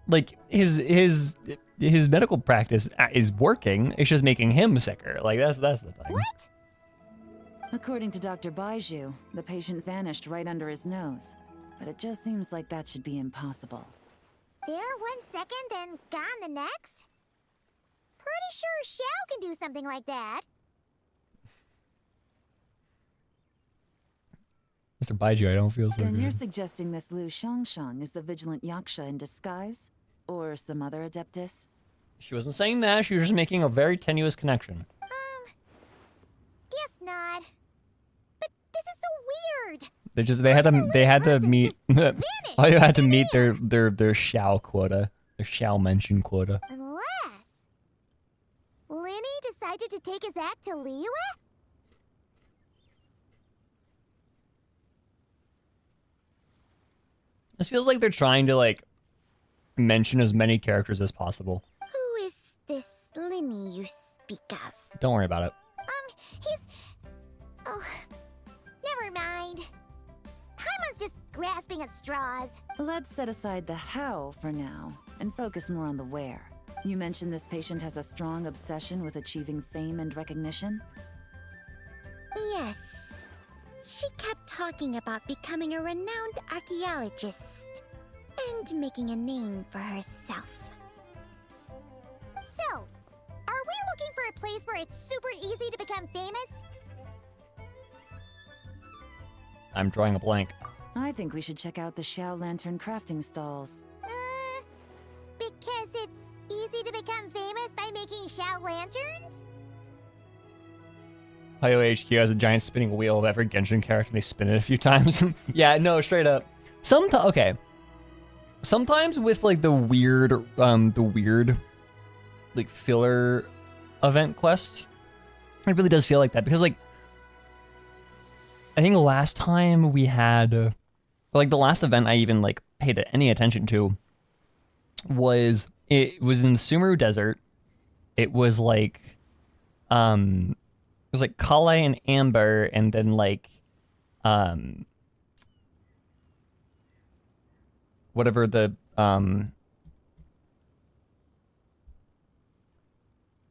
like his medical practice is working. It's just making him sicker. Like that's the thing. What? According to Dr. Baiju, the patient vanished right under his nose. But it just seems like that should be impossible. There 1 second and gone the next? Pretty sure Xiao can do something like that. Mr. Baiju, I don't feel so Then good. you're suggesting this Lu Shangshang is the vigilant Yaksha in disguise? Or some other adeptus? She wasn't saying that. She was just making a very tenuous connection. Guess not. But this is so weird. They had to meet. All you had to meet their Xiao quota, their Xiao mention quota. Unless Linny decided to take his act to Liyue? This feels like they're trying to like mention as many characters as possible. Who is this Linny you speak of? Don't worry about it. He's... Oh, never mind. Paimon's just grasping at straws. Let's set aside the how for now, and focus more on the where. You mentioned this patient has a strong obsession with achieving fame and recognition? Yes. She kept talking about becoming a renowned archaeologist and making a name for herself. So, are we looking for a place where it's super easy to become famous? I'm drawing a blank. I think we should check out the Xiao Lantern crafting stalls. Because it's easy to become famous by making Xiao lanterns? Playo HQ has a giant spinning wheel of every Genshin character and they spin it a few times. Yeah, no, straight up. Okay. Sometimes with like the weird like filler event quests, it really does feel like that because like I think the last time we had like the last event I even like paid any attention to was in the Sumeru Desert. It was like Kale and Amber, and then like whatever the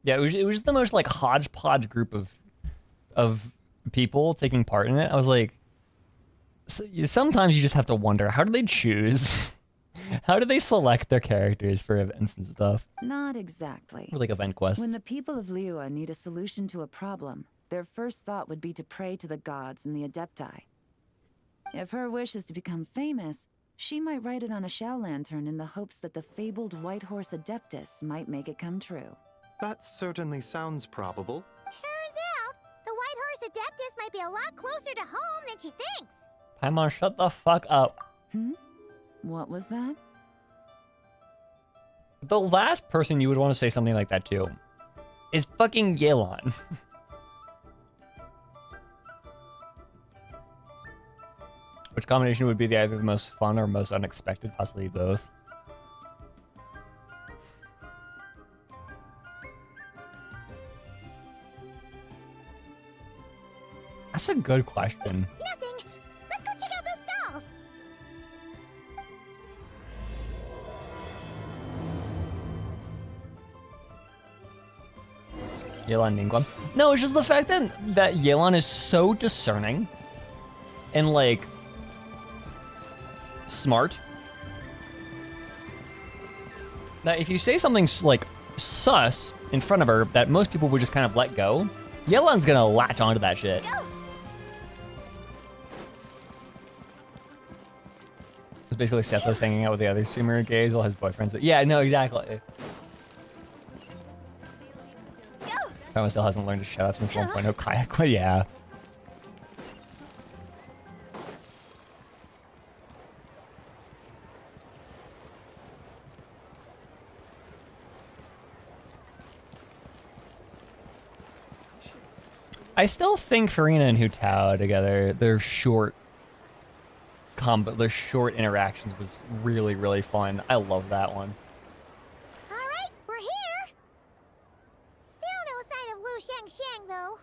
yeah, it was the most like hodgepodge group of people taking part in it. I was like, sometimes you just have to wonder, how do they choose? How do they select their characters for events and stuff? Not exactly. Or like event quests. When the people of Liyue need a solution to a problem, their first thought would be to pray to the gods and the Adepti. If her wish is to become famous, she might write it on a Shao lantern in the hopes that the fabled White Horse Adeptus might make it come true. That certainly sounds probable. Turns out, the White Horse Adeptus might be a lot closer to home than she thinks. Paimon, shut the fuck up. What was that? The last person you would want to say something like that to is fucking Yelan. Which combination would be the either the most fun or most unexpected? Possibly both. That's a good question. Nothing. Let's go check out those stalls. Yelan Ningguang. No, it's just the fact that Yelan is so discerning and like smart that if you say something like sus in front of her that most people would just kind of let go, Yelan's gonna latch onto that shit. It's basically Sethos hanging out with the other Sumeru gays while his boyfriend's. But yeah, no, exactly. Paimon still hasn't learned to shut up since 1.0 kayak, but yeah. I still think Farina and Hu Tao together, their short interactions was really, really fun. I love that one. All right, we're here. Still no sign of Lu Shengsheng, though.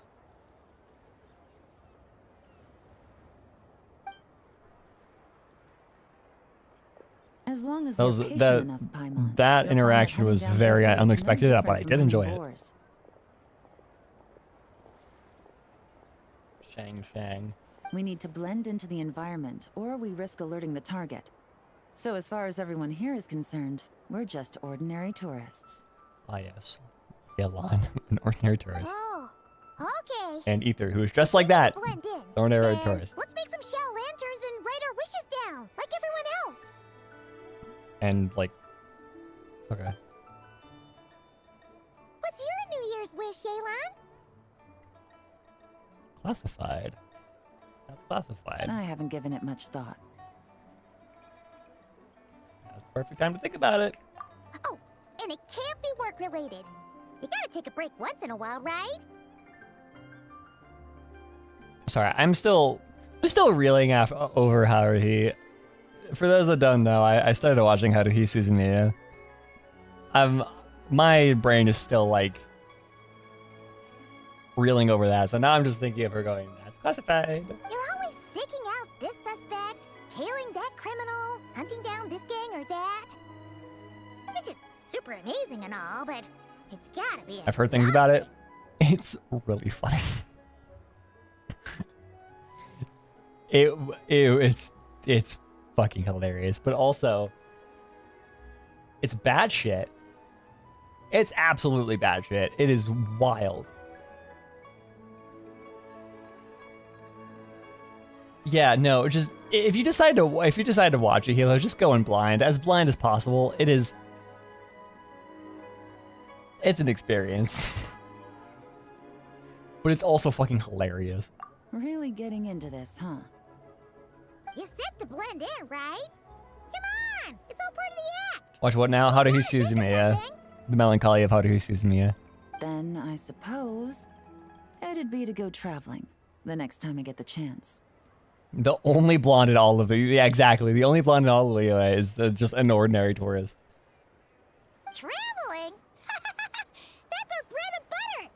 As long as That was you're patient that enough, Paimon, that you'll interaction find that was hunting down very Liyue is no unexpected, but I different did from enjoy hunting it. boars. Shang. We need to blend into the environment, or we risk alerting the target. So as far as everyone here is concerned, we're just ordinary tourists. Ah yes. Yelan, an ordinary tourist. Oh, okay. And Ether, who is dressed like that. Blend in. Ordinary And tourist. let's make some Shao lanterns and write our wishes down, like everyone else. And like, okay. What's your New Year's wish, Yelan? Classified. That's classified. I haven't given it much thought. That's the perfect time to think about it. Oh, and it can't be work-related. You gotta take a break once in a while, right? Sorry, I'm still reeling over Haruhi. For those that don't know, I started watching Haruhi Suzumiya. My brain is still like reeling over that, so now I'm just thinking of her going, that's classified. You're always digging out this suspect, tailing that criminal, hunting down this gang or that. Which is super amazing and all, but it's gotta be. I've heard things about it. It's really funny. It's fucking hilarious, but also it's bad shit. It's absolutely bad shit. It is wild. Yeah, no, just if you decide to watch a Hilo, just go in blind as possible. It's an experience. but it's also fucking hilarious. Really getting into this, huh? You set to blend in, right? Come on, it's all part of the act. Watch what now? Haruhi Suzumiya. The melancholy of Haruhi Suzumiya. Then I suppose it'd be to go traveling the next time I get the chance. The only blonde in all of it. Yeah, exactly. The only blonde in all of Leo is just an ordinary tourist. Traveling? That's our bread and butter.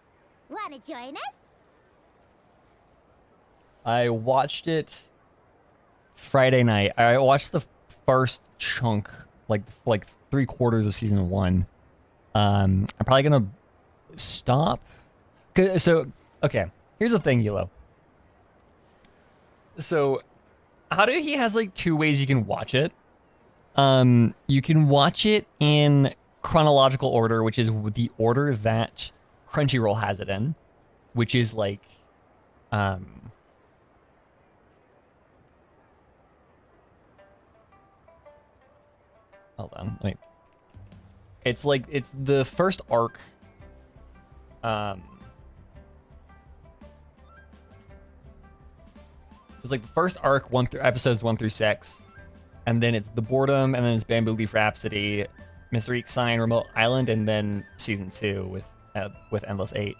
Wanna join us? I watched it Friday night. I watched the first chunk, like 3/4 of season 1. I'm probably gonna stop. So, okay. Here's the thing, Hilo. So, Haruhi has like 2 ways you can watch it. You can watch it in chronological order, which is the order that Crunchyroll has it in, which is like, hold on, wait. It's like, it's the first arc. It's like the first arc, episodes 1 through 6, and then it's the boredom, and then it's Bamboo Leaf Rhapsody, Mysteric Sign, Remote Island, and then season 2 with Endless 8.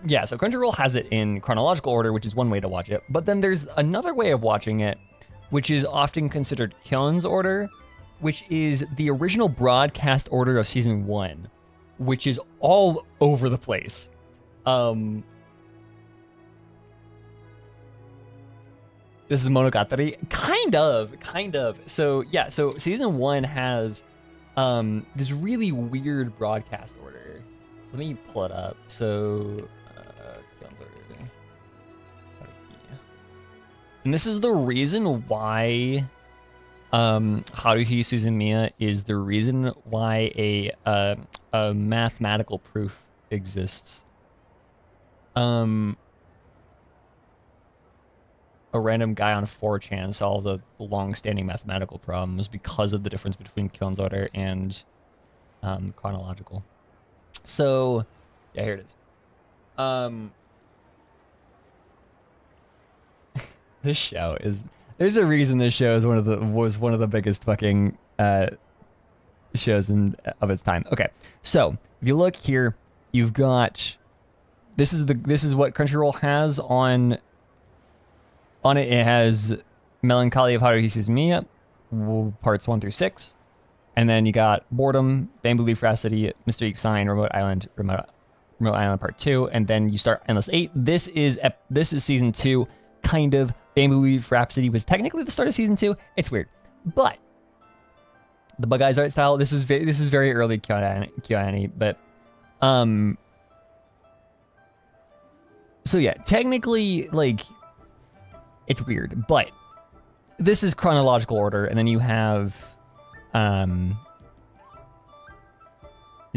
Yeah, so Crunchyroll has it in chronological order, which is one way to watch it. But then there's another way of watching it, which is often considered Kyon's order, which is the original broadcast order of season 1, which is all over the place. This is Monogatari? Kind of. So, yeah, so season 1 has this really weird broadcast order. Let me pull it up. So, and this is the reason why Haruhi Suzumiya is the reason why a mathematical proof exists. A random guy on 4chan solved the long-standing mathematical problems because of the difference between Kyon's order and chronological. So, yeah, here it is. This show is... There's a reason this show is was one of the biggest fucking shows of its time. Okay, so if you look here, you've got this is what Crunchyroll has on it. It has Melancholy of Haruhi Suzumiya, parts 1 through 6, and then you got Boredom, Bamboo Leaf Rhapsody, Mysteric Sign, Remote Island Part 2, and then you start Endless 8. This is season 2, kind of. Bamboo Leaf Rhapsody was technically the start of season 2. It's weird, but the Bug Eyes art style. This is very early KyoAni, but so yeah, technically like it's weird, but this is chronological order, and then you have you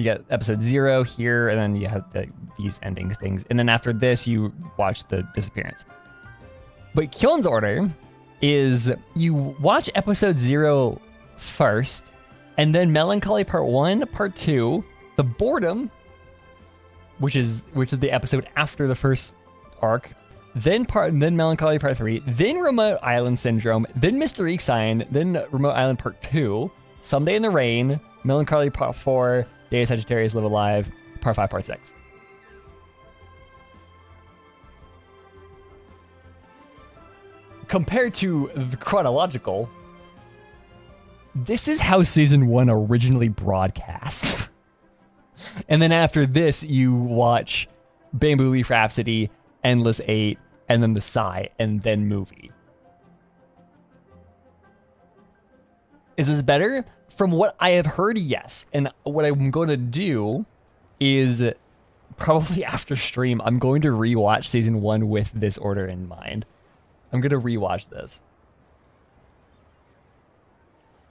got episode 0 here, and then you have these ending things, and then after this you watch the disappearance. But Kyon's order is you watch episode 0 first, and then Melancholy Part 1, Part 2, the Boredom, which is the episode after the first arc, then Melancholy Part 3, then Remote Island Syndrome, then Mysteric Sign, then Remote Island Part 2, Someday in the Rain, Melancholy Part 4, Day of Sagittarius Live Alive, Part 5, Part 6. Compared to the chronological, this is how season 1 originally broadcast. And then after this, you watch Bamboo Leaf Rhapsody, Endless 8, and then the Psy, and then movie. Is this better? From what I have heard, yes. And what I'm going to do is probably after stream, I'm going to rewatch season 1 with this order in mind. I'm going to rewatch this.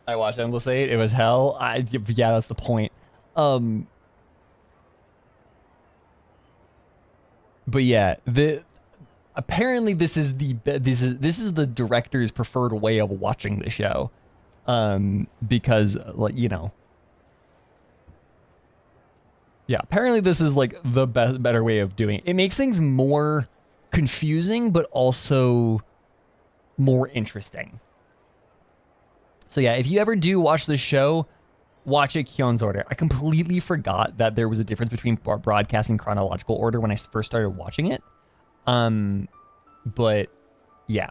I watched Endless 8. It was hell. Yeah, that's the point. But yeah, apparently this is the director's preferred way of watching the show. Because, like, you know, Yeah, apparently this is like the better way of doing it. It makes things more confusing, but also more interesting. So yeah, if you ever do watch the show, watch it Kion's order. I completely forgot that there was a difference between broadcast and chronological order when I first started watching it. But yeah.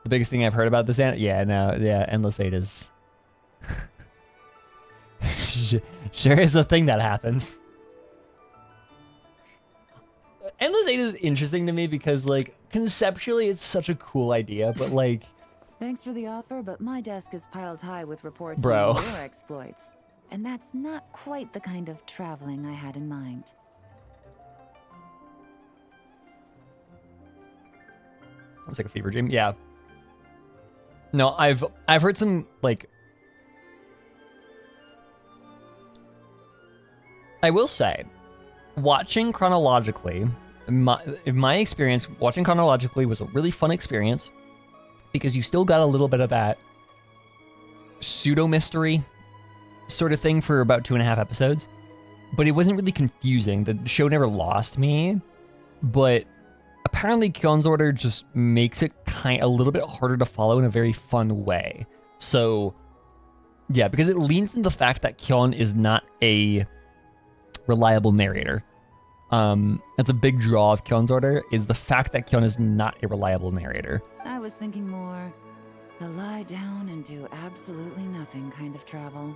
The biggest thing I've heard about this, Endless 8 is... sure is a thing that happens. Endless 8 is interesting to me because, like, conceptually it's such a cool idea, but, like... Thanks for the offer, but my desk is piled high with reports Bro. on your exploits. And that's not quite the kind of traveling I had in mind. It's like a fever dream. Yeah. No, I've heard some, like... I will say, watching chronologically, in my experience, watching chronologically was a really fun experience because you still got a little bit of that pseudo-mystery sort of thing for about 2.5 episodes, but it wasn't really confusing. The show never lost me, but apparently Kion's Order just makes it a little bit harder to follow in a very fun way. So, yeah, because it leans into the fact that Kion is not a reliable narrator. That's a big draw of Kion's Order, is the fact that Kion is not a reliable narrator. I was thinking more the lie down and do absolutely nothing kind of travel.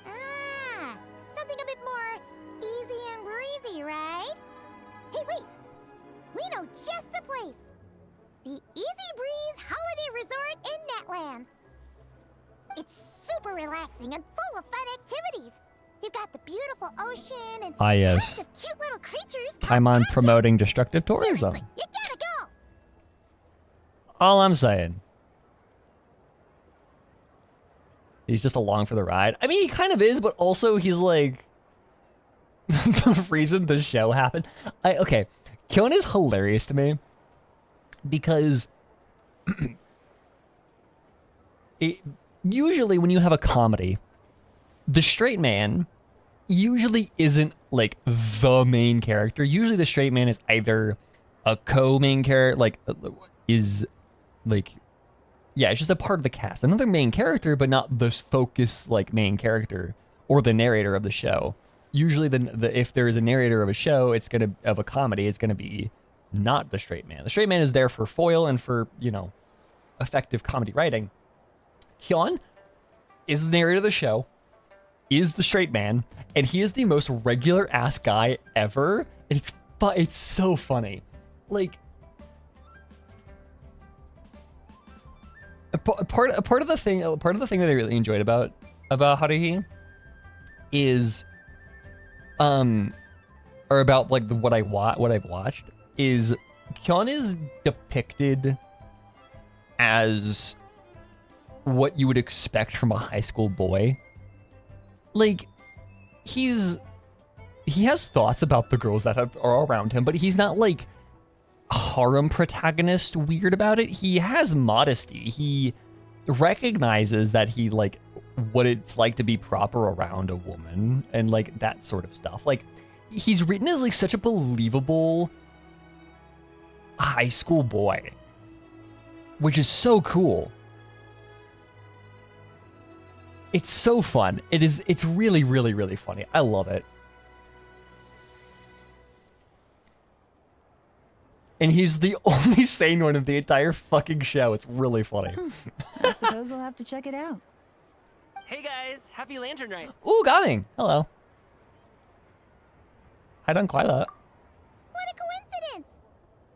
Ah, something a bit more easy and breezy, right? Hey, wait! We know just the place! The Easy Breeze Holiday Resort in Netland. It's super relaxing and full of fun activities. You've got the beautiful ocean and yes. tons of cute little creatures. Paimon promoting destructive tourism. Seriously, you gotta go! All I'm saying. He's just along for the ride. I mean, he kind of is, but also he's like the reason the show happened. Okay, Kion is hilarious to me because usually when you have a comedy, the straight man usually isn't like the main character. Usually the straight man is either a co-main character, it's just a part of the cast. Another main character, but not the focus main character or the narrator of the show. Usually if there is a narrator of a show, of a comedy, it's gonna be not the straight man. The straight man is there for foil and for, effective comedy writing. Kion is the narrator of the show, is the straight man, and he is the most regular ass guy ever. And it's so funny. Like, a part of the thing that I really enjoyed about Haruhi is or about what I've watched is Kion is depicted as what you would expect from a high school boy. Like, he has thoughts about the girls that are around him, but he's not like harem protagonist weird about it. He has modesty. He recognizes that he what it's like to be proper around a woman and that sort of stuff. Like, he's written as such a believable high school boy, which is so cool. It's so fun. It's really, really, really funny. I love it. And he's the only sane one of the entire fucking show. It's really funny. I suppose I'll have to check it out. Hey guys, happy Lantern Rite. Ooh, Gaming. Hello. I done quite a lot. What a coincidence!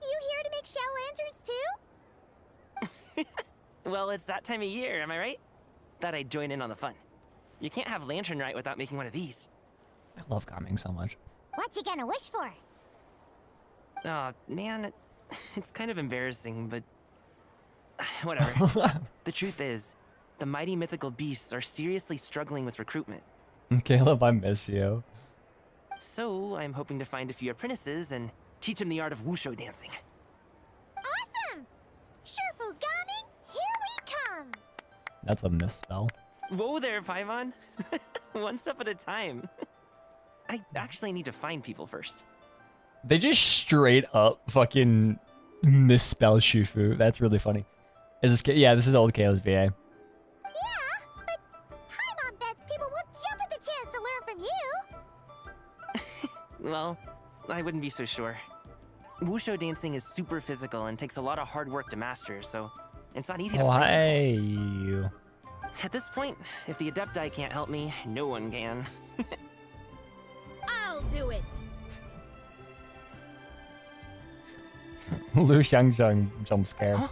You here to make shell lanterns too? Well, it's that time of year, am I right? Thought I'd join in on the fun. You can't have Lantern Rite without making one of these. I love Gaming so much. What you gonna wish for? Oh, man, it's kind of embarrassing, but whatever. The truth is, the mighty mythical beasts are seriously struggling with recruitment. Caleb, I miss you. So, I'm hoping to find a few apprentices and teach them the art of wushu dancing. Awesome! Sherfu Gaming, here we come! That's a misspell. Whoa there, Paimon. One step at a time. I actually need to find people first. They just straight up fucking misspell Shufu. That's really funny. Is this? Yeah, this is old Kayla's VA. Yeah, but Paimon bets people will jump at the chance to learn from you. Well, I wouldn't be so sure. Wushu dancing is super physical and takes a lot of hard work to master, so it's not easy to find people. Hey. At this point, if the Adepti can't help me, no one can. I'll do it. Lu Xiangzheng jump scare. Huh?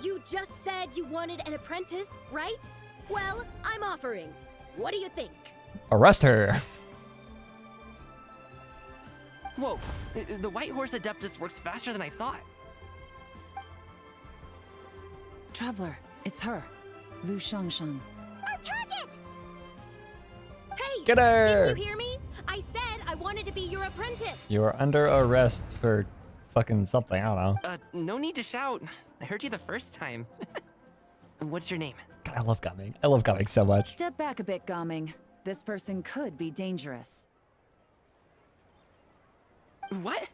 You just said you wanted an apprentice, right? Well, I'm offering. What do you think? Arrest her. Whoa, the White Horse Adeptus works faster than I thought. Traveler, it's her. Lu Shangshang. Our target! Hey! Get her! Didn't you hear me? I said I wanted to be your apprentice. You are under arrest for fucking something. I don't know. No need to shout. I heard you the first time. What's your name? God, I love Gaming. I love Gaming so much. Step back a bit, Gaming. This person could be dangerous. What?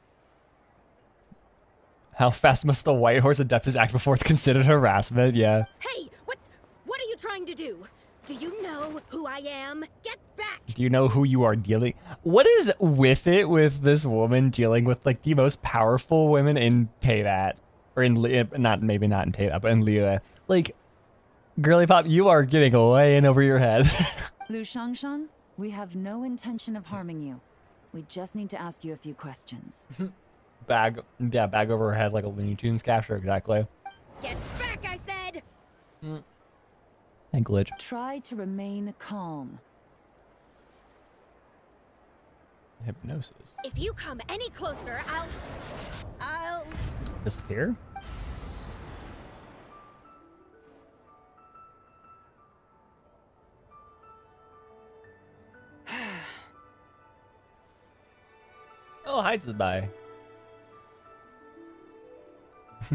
How fast must the White Horse Adeptus act before it's considered harassment? Yeah. Hey, what are you trying to do? Do you know who I am? Get back! Do you know who you are dealing? What is with it with this woman dealing with like the most powerful women in Teyvat? Or in maybe not in Teyvat, but in Liyue. Like, girly pop, you are getting way in over your head. Lu Shangshang, we have no intention of harming you. We just need to ask you a few questions. Bag over her head like a Looney Tunes capture, exactly. Get back, I said! And glitch. Try to remain calm. Hypnosis. If you come any closer, I'll... Disappear? Oh, hides is by.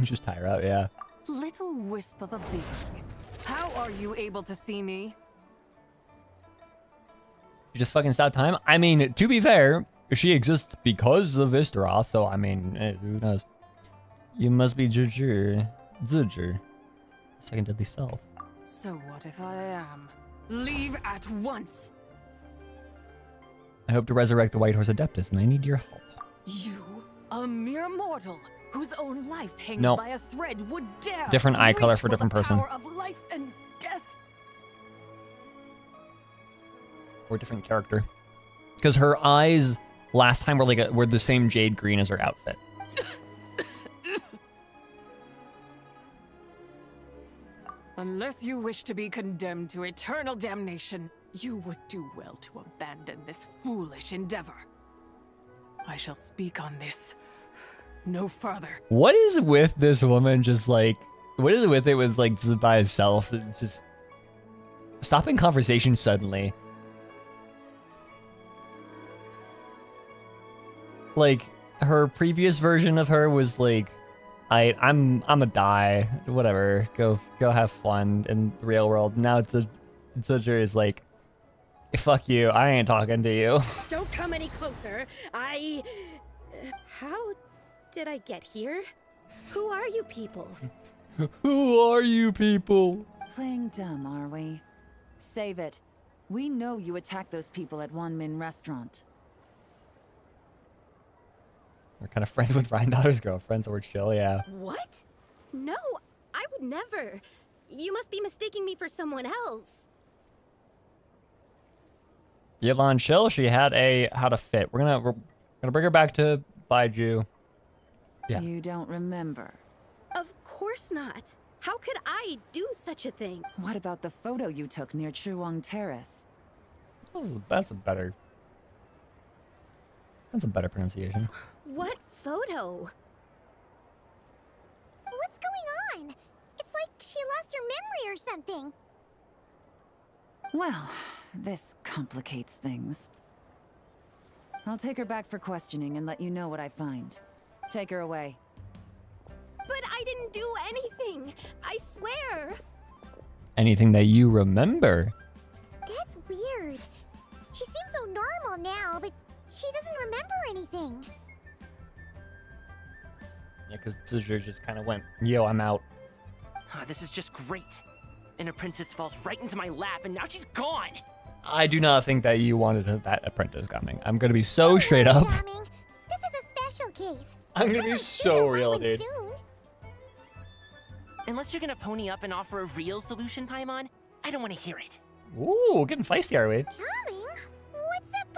Just tie her out, yeah. Little wisp of a being. How are you able to see me? You just fucking stop time? I mean, to be fair, she exists because of Istaroth, so I mean, who knows? You must be Zizhi. Second deadly self. So what if I am? Leave at once! I hope to resurrect the White Horse Adeptus, and I need your help. You, a mere mortal, whose own life hangs No. by a thread, would dare Different eye color reach for the different person. power of life and death. Or different character. Because her eyes last time were the same jade green as her outfit. Unless you wish to be condemned to eternal damnation, you would do well to abandon this foolish endeavor. I shall speak on this no further. What is with this woman just like... What is with it with like just by herself? Just stopping conversation suddenly. Like, her previous version of her was like, I'm a die, whatever, go have fun in the real world. Now Zizhi is like, fuck you, I ain't talking to you. Don't come any closer. How did I get here? Who are you people? Who are you people? Playing dumb, are we? Save it. We know you attacked those people at Wanmin Restaurant. We're kind of friends with Ryan Daughter's girlfriend, so we're chill, yeah. What? No, I would never. You must be mistaking me for someone else. Yilon chill, she had a fit. We're gonna bring her back to Baiju. Yeah. You don't remember. Of course not. How could I do such a thing? What about the photo you took near Truong Terrace? That's a better pronunciation. What photo? What's going on? It's like she lost her memory or something. Well, this complicates things. I'll take her back for questioning and let you know what I find. Take her away. But I didn't do anything. I swear. Anything that you remember? That's weird. She seems so normal now, but she doesn't remember anything. Yeah, because Scissor just kind of went, yo, I'm out. This is just great. An apprentice falls right into my lap, and now she's gone. I do not think that you wanted that apprentice coming. I'm gonna be so straight up. This is a special case. I'm gonna be so real, dude. Unless you're gonna pony up and offer a real solution, Paimon, I don't want to hear it. Ooh, getting feisty, are we? Coming? What's up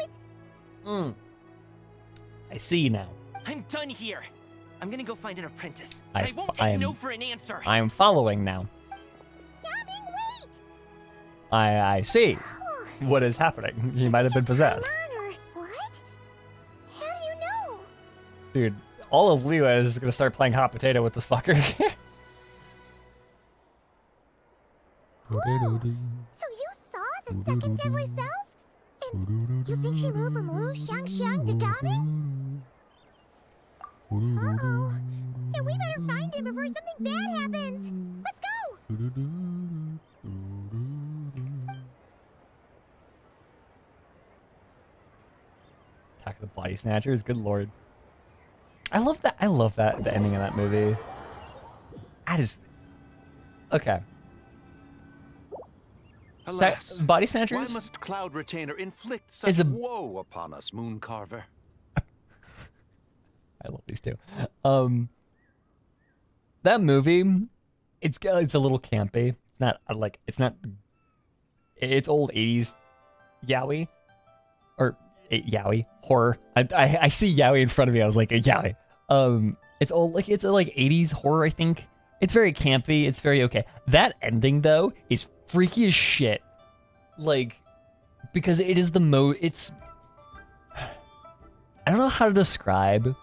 with... I see now. I'm done here. I'm gonna go find an apprentice. I won't take no for an answer. I am following now. Coming, wait! I see what is happening. He might have been possessed. What? How do you know? Dude, all of Liyue is gonna start playing hot potato with this fucker. So you saw the second deadly self? And you think she moved from Lu Xiangxiang to Gaming? Uh-oh. Then we better find him before something bad happens. Let's go! Attack of the Body Snatchers, good lord. I love that. The ending of that movie. That is... Okay. Alas, that Body Snatchers... why must Cloud Retainer inflict such woe upon us, Mooncarver? I love these two. That movie, it's a little campy. It's old 80s yaoi. Or yaoi horror. I see yaoi in front of me. I was like, yaoi. It's old, it's like 80s horror, I think. It's very campy. It's very okay. That ending though is freaky as shit. Like, because it is it's I don't know how to describe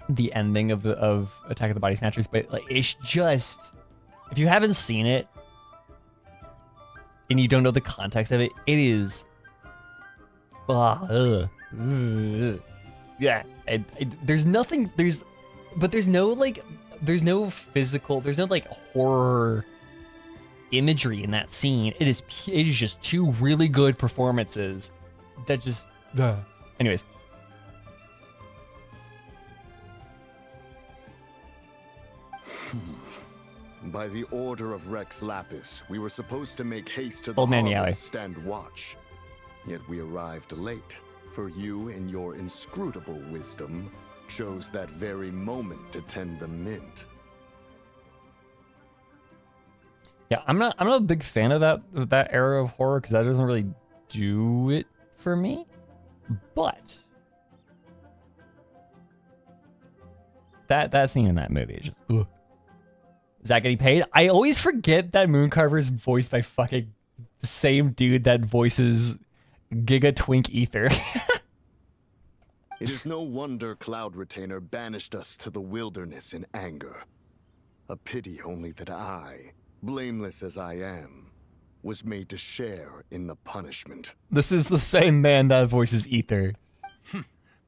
the ending of Attack of the Body Snatchers, but like it's just, if you haven't seen it and you don't know the context of it, it is yeah. There's no physical, there's no like horror imagery in that scene. It is just two really good performances that just anyways. By the order of Rex Lapis, we were supposed to make haste to the Old man harbor Yaoi. to stand watch. Yet we arrived late, for you, in your inscrutable wisdom, chose that very moment to tend the mint. Yeah, I'm not a big fan of that era of horror because that doesn't really do it for me. But that scene in that movie is just ugh. Is that getting paid? I always forget that Mooncarver's voiced by fucking the same dude that voices Giga Twink Ether. It is no wonder Cloud Retainer banished us to the wilderness in anger. A pity only that I, blameless as I am, was made to share in the punishment. This is the same man that voices Ether.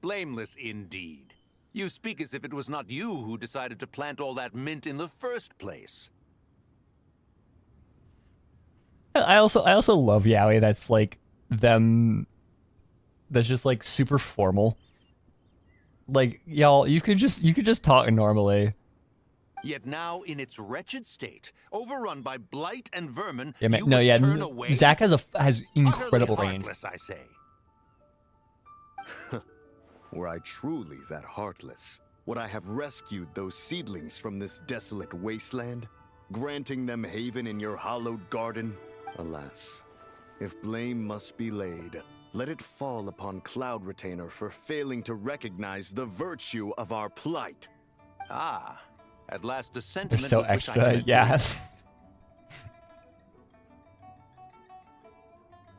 Blameless indeed. You speak as if it was not you who decided to plant all that mint in the first place. I also love yaoi that's like them, that's just like super formal. Like, y'all, you could just talk normally. Yet now, in its wretched state, overrun by blight and vermin, Yeah, man, you no, would yeah, turn away. Zach has incredible Utterly range. heartless, I say. Were I truly that heartless, would I have rescued those seedlings from this desolate wasteland, granting them haven in your hallowed garden? Alas, if blame must be laid, let it fall upon Cloud Retainer for failing to recognize the virtue of our plight. Ah, at last a They're sentiment so with which I extra, can yeah. agree.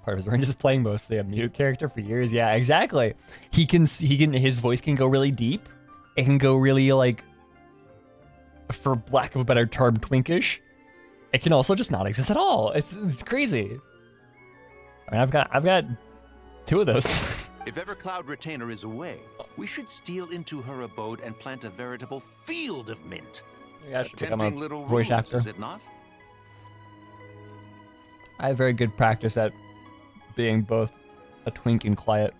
Part of his range is playing mostly a mute character for years. Yeah, exactly. His voice can go really deep. It can go really like, for lack of a better term, twinkish. It can also just not exist at all. It's crazy. I mean, I've got two of those. If ever Cloud Retainer is away, we should steal into her abode and plant a veritable field of mint. Maybe I should become Tempting a little voice ruse, actor. is it not? I have very good practice at being both a twink and quiet.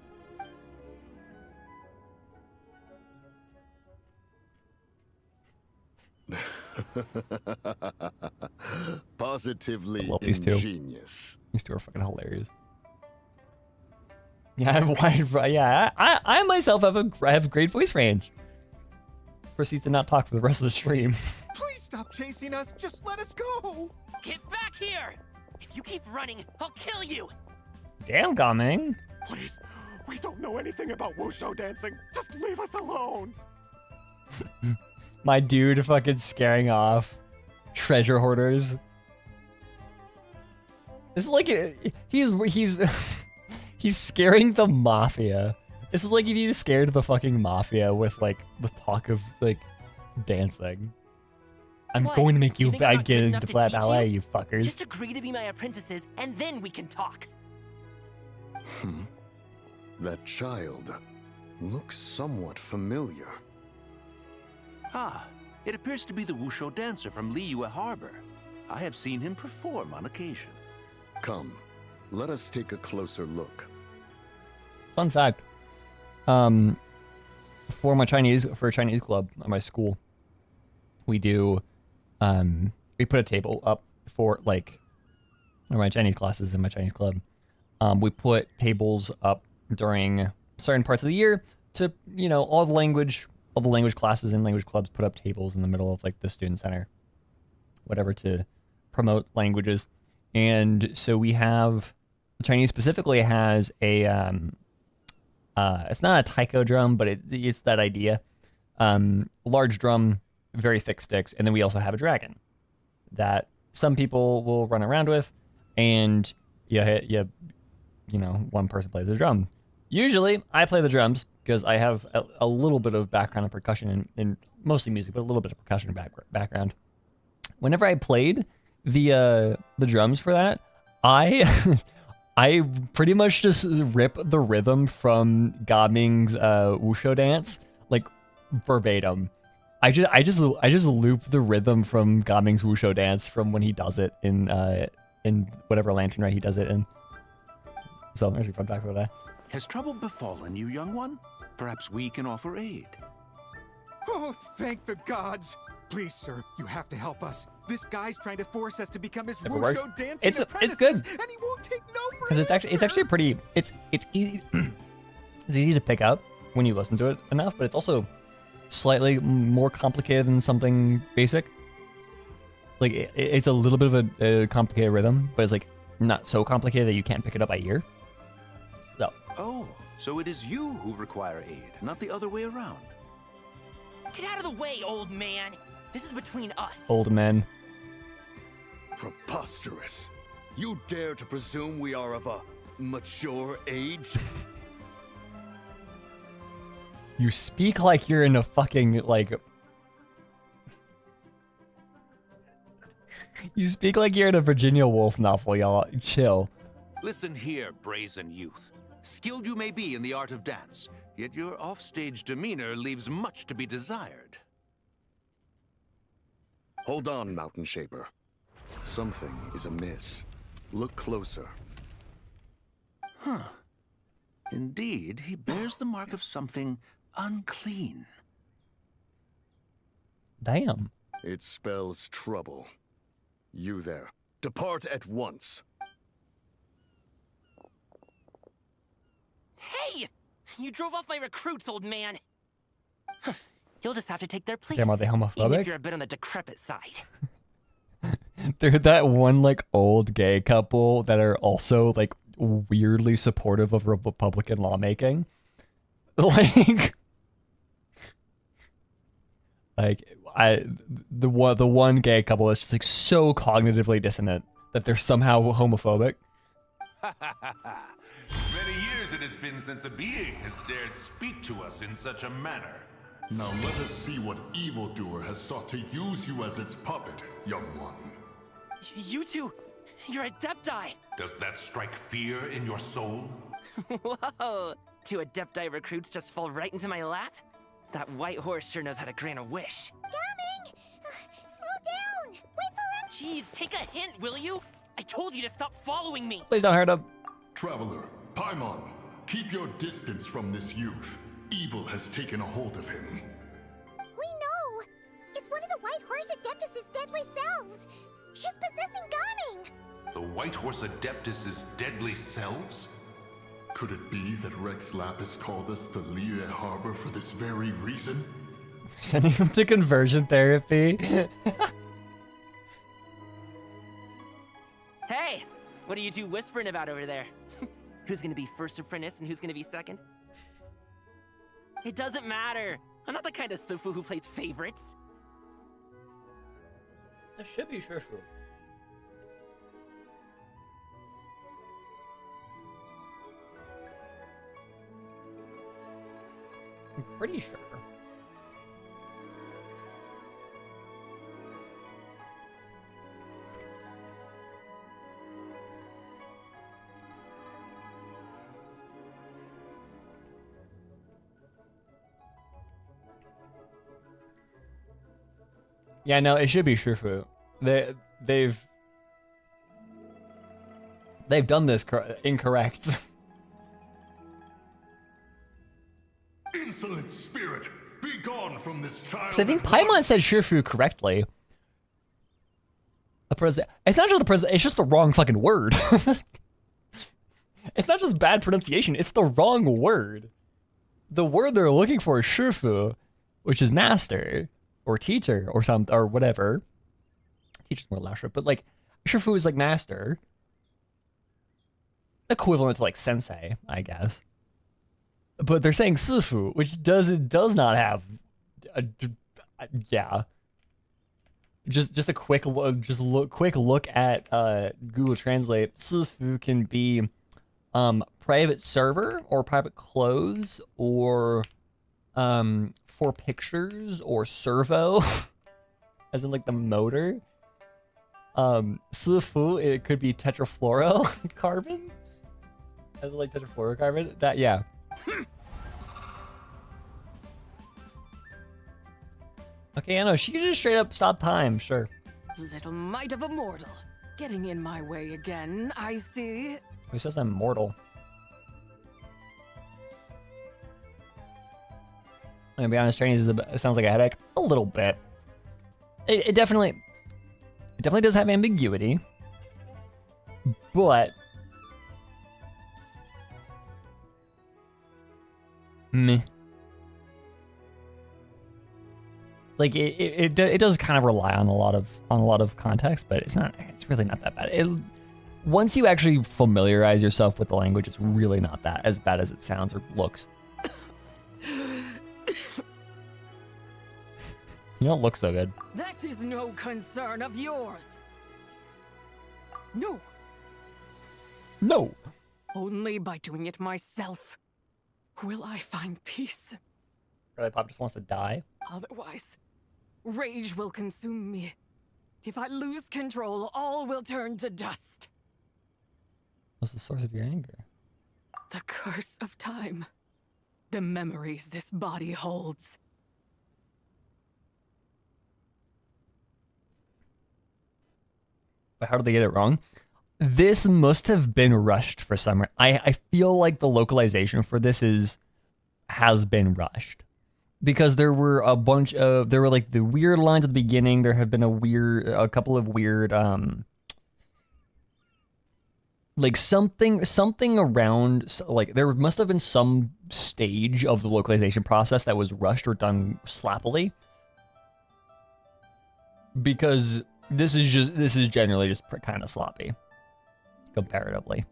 Positively I love these two. ingenious. These two are fucking hilarious. Yeah, I myself have a great voice range. Proceeds to not talk for the rest of the stream. Please stop chasing us. Just let us go. Get back here! If you keep running, I'll kill you! Damn, Gaming. Please, we don't know anything about wushu dancing. Just leave us alone. My dude fucking scaring off treasure hoarders. It's like he's he's scaring the mafia. This is like if you scared the fucking mafia with like the talk of like dancing. I'm What? going to make you think I'm not get good into enough to Black teach Ballet, you? you fuckers. Just agree to be my apprentices, and then we can talk. That child looks somewhat familiar. Ah, it appears to be the wushu dancer from Liyue Harbor. I have seen him perform on occasion. Come, let us take a closer look. Fun fact. For a Chinese club at my school, we do we put a table up for like my Chinese classes in my Chinese club. We put tables up during certain parts of the year to, you know, all the language classes and language clubs put up tables in the middle of like the student center, whatever, to promote languages. And so we have, Chinese specifically has a it's not a taiko drum, but it's that idea. Large drum, very thick sticks, and then we also have a dragon that some people will run around with, and you know, one person plays the drum. Usually, I play the drums because I have a little bit of background in percussion and mostly music, but a little bit of percussion background. Whenever I played the drums for that, I pretty much just rip the rhythm from Gaming's wushu dance, like verbatim. I just loop the rhythm from Gaming's wushu dance from when he does it in whatever lantern rite he does it in. So there's a fun fact for that. Has trouble befallen you, young one? Perhaps we can offer aid. Oh, thank the gods. Please, sir, you have to help us. This guy's trying to force us to become his If it works, wushu dancing it's apprentices, good. and he won't take no for Because it's actually pretty, it's easy it's easy to pick up when you listen to it enough, but it's also slightly more complicated than something basic. Like it's a little bit of a complicated rhythm, but it's like not so complicated that you can't pick it up by ear. So. Oh, so it is you who require aid, not the other way around. Get out of the way, old man! This is between us. Old men. Preposterous. You dare to presume we are of a mature age? You speak like you're in a fucking, like... You speak like you're in a Virginia Woolf novel, y'all. Chill. Listen here, brazen youth. Skilled you may be in the art of dance, yet your offstage demeanor leaves much to be desired. Hold on, Mountain Shaper. Something is amiss. Look closer. Huh. Indeed, he bears the mark of something unclean. Damn. It spells trouble. You there. Depart at once. Hey! You drove off my recruits, old man! You'll just have to take their place. Damn, are they Even homophobic? if you're a bit on the decrepit side. They're that one, like, old gay couple that are also, like, weirdly supportive of Republican lawmaking. Like... the one gay couple is just, like, so cognitively dissonant that they're somehow homophobic. Many years it has been since a being has dared speak to us in such a manner. Now let us see what evildoer has sought to use you as its puppet, young one. You two, you're Adepti! Does that strike fear in your soul? Whoa! Two Adepti recruits just fall right into my lap? That white horse sure knows how to grant a wish. Gaming! Jeez, take a hint, will you? I told you to stop following me. Please don't hurt him. Traveler, Paimon, keep your distance from this youth. Evil has taken a hold of him. We know! It's one of the White Horse Adeptus' deadly selves! She's possessing Gaming! The White Horse Adeptus' deadly selves? Could it be that Rex Lapis called us to Liyue Harbor for this very reason? Sending him to conversion therapy. Hey! What are you two whispering about over there? Who's gonna be first apprentice and who's gonna be second? It doesn't matter. I'm not the kind of Sufu who plays favorites. That should be Sufu. I'm pretty sure. Yeah, no, it should be Shifu. They've done this incorrect. Insolent spirit, be gone from this child. So I think Paimon said Shifu correctly. It's not just the president. It's just the wrong fucking word. It's not just bad pronunciation. It's the wrong word. The word they're looking for is Shifu, which is master or teacher or something or whatever. Teacher's more lasher, but like Shifu is like master, equivalent to like sensei, I guess. But they're saying Sifu, which does not have yeah. Just a quick look, quick look at Google Translate. Sifu can be private server or private clothes or for pictures or servo, as in like the motor. Sifu, it could be tetrafluorocarbon, as in like tetrafluorocarbon. That yeah. Okay, I know she could just straight up stop time, sure. Little mite of a mortal. Getting in my way again, I see. Who says I'm mortal? I'm gonna be honest, training sounds like a headache. A little bit. It definitely does have ambiguity. But meh. Like it does kind of rely on a lot of context, but it's really not that bad. Once you actually familiarize yourself with the language, it's really not that as bad as it sounds or looks. You don't look so good. That is no concern of yours. No. No. Only by doing it myself will I find peace. Really, Pop just wants to die. Otherwise, rage will consume me. If I lose control, all will turn to dust. What's the source of your anger? The curse of time. The memories this body holds. But how did they get it wrong? This must have been rushed for some reason. I feel like the localization for this has been rushed. Because there were like the weird lines at the beginning. There have been a couple of weird, like something around, like there must have been some stage of the localization process that was rushed or done slappily. Because this is generally just kind of sloppy, comparatively.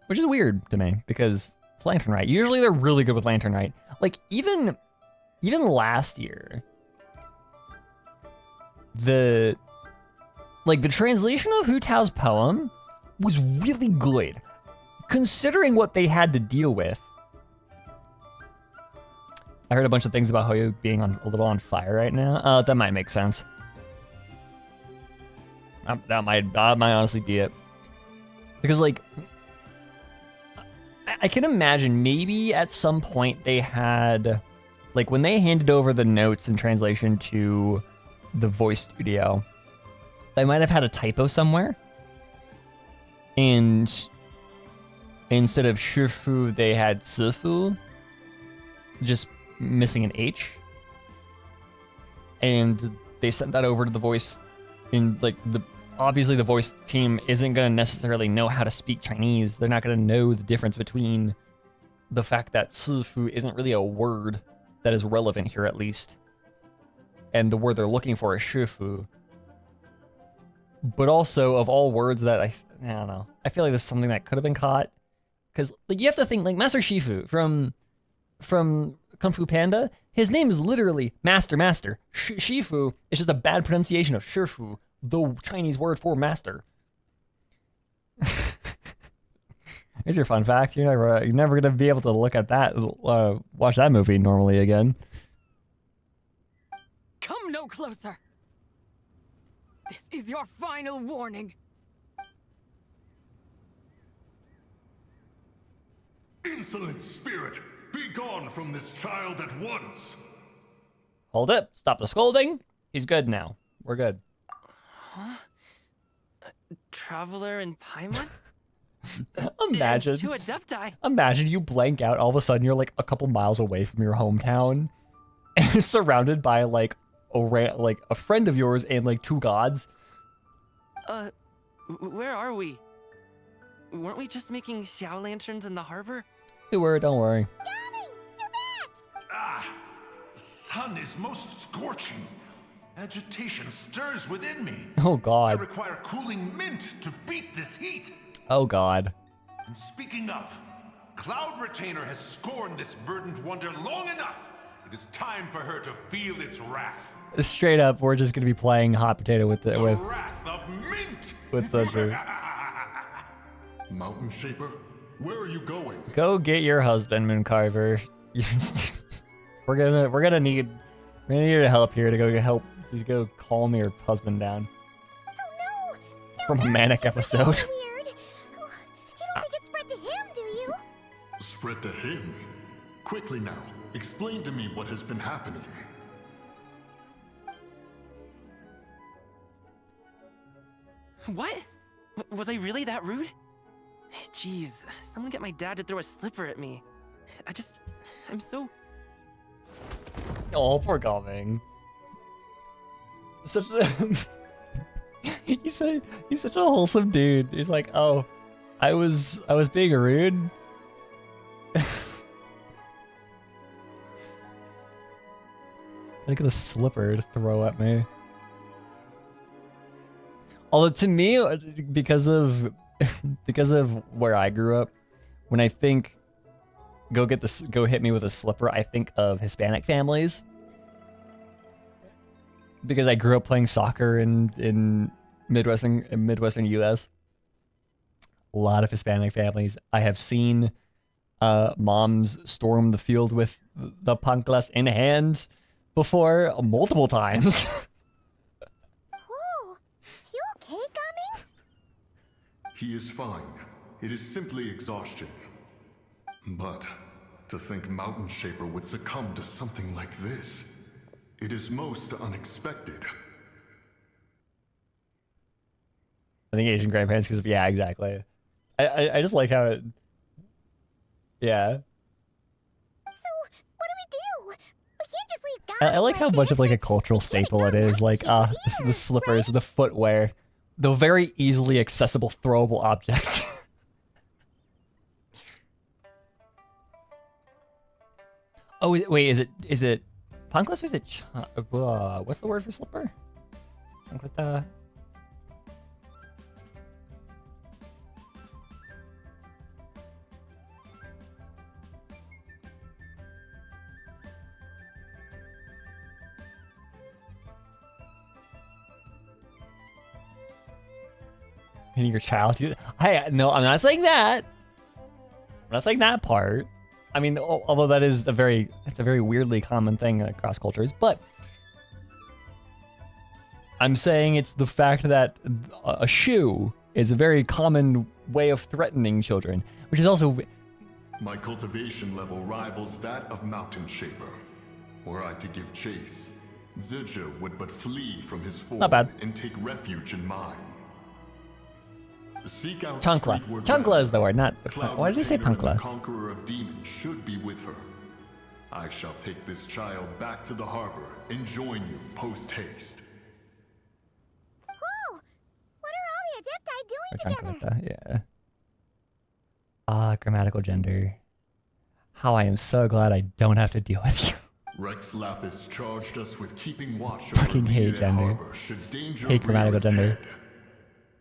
Which is weird to me, because it's Lantern Rite. Usually they're really good with Lantern Rite. Like, even last year, the translation of Hu Tao's poem was really good, considering what they had to deal with. I heard a bunch of things about Hoyo being a little on fire right now. That might make sense. That might honestly be it. Because, like, I can imagine maybe at some point they had, like, when they handed over the notes and translation to the voice studio, they might have had a typo somewhere. And instead of shifu, they had sifu, just missing an H. And they sent that over to the voice in like obviously the voice team isn't going to necessarily know how to speak Chinese. They're not going to know the difference between the fact that sifu isn't really a word that is relevant here, at least, and the word they're looking for is shifu. But also, of all words that I don't know, I feel like this is something that could have been caught, because like you have to think like Master Shifu from Kung Fu Panda. His name is literally Master. Shifu is just a bad pronunciation of Shifu, the Chinese word for master. Here's your fun fact. You're never gonna be able to look at that, watch that movie normally again. Come no closer. This is your final warning. Insolent spirit, be gone from this child at once. Hold it. Stop the scolding. He's good now. We're good. Huh? Traveler in Paimon? Imagine. Two Adepti. Imagine you blank out. All of a sudden, you're like a couple miles away from your hometown, and you're surrounded by like a friend of yours and like two gods. Where are we? Weren't we just making xiao lanterns in the harbor? Don't worry. Ah, the sun is most scorching. Agitation stirs within me. Oh God. I require cooling mint to beat this heat. Oh God. And speaking of, Cloud Retainer has scorned this verdant wonder long enough. It is time for her to feel its wrath. Straight up, we're just gonna be playing hot potato with The wrath of mint. with the Mountain Shaper, where are you going? Go get your husband, Mooncarver. we're gonna need your help here to go calm your husband down. Oh no! From a manic episode. Weird. You don't think it spread to him, do you? Spread to him? Quickly now, explain to me what has been happening. What? Was I really that rude? Jeez, someone get my dad to throw a slipper at me. I'm so... Oh, poor Galving. Such a... he's such a wholesome dude. He's like, oh, I was being rude. Gotta get a slipper to throw at me. Although to me, because of where I grew up, when I think go hit me with a slipper, I think of Hispanic families. Because I grew up playing soccer in Midwestern US. A lot of Hispanic families. I have seen moms storm the field with the panclas in hand before multiple times. You okay, Gaming? He is fine. It is simply exhaustion. But to think Mountain Shaper would succumb to something like this, it is most unexpected. I think Asian grandparents, because yeah, exactly. I just like how it. Yeah. So what do? We can't just leave Gaming. I like how much of like a cultural staple it is. Like the slippers, the footwear, the very easily accessible throwable object. Oh wait, is it panclas or is it what's the word for slipper? Pancleta. Hitting your child. Hey, no, I'm not saying that. I'm not saying that part. I mean, although that is it's a very weirdly common thing across cultures, but I'm saying it's the fact that a shoe is a very common way of threatening children, which is also... My cultivation level rivals that of Mountain Shaper. Were I to give chase, Zizha would but flee from his form Not bad. and take refuge in mine. Seek out Chancla. streetward Chancla is the word, not... Cloud Why did I say Retainer and the Punkla? Conqueror of Demons should be with her. I shall take this child back to the harbor and join you post-haste. Whoa! What are all the Adepti Or doing together? Chancleta, yeah. Ah, grammatical gender. How I am so glad I don't have to deal with you. Rex Lapis charged us with keeping watch Fucking over hate Liyue gender. Harbor should danger Hate grammatical rear its gender. head.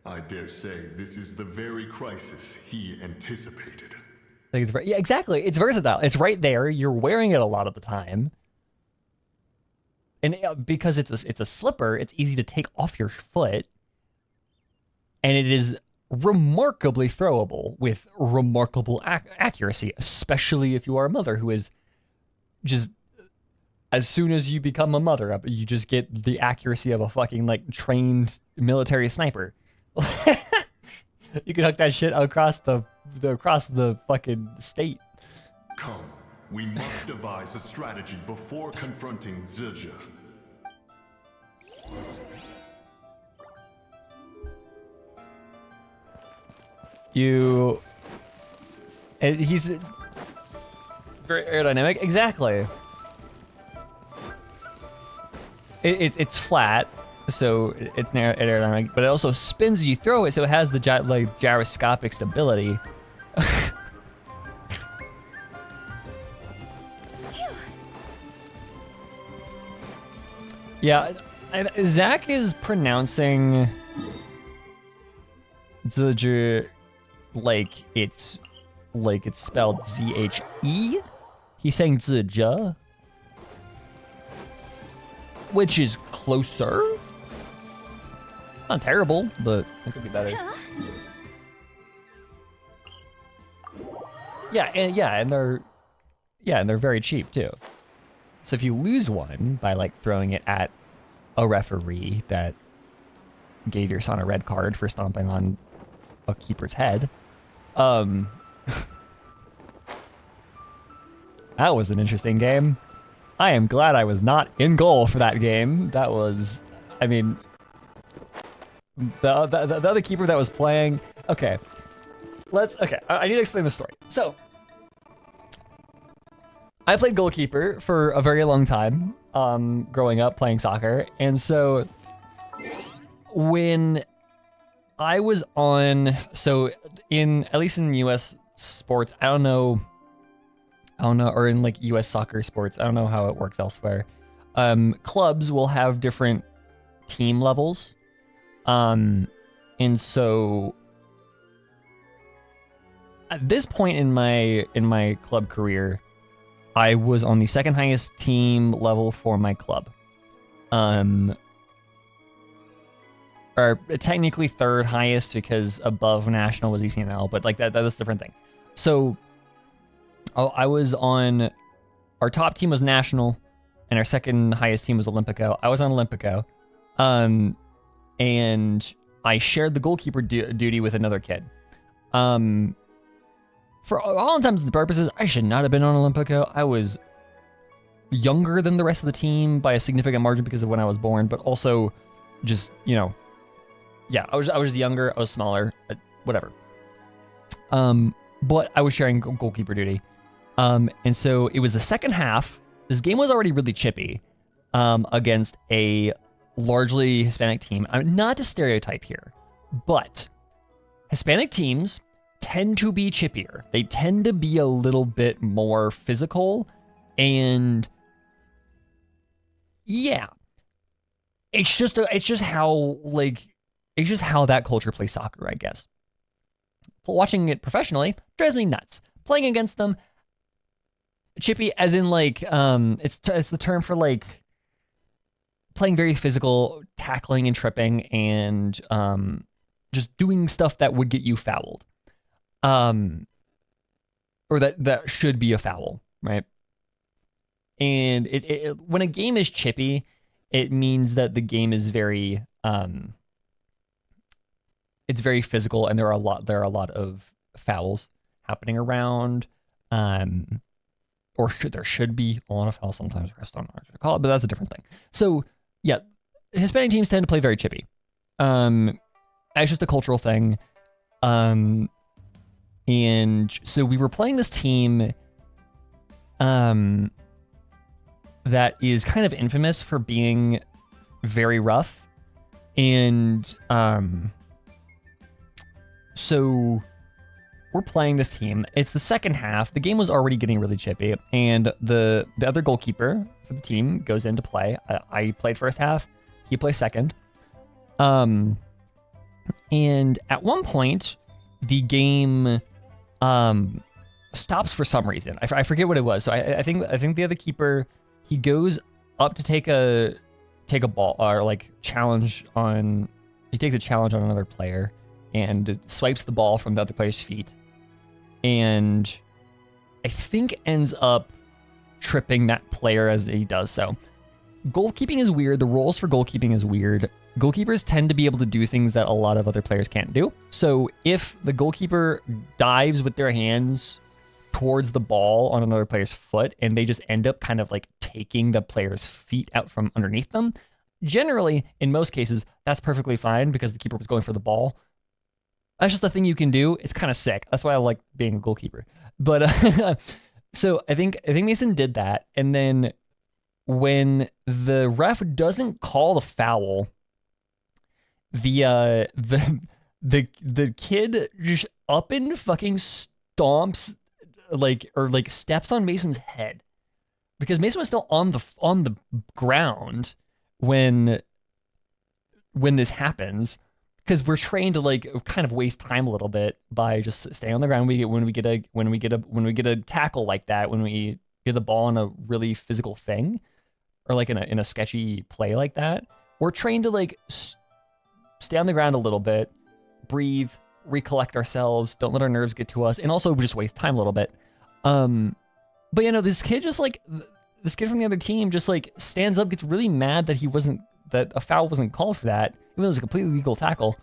I dare say this is the very crisis he anticipated. Like yeah, exactly. It's versatile. It's right there. You're wearing it a lot of the time. And because it's a slipper, it's easy to take off your foot. And it is remarkably throwable with remarkable accuracy, especially if you are a mother who is just, as soon as you become a mother, you just get the accuracy of a fucking like trained military sniper. You can hook that shit across the fucking state. Come, we must devise a strategy before confronting Zizha. He's very aerodynamic. Exactly. It's flat, so it's aerodynamic, but it also spins as you throw it, so it has the gyroscopic stability. Yeah, Zach is pronouncing Zhe like it's spelled Z-H-E. He's saying Zhe, which is closer. Not terrible, but it could be better. And they're very cheap too. So if you lose one by like throwing it at a referee that gave your son a red card for stomping on a keeper's head, that was an interesting game. I am glad I was not in goal for that game. That was, I mean, the other keeper that was playing. Okay, I need to explain the story. So, I played goalkeeper for a very long time, growing up playing soccer, and so when I was on, so at least in U.S. sports, I don't know, or in like U.S. soccer sports, I don't know how it works elsewhere. Clubs will have different team levels, and so at this point in my club career, I was on the second highest team level for my club. Or technically third highest because above national was ECNL, but like that's a different thing. So I was on, our top team was national and our second highest team was Olympico. I was on Olympico. And I shared the goalkeeper duty with another kid. For all intents and purposes, I should not have been on Olympico. I was younger than the rest of the team by a significant margin because of when I was born, but also just, I was younger, I was smaller, whatever. But I was sharing goalkeeper duty. And so it was the second half. This game was already really chippy against a largely Hispanic team. Not to stereotype here, but Hispanic teams tend to be chippier. They tend to be a little bit more physical, and yeah, it's just how that culture plays soccer, I guess. Watching it professionally drives me nuts. Playing against them, chippy as in like it's the term for like playing very physical, tackling and tripping, and just doing stuff that would get you fouled. Or that should be a foul, right? And it when a game is chippy, it means that the game is very it's very physical, and there are a lot of fouls happening around. or there should be a lot of foul sometimes. I don't know what to call it, but that's a different thing. So yeah, Hispanic teams tend to play very chippy. It's just a cultural thing. And so we were playing this team that is kind of infamous for being very rough. And so we're playing this team. It's the second half. The game was already getting really chippy, and the other goalkeeper for the team goes into play. I played first half. He plays second. And at one point, the game stops for some reason. I forget what it was. So I think the other keeper, he goes up to take a ball or like challenge on. He takes a challenge on another player and swipes the ball from the other player's feet, and I think ends up tripping that player as he does so. Goalkeeping is weird. The rules for goalkeeping is weird. Goalkeepers tend to be able to do things that a lot of other players can't do. So if the goalkeeper dives with their hands towards the ball on another player's foot and they just end up kind of like taking the player's feet out from underneath them, generally, in most cases, that's perfectly fine because the keeper was going for the ball. That's just a thing you can do. It's kind of sick. That's why I like being a goalkeeper. But so I think Mason did that, and then when the ref doesn't call the foul, the kid just up and fucking stomps like steps on Mason's head, because Mason was still on the ground when this happens, because we're trained to like kind of waste time a little bit by just staying on the ground. When we get a tackle like that, when we get the ball in a really physical thing, or like in a sketchy play like that, we're trained to like stay on the ground a little bit, breathe, recollect ourselves, don't let our nerves get to us, and also just waste time a little bit. But you know, this kid from the other team just like stands up, gets really mad that that a foul wasn't called for that, even though it was a completely legal tackle,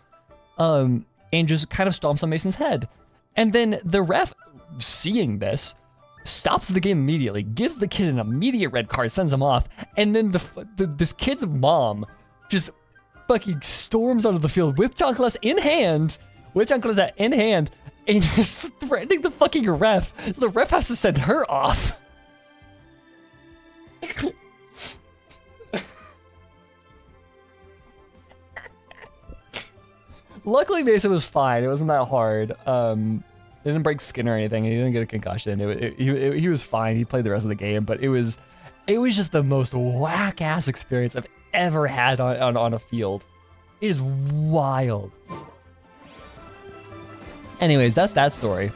and just kind of stomps on Mason's head. And then the ref, seeing this, stops the game immediately, gives the kid an immediate red card, sends him off, and then this kid's mom just fucking storms out of the field with chancletas in hand, and just threatening the fucking ref. So the ref has to send her off. Luckily, Mason was fine. It wasn't that hard. It didn't break skin or anything. He didn't get a concussion. He was fine. He played the rest of the game, but it was just the most whack ass experience I've ever had on a field. It is wild. Anyways, that's that story.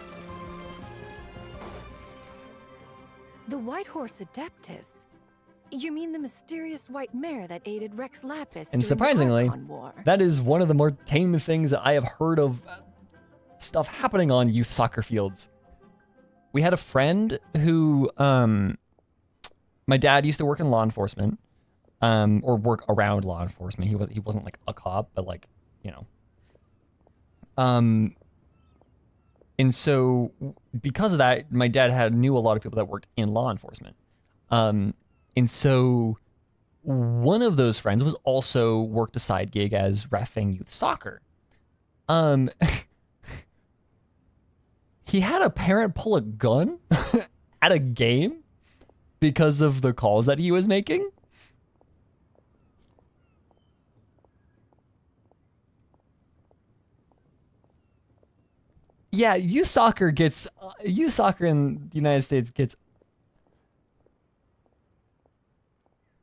The White Horse Adeptus? You mean the mysterious white mare that aided Rex Lapis And during surprisingly, the Archon War? that is one of the more tame things that I have heard of stuff happening on youth soccer fields. We had a friend who, my dad used to work in law enforcement, or work around law enforcement. He wasn't like a cop, but like, you know. And so because of that, my dad knew a lot of people that worked in law enforcement. And so one of those friends was also worked a side gig as reffing youth soccer. He had a parent pull a gun at a game because of the calls that he was making. Yeah, youth soccer in the United States gets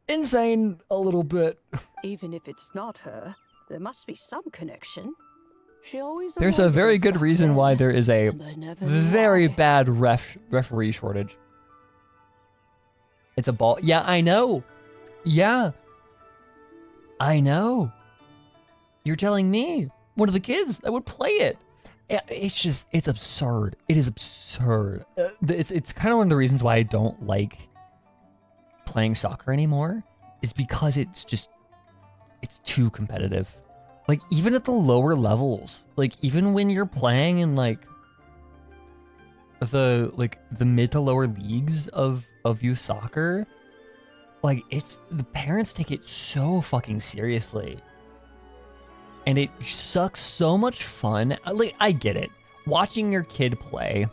insane a little bit. Even if it's not her, there must be some connection. She always. There's a very good reason why there is a very why. bad referee shortage. It's a ball. Yeah, I know. Yeah. I know. You're telling me one of the kids that would play it. It's absurd. It is absurd. It's kind of one of the reasons why I don't like playing soccer anymore, is because it's too competitive. Like, even at the lower levels, like even when you're playing in like the mid to lower leagues of youth soccer, like it's the parents take it so fucking seriously. And it sucks so much fun. Like, I get it. Watching your kid play,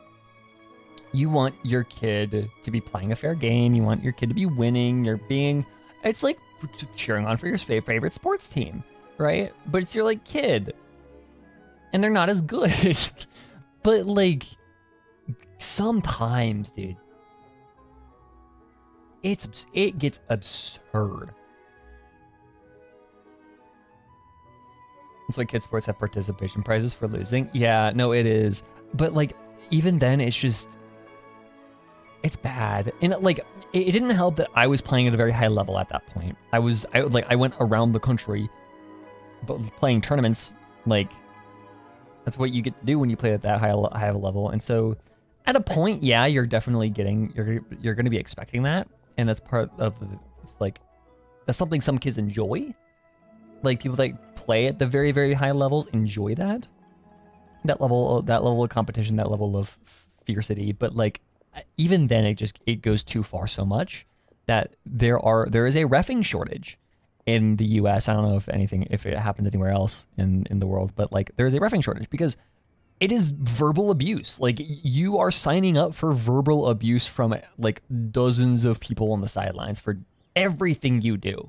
you want your kid to be playing a fair game. You want your kid to be winning. It's like cheering on for your favorite sports team, right? But it's your like kid. And they're not as good. But like, sometimes, dude, it gets absurd. That's why kids sports have participation prizes for losing. Yeah, no, it is. But like, even then, it's bad. And like, it didn't help that I was playing at a very high level at that point. I went around the country, but playing tournaments. Like, that's what you get to do when you play at that high of a level. And so, at a point, yeah, you're definitely you're going to be expecting that, and that's part of that's something some kids enjoy. Like, people that play at the very, very high levels enjoy that level of competition, that level of fiercity. But like, even then, it goes too far so much that there is a reffing shortage in the U.S. I don't know if it happens anywhere else in the world, but like, there is a reffing shortage because it is verbal abuse. Like, you are signing up for verbal abuse from like dozens of people on the sidelines for everything you do,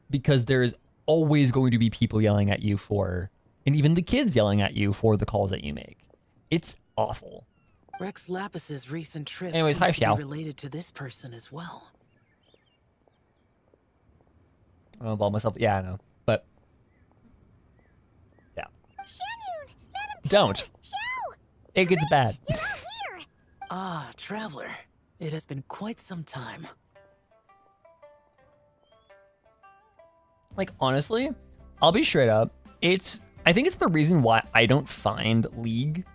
because there is always going to be people yelling at you and even the kids yelling at you for the calls that you make. It's awful. Rex Lapis's recent trip Anyways, hi, seems to be Xiao. related to this person as well. I don't involve myself. Yeah, I know. But yeah. Don't. It gets bad. Ah, Traveler. It has been quite some time. Like, honestly, I'll be straight up. I think it's the reason why I don't find League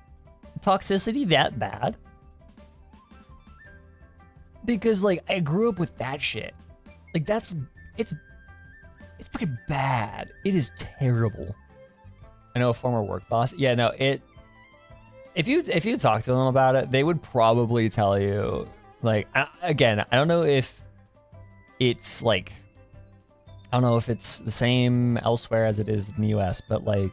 toxicity that bad. Because, like, I grew up with that shit. Like, it's fucking bad. It is terrible. I know a former work boss. Yeah, no, if you talk to them about it, they would probably tell you, like, again, I don't know if it's like, I don't know if it's the same elsewhere as it is in the US, but like,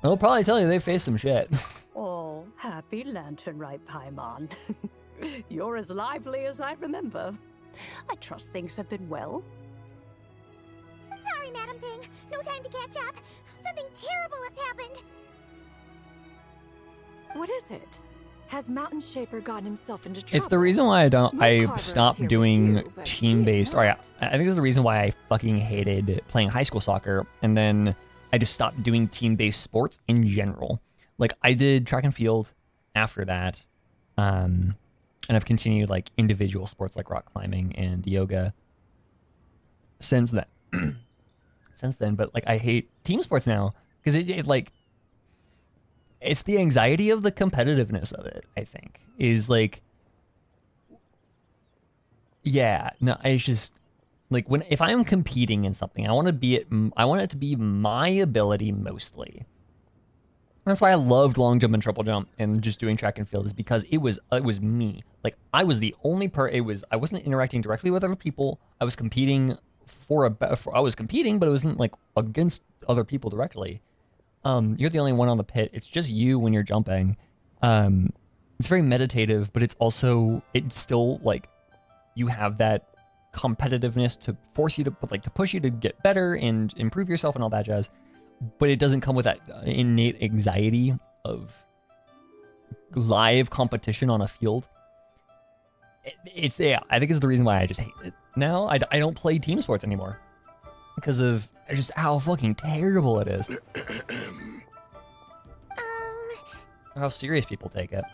they'll probably tell you they face some shit. Oh, happy Lantern Rite, Paimon. You're as lively as I remember. I trust things have been well. Sorry, Madam Ping. No time to catch up. Something terrible has happened. What is it? Has Mountain Shaper gotten himself into trouble? It's the reason why I stopped doing team-based, or yeah, I think it's the reason why I fucking hated playing high school soccer, and then I just stopped doing team-based sports in general. Like, I did track and field after that, and I've continued like individual sports like rock climbing and yoga since then. But like, I hate team sports now because it like, it's the anxiety of the competitiveness of it, I think, is like, yeah, no, it's just like, if I'm competing in something, I want it to be my ability mostly. That's why I loved long jump and triple jump and just doing track and field, is because it was me. Like, I was the only I wasn't interacting directly with other people. I was competing I was competing, but it wasn't like against other people directly. You're the only one on the pit. It's just you when you're jumping. It's very meditative, but it's still like, you have that competitiveness to force you to push you to get better and improve yourself and all that jazz. But it doesn't come with that innate anxiety of live competition on a field. I think it's the reason why I just hate it. Now I don't play team sports anymore because of just how fucking terrible it is. How serious people take it.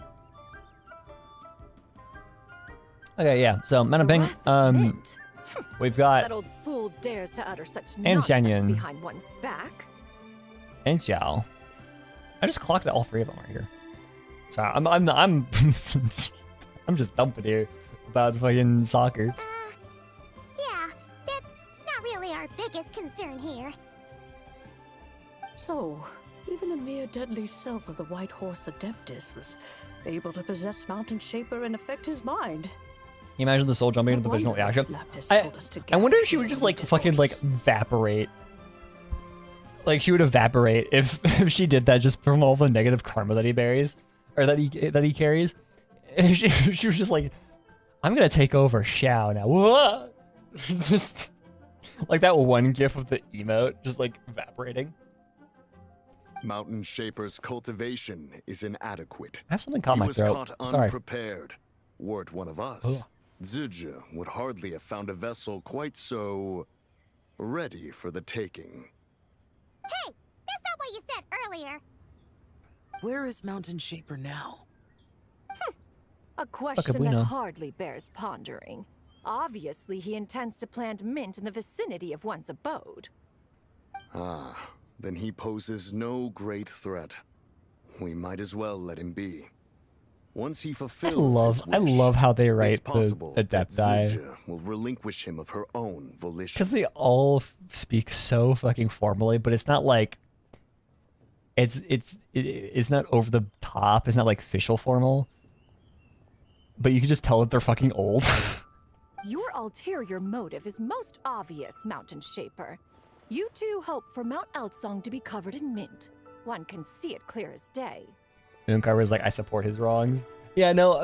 Okay, yeah. So Manaping, we've got That old fool dares to utter such And nonsense Xianyan. behind one's back. and Xiao. I just clocked that all three of them are here. So I'm I'm just dumping here about fucking soccer. Yeah, that's not really our biggest concern here. So, even a mere deadly self of the White Horse Adeptus was able to possess Mountain Shaper and affect his mind. Can you imagine the soul jumping into the original reaction? I wonder if she would just like fucking like evaporate. Like she would evaporate if she did that just from all the negative karma that he buries or that he carries. She was just like, I'm gonna take over Xiao now. Whoa! Just like that one gif of the emote just like evaporating. Mountain Shaper's cultivation is inadequate. I have something caught he my was throat. caught Sorry. unprepared. Were it one of us, Ugh. Zizhi would hardly have found a vessel quite so ready for the taking. Hey, that's not what you said earlier. Where is Mountain Shaper now? A question that hardly bears pondering. Obviously, he intends to plant mint in the vicinity of one's abode. Ah, then he poses no great threat. We might as well let him be. Once he fulfills I love how they write it's possible the that Adepti. Zizhi will relinquish him of her own volition. Because they all speak so fucking formally, but it's not like it's not over the top. It's not like official formal. But you can just tell that they're fucking old. Your ulterior motive is most obvious, Mountain Shaper. You two hope for Mount Eltsong to be covered in mint. One can see it clear as day. Mooncarver's like, I support his wrongs. Yeah, no,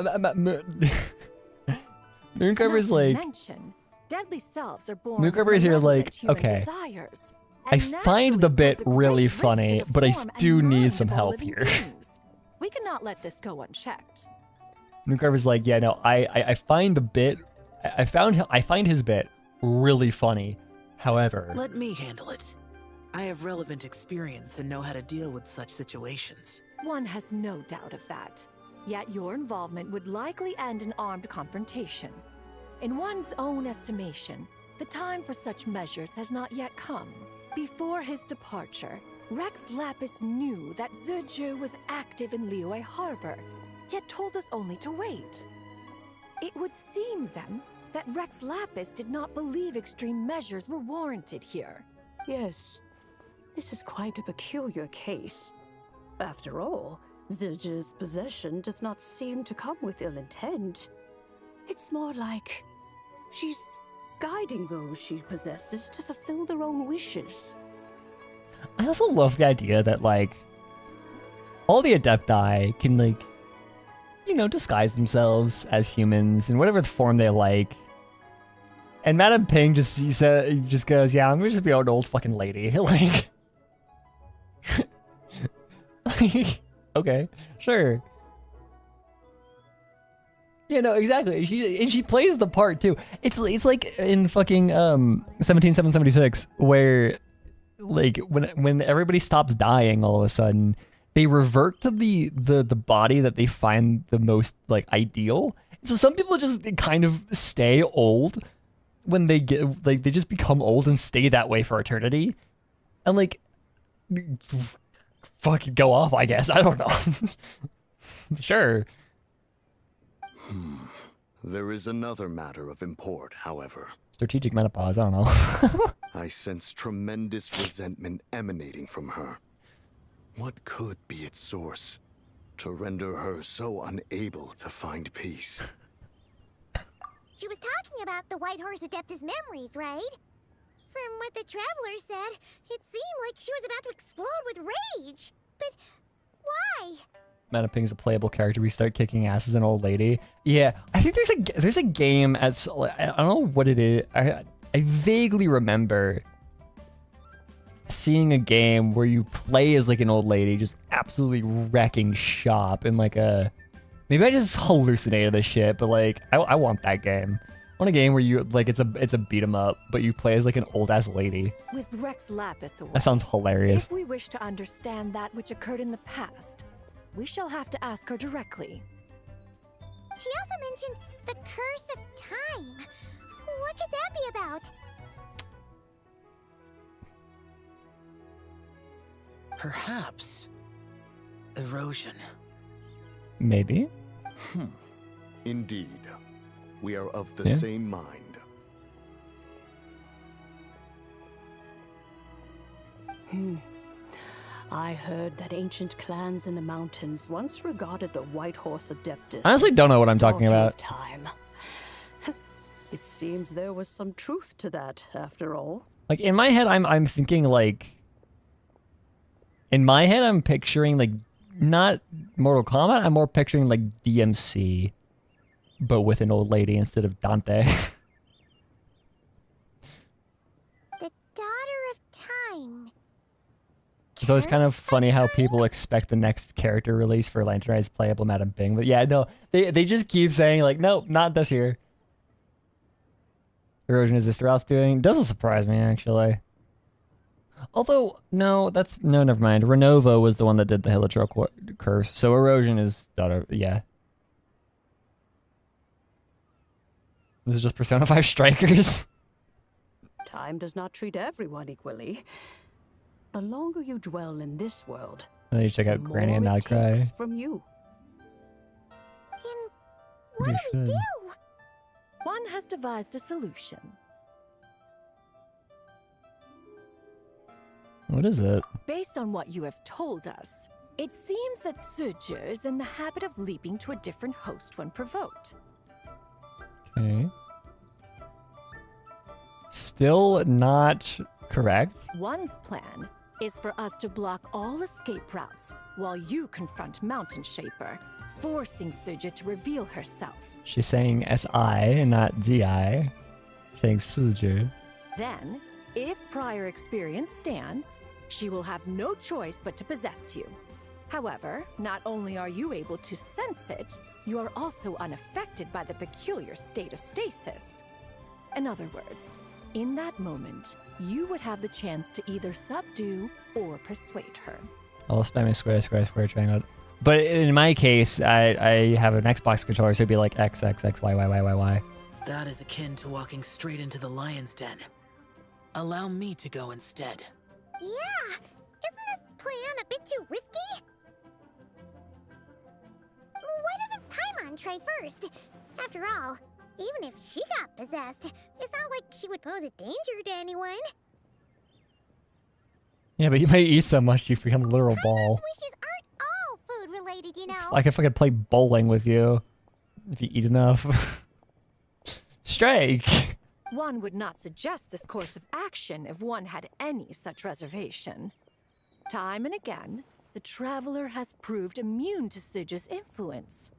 Mooncarver's Not to like, mention, deadly selves are born Mooncarver's here like, human okay, desires, I and find the naturally bit pose a great really risk to funny, the but I form and do need mind some of all help living here. beings. We cannot let this go unchecked. Mooncarver's like, yeah, no, I find the bit, I find his bit really funny. However, Let me handle it. I have relevant experience and know how to deal with such situations. One has no doubt of that. Yet your involvement would likely end in armed confrontation. In one's own estimation, the time for such measures has not yet come. Before his departure, Rex Lapis knew that Zizhi was active in Liyue Harbor, yet told us only to wait. It would seem, then, that Rex Lapis did not believe extreme measures were warranted here. Yes, this is quite a peculiar case. After all, Zizhi's possession does not seem to come with ill intent. It's more like she's guiding those she possesses to fulfill their own wishes. I also love the idea that, like, all the Adepti can, like, you know, disguise themselves as humans in whatever form they like. And Madame Ping just goes, yeah, I'm just be an old fucking lady. Like, okay, sure. Yeah, no, exactly. She plays the part too. It's like in fucking 17776 where like when everybody stops dying all of a sudden, they revert to the body that they find the most like ideal. So some people just kind of stay old when they get like they just become old and stay that way for eternity. And like fucking go off, I guess. I don't know. Sure. There is another matter of import, however. Strategic menopause, I don't know. I sense tremendous resentment emanating from her. What could be its source to render her so unable to find peace? She was talking about the White Horse Adeptus memories, right? From what the Traveler said, it seemed like she was about to explode with rage. But why? Madame Ping's a playable character. We start kicking ass as an old lady. Yeah, I think there's a game at I don't know what it is. I vaguely remember seeing a game where you play as like an old lady, just absolutely wrecking shop in like a. Maybe I just hallucinated this shit, but like I want that game. I want a game where you like it's a beat 'em up, but you play as like an old ass lady. With Rex Lapis away, That sounds hilarious. If we wish to understand that which occurred in the past, we shall have to ask her directly. She also mentioned the Curse of Time. What could that be about? Perhaps erosion. Maybe. Indeed. We are of the Yeah. same mind. I heard that ancient clans in the mountains once regarded the White Horse Adeptus. I honestly don't know what I'm as talking daughter about. of time. It seems there was some truth to that, after all. Like in my head, I'm thinking like. In my head, I'm picturing like not Mortal Kombat. I'm more picturing like DMC, but with an old lady instead of Dante. The Daughter of Time. So it's kind of funny how people expect the next character release for Lantern Rise playable Madam Bing, but yeah, no, they just keep saying like, nope, not this year. Erosion is this Ralph doing? Doesn't surprise me actually. Although no, never mind. Renova was the one that did the Hilichurl curse, so Erosion is daughter. Yeah. This is just Persona 5 Strikers. Time does not treat everyone equally. The longer you dwell in this world, And then you check out the Granny and more Not it Cry. takes from you. What do we do? One has devised a solution. What is it? Based on what you have told us, it seems that Suju is in the habit of leaping to a different host when provoked. Okay. Still not correct. One's plan is for us to block all escape routes while you confront Mountain Shaper, forcing Suju to reveal herself. She's saying S-I and not D-I. She's saying Suju. Then, if prior experience stands, she will have no choice but to possess you. However, not only are you able to sense it, you are also unaffected by the peculiar state of stasis. In other words, in that moment, you would have the chance to either subdue or persuade her. I'll spam a square, triangle. But in my case, I have an Xbox controller, so it'd be like X, X, X, Y, Y, Y, Y, Y. That is akin to walking straight into the lion's den. Allow me to go instead. Yeah, isn't this plan a bit too risky? Why doesn't Paimon try first? After all, even if she got possessed, it's not like she would pose a danger to anyone. Yeah, but you might eat so much you become a literal ball. Wishes aren't all food related, you know. Like if I could play bowling with you, if you eat enough. Strike! One would not suggest this course of action if one had any such reservation. Time and again, the traveler has proved immune to Suju's influence.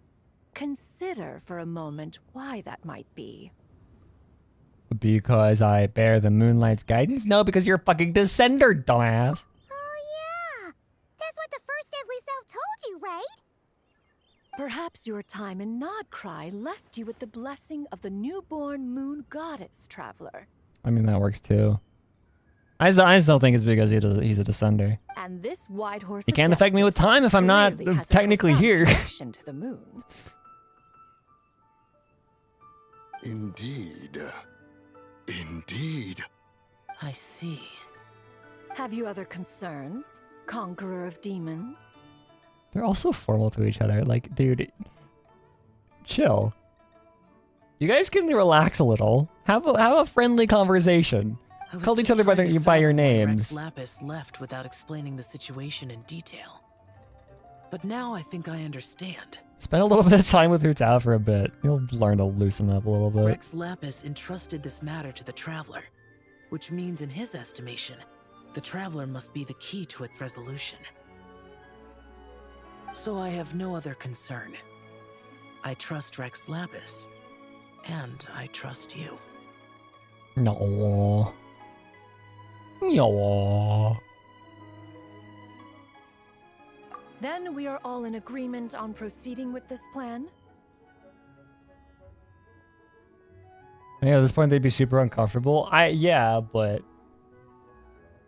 Consider for a moment why that might be. Because I bear the moonlight's guidance? No, because you're a fucking descender, dumbass. Oh yeah, that's what the first deadly self told you, right? Perhaps your time in Nodcry left you with the blessing of the newborn moon goddess, traveler. I mean, that works too. I still think it's because he's a descender. And this white horse He can't affect me with time if I'm not technically here. connection to the moon. Indeed. Indeed. I see. Have you other concerns, conqueror of demons? They're all so formal to each other. Like, dude, chill. You guys can relax a little. Have a friendly conversation. Call each other by your names. Rex Lapis left without explaining the situation in detail. But now I think I understand. Spend a little bit of time with Hu Tao for a bit. You'll learn to loosen up a little bit. Rex Lapis entrusted this matter to the Traveler, which means in his estimation, the Traveler must be the key to its resolution. So I have no other concern. I trust Rex Lapis, and I trust you. No. No. Then we are all in agreement on proceeding with this plan? Yeah, at this point they'd be super uncomfortable. Yeah, but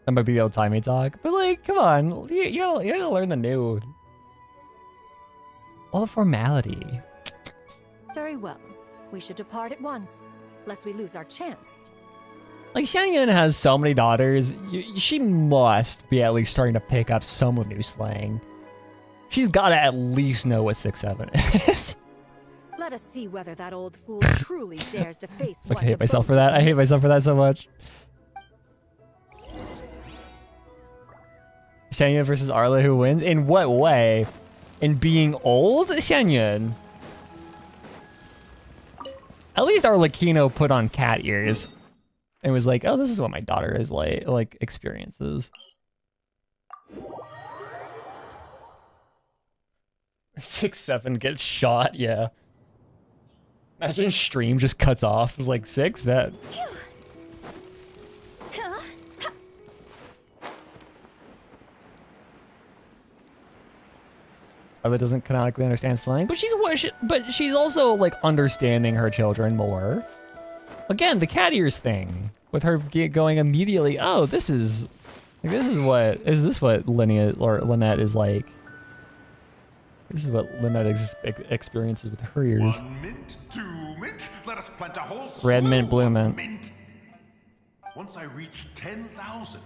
that might be the old timey talk. But like, come on, you gotta learn the new. All the formality. Very well. We should depart at once, lest we lose our chance. Like, Xianyun has so many daughters, she must be at least starting to pick up some of new slang. She's gotta at least know what 6-7 is. Let us see whether that old fool truly dares to face I hate myself for that. I hate myself for that so much. Shenya versus Arla, who wins? In what way? In being old, Shenyun? At least Arlecchino put on cat ears and was like, oh, this is what my daughter is like experiences. 6-7 gets shot, yeah. Imagine stream just cuts off. It's like 6, that. Arla doesn't canonically understand slang, but she's also like understanding her children more. Again, the cat ears thing with her going immediately. Oh, this is what Lynette is like. This is what Lynette experiences with her ears. 1 mint, 2 mint. Let us plant a whole Red mint, slew blue of mint. Once I reach 10,000,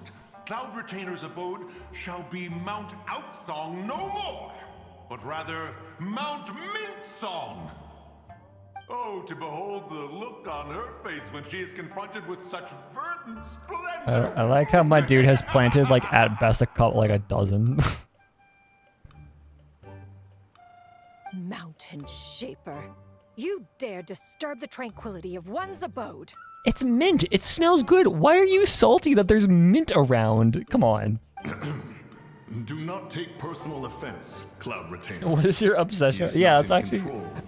Cloud Retainer's abode shall be Mount Outsong no more, but rather Mount Mint Song. Oh, to behold the look on her face when she is confronted with such verdant splendor. I like how my dude has planted like at best a dozen. Mountain Shaper, you dare disturb the tranquility of one's abode. It's mint. It smells good. Why are you salty that there's mint around? Come on. Do not take personal offense, Cloud Retainer. What is your obsession? Yeah, it's actually.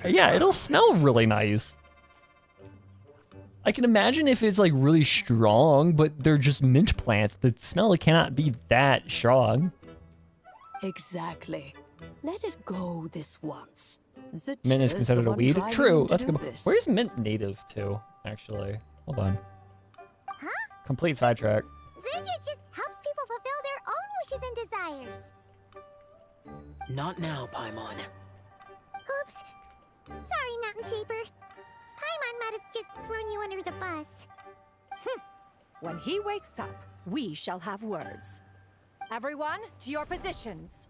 Yeah, it'll smell really nice. I can imagine if it's like really strong, but they're just mint plants. The smell cannot be that strong. Exactly. Let it go this once. Mint is considered a weed? True. That's good. This. Where's mint native to, actually? Hold on. Huh? Complete sidetrack. Zidget just helps people fulfill their own wishes and desires. Not now, Paimon. Oops. Sorry, Mountain Shaper. Paimon might have just thrown you under the bus. When he wakes up, we shall have words. Everyone, to your positions.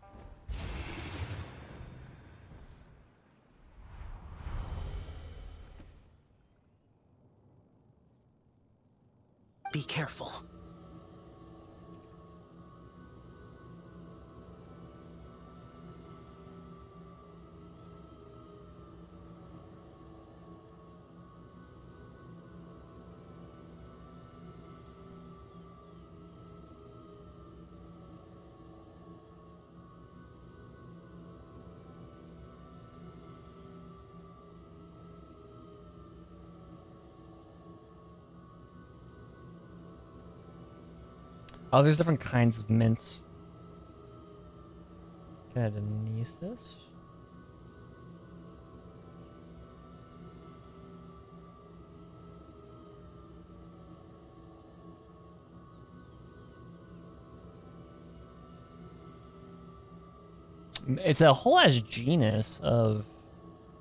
Be careful. Oh, there's different kinds of mints. Canadenesis? It's a whole ass genus of...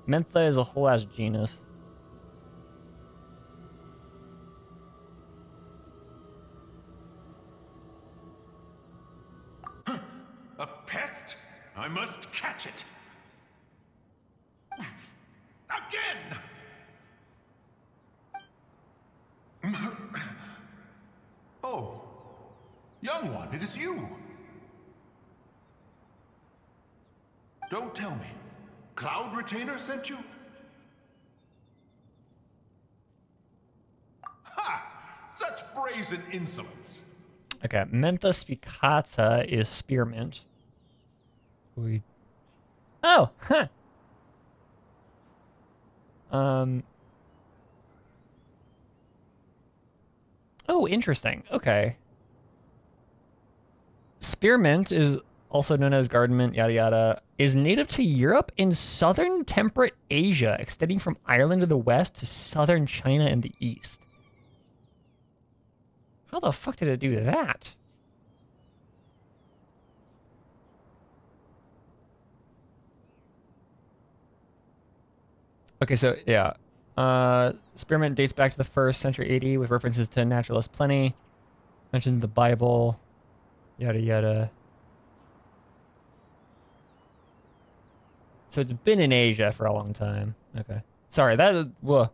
Mentha is a whole ass genus. A pest? I must catch it. Again! Oh, young one, it is you. Don't tell me. Cloud Retainer sent you? Ha! Such brazen insolence. Okay, Mentha spicata is spearmint. Oh, huh. Oh, interesting. Okay. Spearmint is also known as garden mint, yada yada, is native to Europe and southern temperate Asia, extending from Ireland to the west to southern China in the east. How the fuck did it do that? Okay, so yeah. Spearmint dates back to the 1st century AD with references to naturalist Pliny. Mentioned the Bible. Yada yada. So it's been in Asia for a long time. Okay. Sorry, that is... Whoa.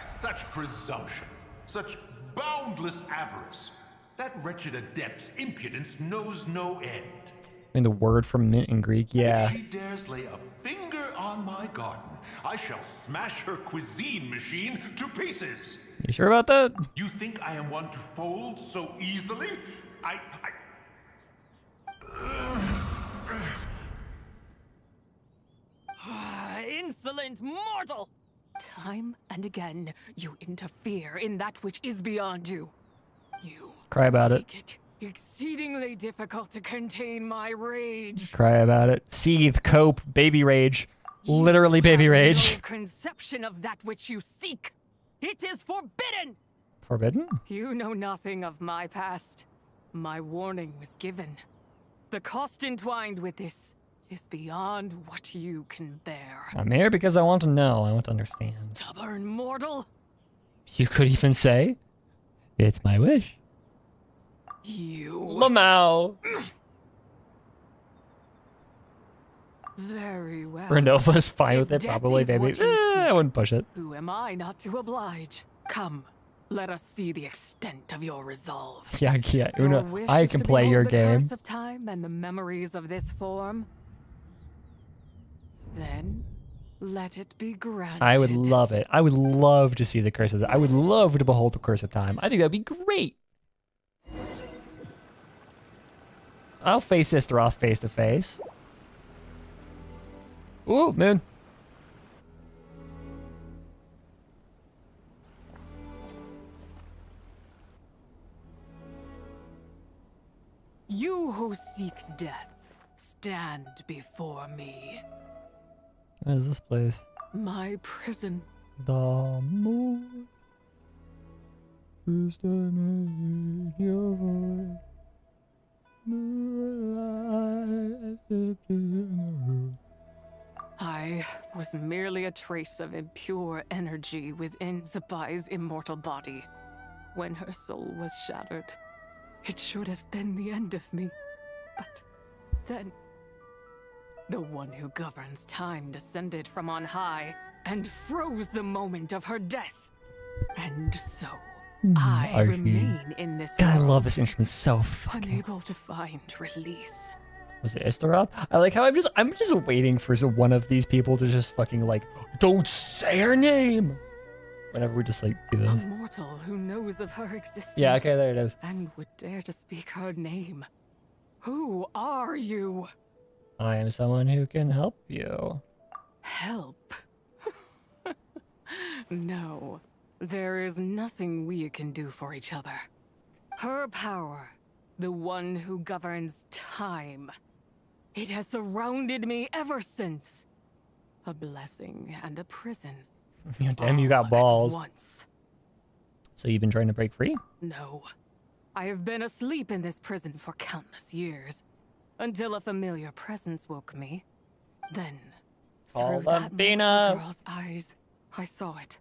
Such presumption. Such boundless avarice. That wretched adept's impudence knows no end. I mean, the word for mint in Greek, yeah. If she dares lay a finger on my garden, I shall smash her cuisine machine to pieces. You sure about that? You think I am one to fold so easily? Insolent mortal! Time and again, you interfere in that which is beyond you. You Cry about it. make it exceedingly difficult to contain my rage. Cry about it. Seethe, cope, baby rage. Literally baby rage. No conception of that which you seek. It is forbidden. Forbidden? You know nothing of my past. My warning was given. The cost entwined with this is beyond what you can bear. I'm here because I want to know. I want to understand. Stubborn mortal. You could even say, it's my wish. You. Lamau. Very well. Renova's fine with If it, death probably, is maybe. what you I seek, wouldn't push it. Who am I not to oblige? Come, let us see the extent of your resolve. Yeah, Your Una, wish I is can to play your behold the game. curse of time and the memories of this form. Then, let it be granted. I would love it. I would love to see the curse of I would love to behold the curse of time. I think that'd be great. I'll face Istheroth face to face. Ooh, moon. You who seek death, stand before me. What is this place? My prison. The moon is the your voice. I was merely a trace of impure energy within Zabai's immortal body. When her soul was shattered, it should have been the end of me. But then, the one who governs time descended from on high and froze the moment of her death. And so, I remain in this God, I world, love this instrument so fucking. unable to find release. Was it Istheroth? I like how I'm just waiting for one of these people to just fucking like, don't say her name. Whenever we just like do A this. mortal who knows of her existence. Yeah, okay, there it is. And would dare to speak her name. Who are you? I am someone who can help you. Help? No, there is nothing we can do for each other. Her power, the one who governs time, it has surrounded me ever since. A blessing and a prison. Yeah, damn, you got All at balls. once. So you've been trying to break free? No. I have been asleep in this prison for countless years, until a familiar presence woke me. Then, through that mortal girl's eyes, I saw it.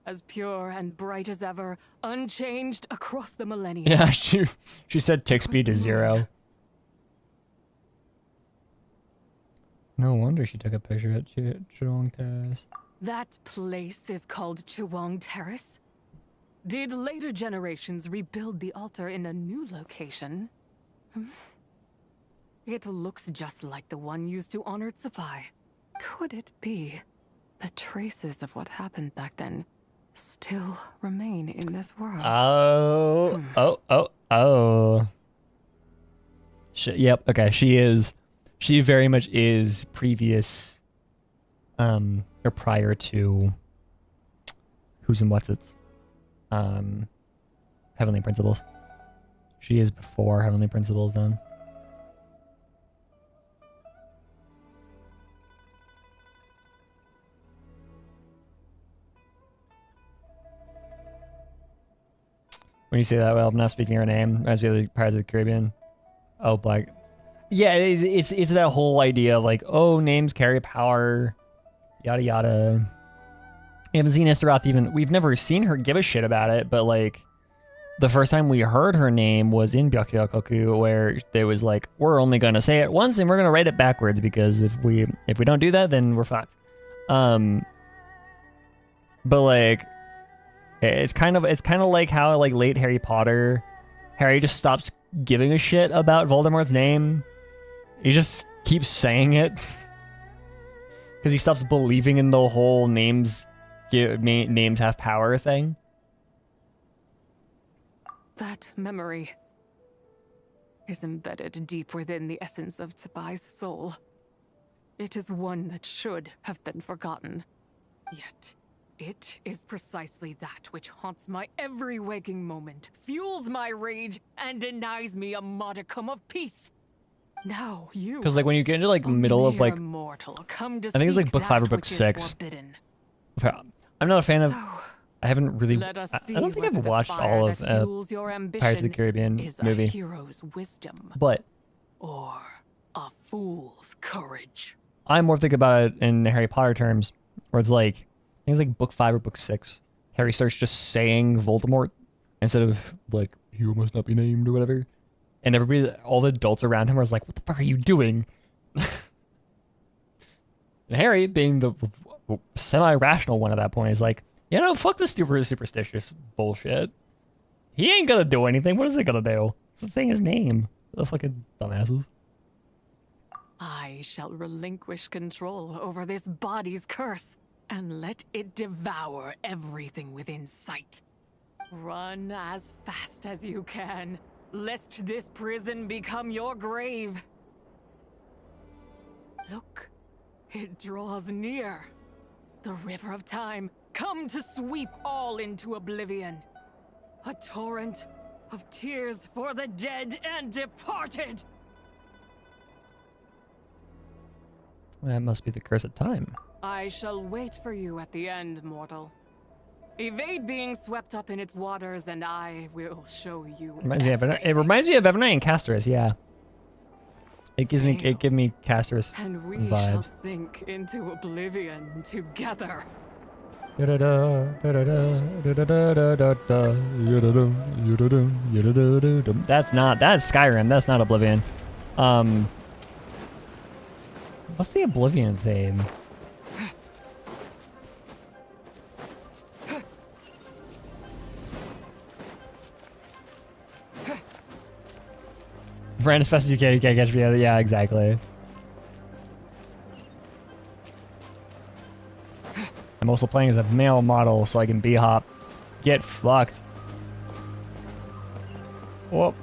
As pure and bright as ever, unchanged across the millennia. Yeah, she said tick speed is 0. No wonder she took a picture at Chulong Terrace. That place is called Chewong Terrace? Did later generations rebuild the altar in a new location? It looks just like the one used to honor Tsapai. Could it be that traces of what happened back then still remain in this world? Oh. Yep, okay, she very much is previous, or prior to Who's and What's It's, Heavenly Principles. She is before Heavenly Principles then. When you say that, well, I'm not speaking her name, as the other Pirates of the Caribbean. Oh, Black. Yeah, it's that whole idea of like, oh, names carry power, yada yada. We haven't seen Istheroth even. We've never seen her give a shit about it, but like, the first time we heard her name was in Byakyokoku, where there was like, we're only gonna say it once and we're gonna write it backwards because if we don't do that, then we're fucked. But like, it's kind of like how like late Harry Potter Harry just stops giving a shit about Voldemort's name. He just keeps saying it. Because he stops believing in the whole names have power thing. That memory is embedded deep within the essence of Tsubai's soul. It is one that should have been forgotten. Yet, it is precisely that which haunts my every waking moment, fuels my rage, and denies me a modicum of peace. Now you, Because like when you get into like middle of like, mortal, come to I think it's like seek book 5 or that book which is 6. forbidden. I'm not a fan of. I haven't really. Let us I see don't think whether I've the watched fire all that of fuels your Pirates of the ambition Caribbean is movie. a hero's wisdom, But or a fool's courage. I more think about it in Harry Potter terms, where it's like, I think it's like book 5 or book 6. Harry starts just saying Voldemort instead of like, "You must not be named" or whatever. And everybody, all the adults around him are like, "What the fuck are you doing?" And Harry, being the semi-rational one at that point, is like, "Yeah, no, fuck this stupid superstitious bullshit. He ain't gonna do anything. What is he gonna do? It's saying his name. The fucking dumbasses." I shall relinquish control over this body's curse and let it devour everything within sight. Run as fast as you can, lest this prison become your grave. Look, it draws near. The river of time, come to sweep all into oblivion. A torrent of tears for the dead and departed. That must be the curse of time. I shall wait for you at the end, mortal. Evade being swept up in its waters, and I will show you. It reminds me of Evernight and Castorus, yeah. It gives me Castorus And we shall vibes. sink into oblivion together. That's Skyrim. That's not Oblivion. What's the Oblivion theme? Run as fast as you can catch me. Yeah, exactly. I'm also playing as a male model so I can b-hop. Get fucked. Whoop.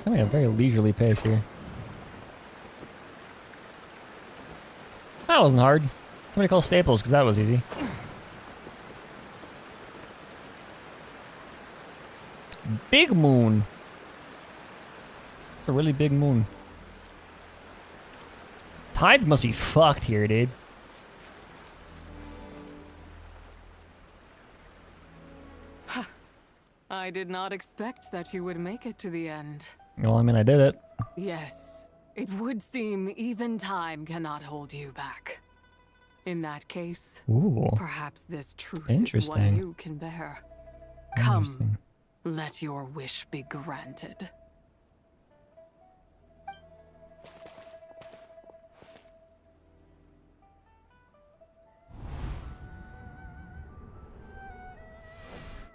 I'm at a very leisurely pace here. That wasn't hard. Somebody call Staples, because that was easy. Big moon. It's a really big moon. Tides must be fucked here, dude. I did not expect that you would make it to the end. Well, I mean, I did it. Yes, it would seem even time cannot hold you back. In that case, Ooh. perhaps this truth is Interesting. one you can bear. Come, let your wish be granted.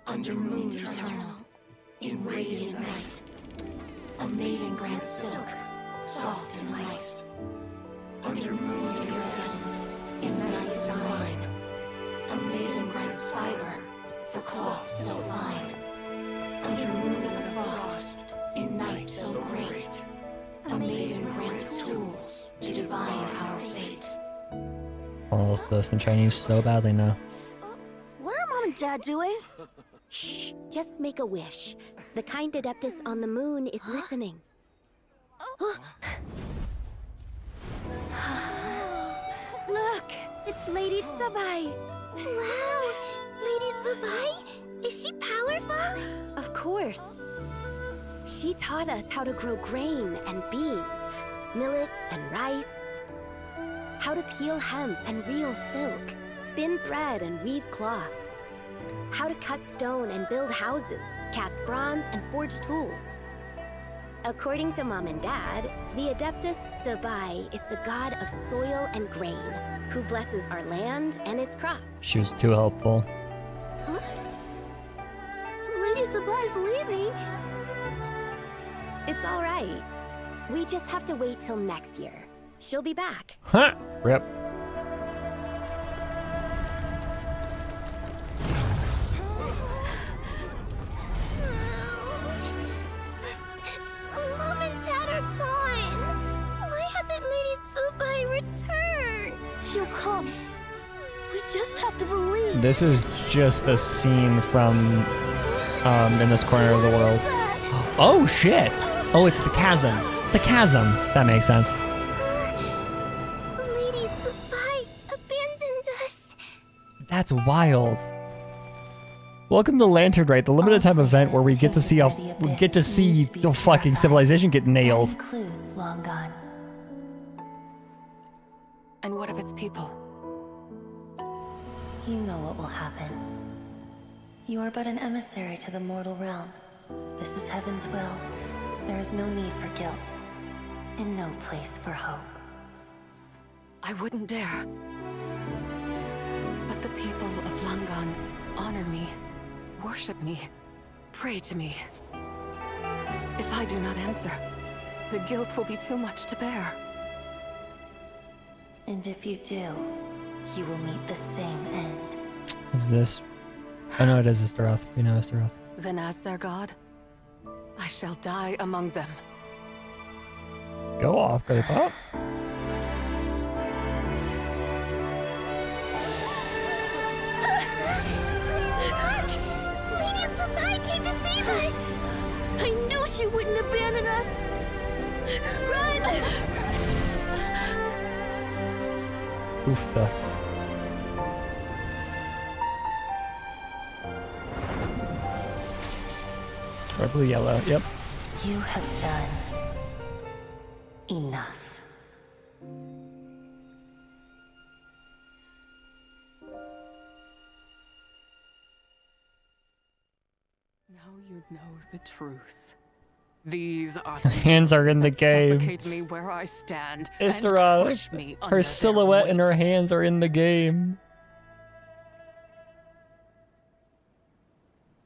Under moon eternal, in radiant night, a maiden grants silk, soft and light. Under moon iridescent, in night divine, a maiden grants fiber for cloth so fine. Under moon of frost, in night so great, a maiden grants tools to divine our fate. I want to listen to this in Chinese so badly now. What are Mom and Dad doing? Shh, just make a wish. The kind Adeptus on the moon is listening. Look, it's Lady Tsubai. Wow, Lady Tsubai? Is she powerful? Of course. She taught us how to grow grain and beans, millet and rice, how to peel hemp and reel silk, spin thread and weave cloth, how to cut stone and build houses, cast bronze and forge tools. According to Mom and Dad, the Adeptus Sabai is the god of soil and grain, who blesses our land and its crops. She was too helpful. Huh? Lady Sabai's leaving. It's all right. We just have to wait till next year. She'll be back. Huh? Rip. Mom and Dad are gone. Why hasn't Lady Tsubai returned? She'll come. We just have to believe. This is just a scene from in this corner of the world. Oh shit! Oh, it's the chasm. The chasm. That makes sense. Lady Tsubai abandoned us. That's wild. Welcome to Lantern Rite, the limited time event where we get to see the fucking civilization get nailed. Includes long gone. And what of its people? You know what will happen. You are but an emissary to the mortal realm. This is heaven's will. There is no need for guilt, and no place for hope. I wouldn't dare. But the people of Langan honor me, worship me, pray to me. If I do not answer, the guilt will be too much to bear. And if you do, you will meet the same end. Is this? Oh no, it is Astaroth. We know Astaroth. Then as their god, I shall die among them. Go off, Grape Up. Look! Lady Tsubai came to save us! I knew she wouldn't abandon us! Run! Oofta. Red, blue, yellow. Yep. You have done enough. Now you know the truth. These are the Hands are in the that game. suffocate me where I stand Astaroth. and crush me under Her their silhouette and weight. her hands are in the game.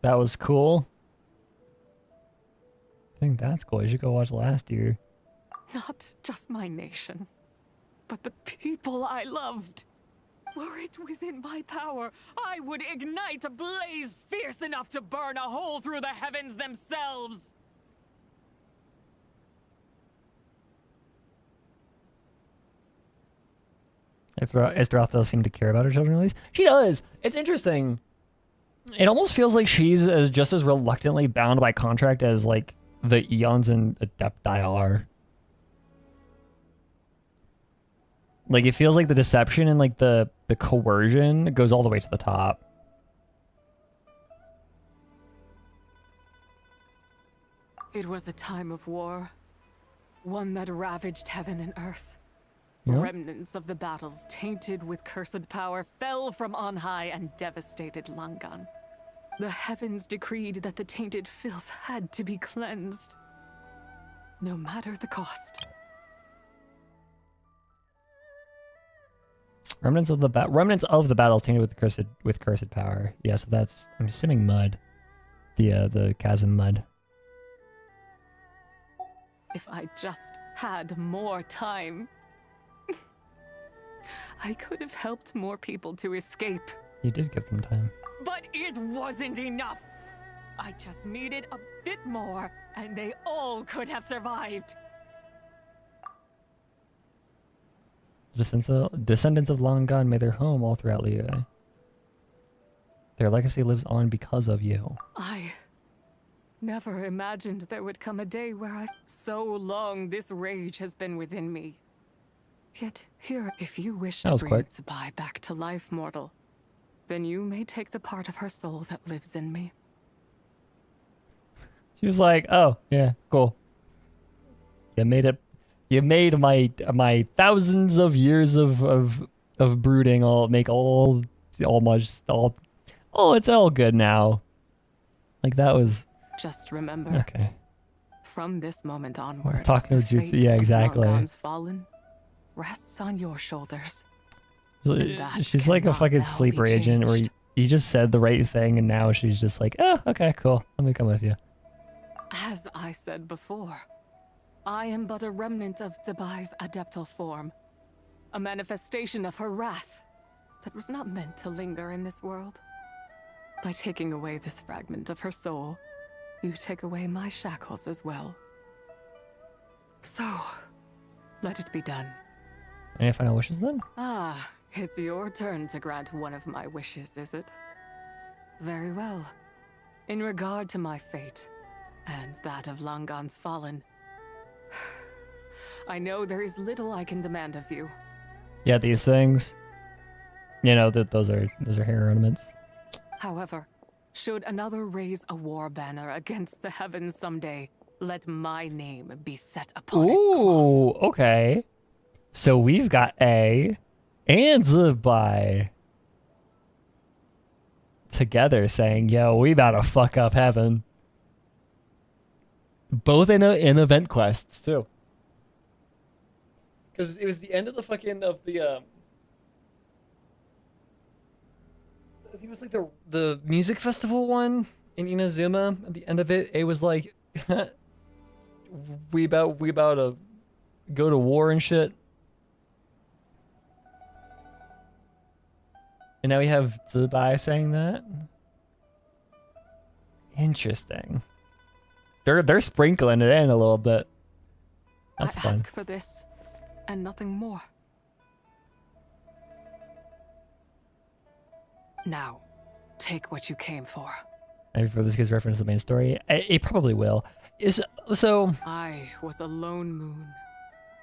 That was cool. I think that's cool. You should go watch last year. Not just my nation, but the people I loved. Were it within my power, I would ignite a blaze fierce enough to burn a hole through the heavens themselves. Astaroth does seem to care about her children at least. She does. It's interesting. It almost feels like she's just as reluctantly bound by contract as like the Eons and Adepti are. Like it feels like the deception and like the coercion goes all the way to the top. It was a time of war, one that ravaged heaven and earth. Yep. Remnants of the battles tainted with cursed power fell from on high and devastated Langan. The heavens decreed that the tainted filth had to be cleansed, no matter the cost. Remnants of the battles tainted with cursed power. Yeah, so that's, I'm assuming mud. The chasm mud. If I just had more time, I could have helped more people to escape. You did give them time. But it wasn't enough. I just needed a bit more, and they all could have survived. Descendants of long gone made their home all throughout Liyue. Their legacy lives on because of you. I never imagined there would come a day where so long this rage has been within me. Yet here, if you wish to bring Tsubai back to life, mortal, then you may take the part of her soul that lives in me. She was like, "Oh yeah, cool. You made it. You made my thousands of years of brooding all it's all good now." Like that was. Just remember. Okay. From this moment onward, talking the to Jutsu. fate Yeah, of exactly. Langan's fallen rests on your shoulders. And that She's like a cannot fucking now sleeper be agent where changed. you just said the right thing and now she's just like, oh, okay, cool. Let me come with you. As I said before, I am but a remnant of Zebai's adeptal form, a manifestation of her wrath that was not meant to linger in this world. By taking away this fragment of her soul, you take away my shackles as well. So, let it be done. Any final wishes then? Ah, it's your turn to grant one of my wishes, is it? Very well. In regard to my fate, and that of Langan's fallen, I know there is little I can demand of you. Yeah, these things. You know that those are hair ornaments. However, should another raise a war banner against the heavens someday, let my name be set upon its cloth. Ooh, okay. So we've got A and Zebai together saying, yo, we about to fuck up heaven. Both in event quests too. Because it was the end of the fucking I think it was like the music festival one in Inazuma. At the end of it, it was like we about to go to war and shit. And now we have Zebai saying that. Interesting. They're sprinkling it in a little bit. That's I fun. ask for this, and nothing more. Now, take what you came for. Maybe for this kid's reference to the main story. It probably will. So I was a lone moon,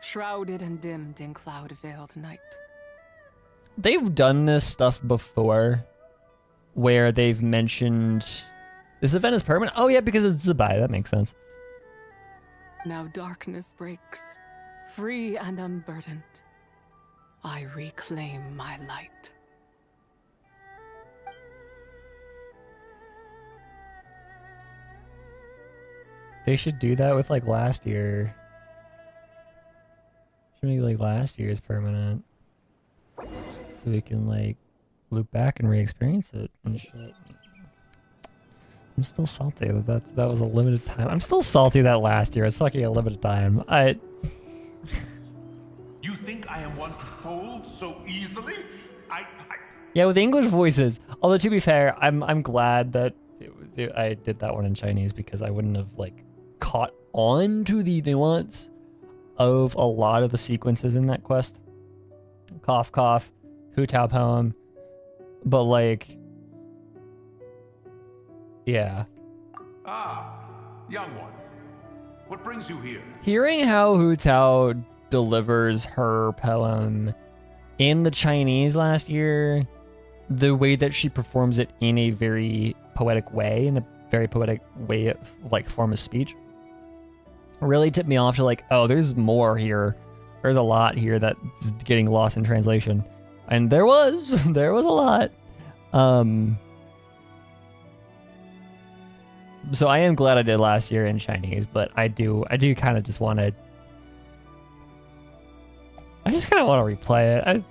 shrouded and dimmed in cloud-veiled night. they've done this stuff before where they've mentioned this event is permanent. Oh yeah, because it's Zebai. That makes sense. Now darkness breaks, free and unburdened. I reclaim my light. They should do that with like last year. Should make like last year's permanent, so we can like loop back and re-experience it and shit. I'm still salty that was a limited time. I'm still salty that last year was fucking a limited time. You think I am one to fold so easily? Yeah, with English voices. Although to be fair, I'm glad that I did that one in Chinese because I wouldn't have like caught on to the nuance of a lot of the sequences in that quest. Cough, cough, Hu Tao poem. But like, yeah. Ah, young one. What brings you here? Hearing how Hu Tao delivers her poem in the Chinese last year, the way that she performs it in a very poetic way, in a very poetic way of like form of speech, really tipped me off to like, oh, there's more here. There's a lot here that's getting lost in translation. And there was a lot. So I am glad I did last year in Chinese, but I do kind of just want to. I just kind of want to replay it.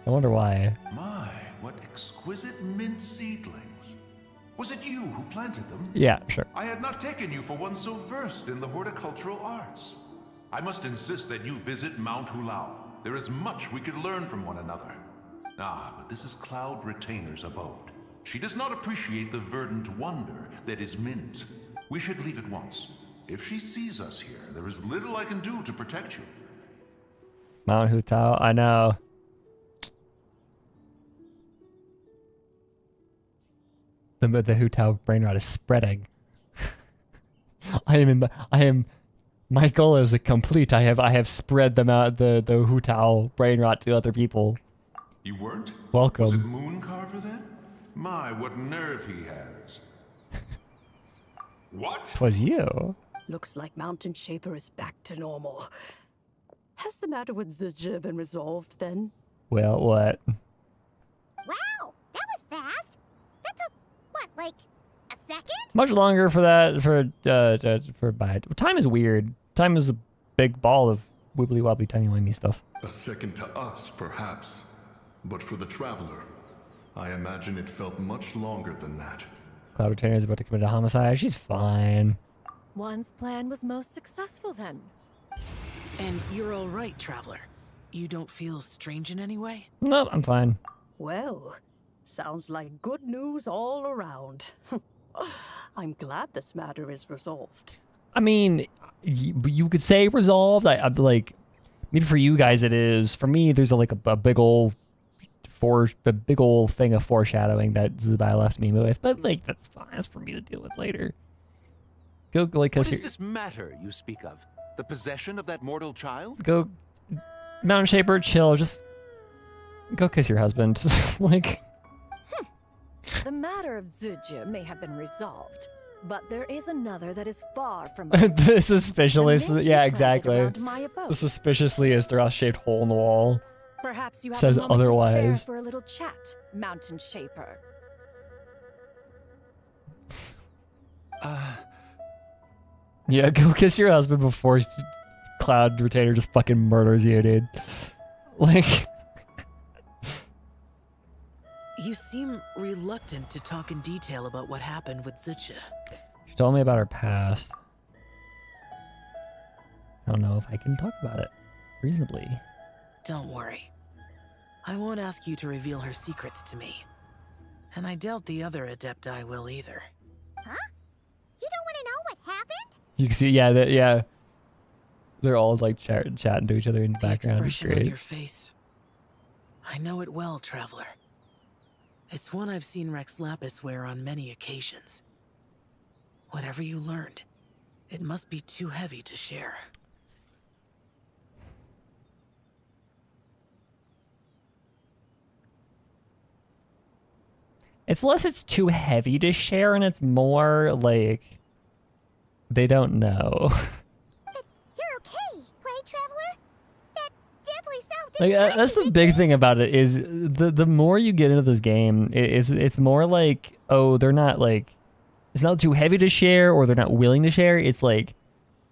I wonder why. My, what exquisite mint seedlings. Was it you who planted them? Yeah, sure. I had not taken you for one so versed in the horticultural arts. I must insist that you visit Mount Hulao. There is much we could learn from one another. Ah, but this is Cloud Retainer's abode. She does not appreciate the verdant wonder that is mint. We should leave at once. If she sees us here, there is little I can do to protect you. Mount Hu Tao, I know. The Hu Tao brain rot is spreading. My goal is complete. I have spread the Hu Tao brain rot to other people. You weren't? Welcome. Was it Mooncarver then? My, what nerve he has. What? 'Twas you. Looks like Mountain Shaper is back to normal. Has the matter with Zizhi been resolved then? Well, what? Wow, that was fast. That took, what, like a second? Much longer for that, for bite. Time is weird. Time is a big ball of wibbly wobbly timey wimey stuff. A second to us, perhaps. But for the Traveler, I imagine it felt much longer than that. Cloud Retainer is about to commit a homicide. She's fine. One's plan was most successful then. And you're all right, Traveler. You don't feel strange in any way? Nope, I'm fine. Well, sounds like good news all around. I'm glad this matter is resolved. I mean, you could say resolved. I'm like, maybe for you guys it is. For me, there's a big old thing of foreshadowing that Zubai left me with. But like, that's fine. That's for me to deal with later. Go like, What is this matter you speak of? The possession of that mortal child? Go, Mountain Shaper, chill. Just go kiss your husband. Like. The matter of Zuje may have been resolved, but there is another that is far from. The suspiciously, yeah, planted exactly. around my abode. The suspiciously Astaroth-shaped hole in the wall. Perhaps you have says a moment otherwise. to spare for a little chat, Mountain Shaper. Yeah, go kiss your husband before Cloud Retainer just fucking murders you, dude. Like. You seem reluctant to talk in detail about what happened with Zucha. She told me about her past. I don't know if I can talk about it reasonably. Don't worry. I won't ask you to reveal her secrets to me. And I doubt the other Adepti will either. Huh? You don't want to know what happened? You can see, yeah. They're all like chatting to each other in the background. It's Expression on great. your face. I know it well, Traveler. It's one I've seen Rex Lapis wear on many occasions. Whatever you learned, it must be too heavy to share. It's less it's too heavy to share, and it's more like they don't know. You're okay, right, Traveler? That deadly self Like that's the big thing about it is the more you get into this game, it's more like, oh, they're not like, it's not too heavy to share or they're not willing to share. It's like,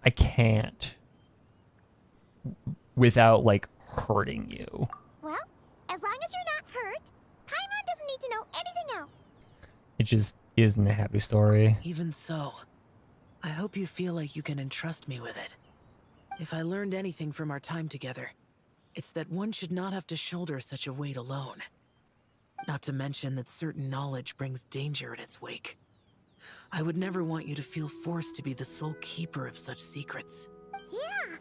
I can't without like hurting you. Well, as long as you're not hurt, Paimon doesn't need to know anything else. It just isn't a happy story. Even so, I hope you feel like you can entrust me with it. If I learned anything from our time together, it's that one should not have to shoulder such a weight alone. Not to mention that certain knowledge brings danger in its wake. I would never want you to feel forced to be the sole keeper of such secrets. Yeah.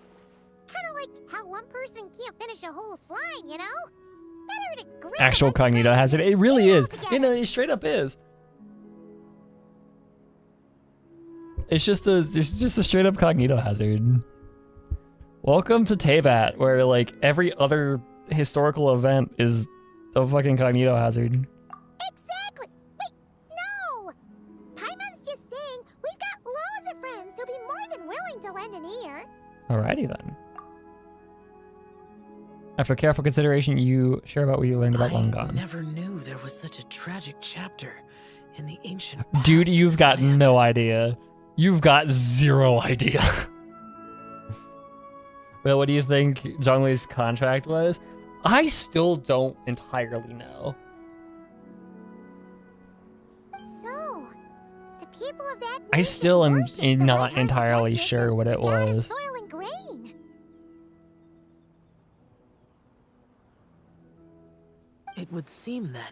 Kind of like how one person can't finish a whole slime, you know? Better to grab Actual Cognito has it. It really is. You know, it straight up is. It's just a straight up Cognito hazard. Welcome to Teyvat, where like every other historical event is a fucking Cognito hazard. Exactly. Wait, no. Paimon's just saying we've got loads of friends who'll be more than willing to lend an ear. Alrighty then. After careful consideration, you share about what you learned about Long I Gone. never knew there was such a tragic chapter in the ancient Dude, you've got no idea. You've got zero idea. Well, what do you think Zhongli's contract was? I still don't entirely know. So, the people of that I still am not entirely sure what it was. soil and grain. It would seem then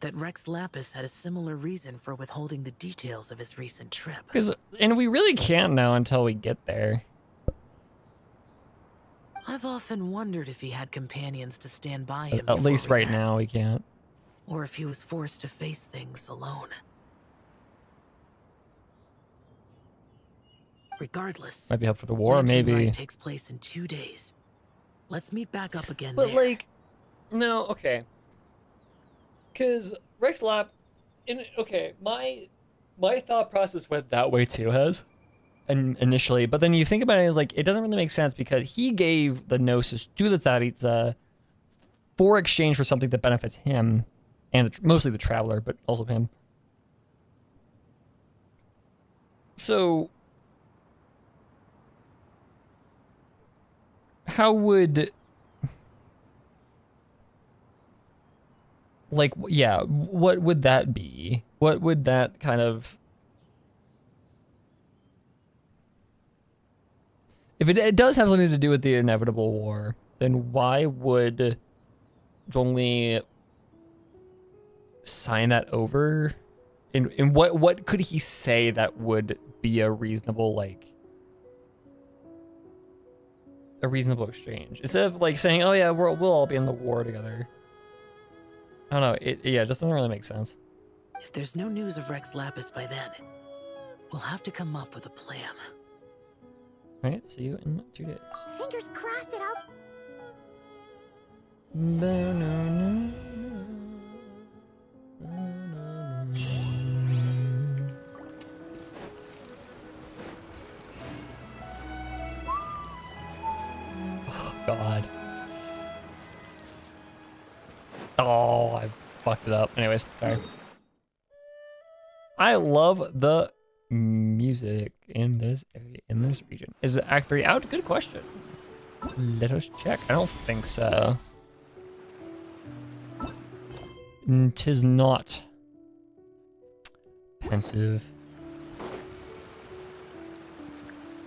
that Rex Lapis had a similar reason for withholding the details of his recent trip. And we really can't know until we get there. I've often wondered if he had companions to stand by him. At least before we right met, now we can't. or if he was forced to face things alone. Regardless, Might be help for the war, Lantern maybe. Rite takes place in 2 days. Let's meet back up again But there. like, no, okay. Because Rex Lap, my thought process went that way too, initially. But then you think about it, like, it doesn't really make sense because he gave the Gnosis to the Tsaritsa for exchange for something that benefits him, and mostly the Traveler, but also him. So, how would, like, yeah, what would that be? What would that kind of, if it does have something to do with the inevitable war, then why would Zhongli sign that over? And what could he say that would be a reasonable, like, a reasonable exchange? Instead of like saying, oh yeah, we'll all be in the war together. I don't know, it just doesn't really make sense. If there's no news of Rex Lapis by then, we'll have to come up with a plan. Alright, see you in 2 days. Fingers crossed that I'll... Oh, God. Oh, I fucked it up. Anyways, sorry. I love the music in this area, in this region. Is Act 3 out? Good question. Let us check. I don't think so. 'Tis not. Pensive.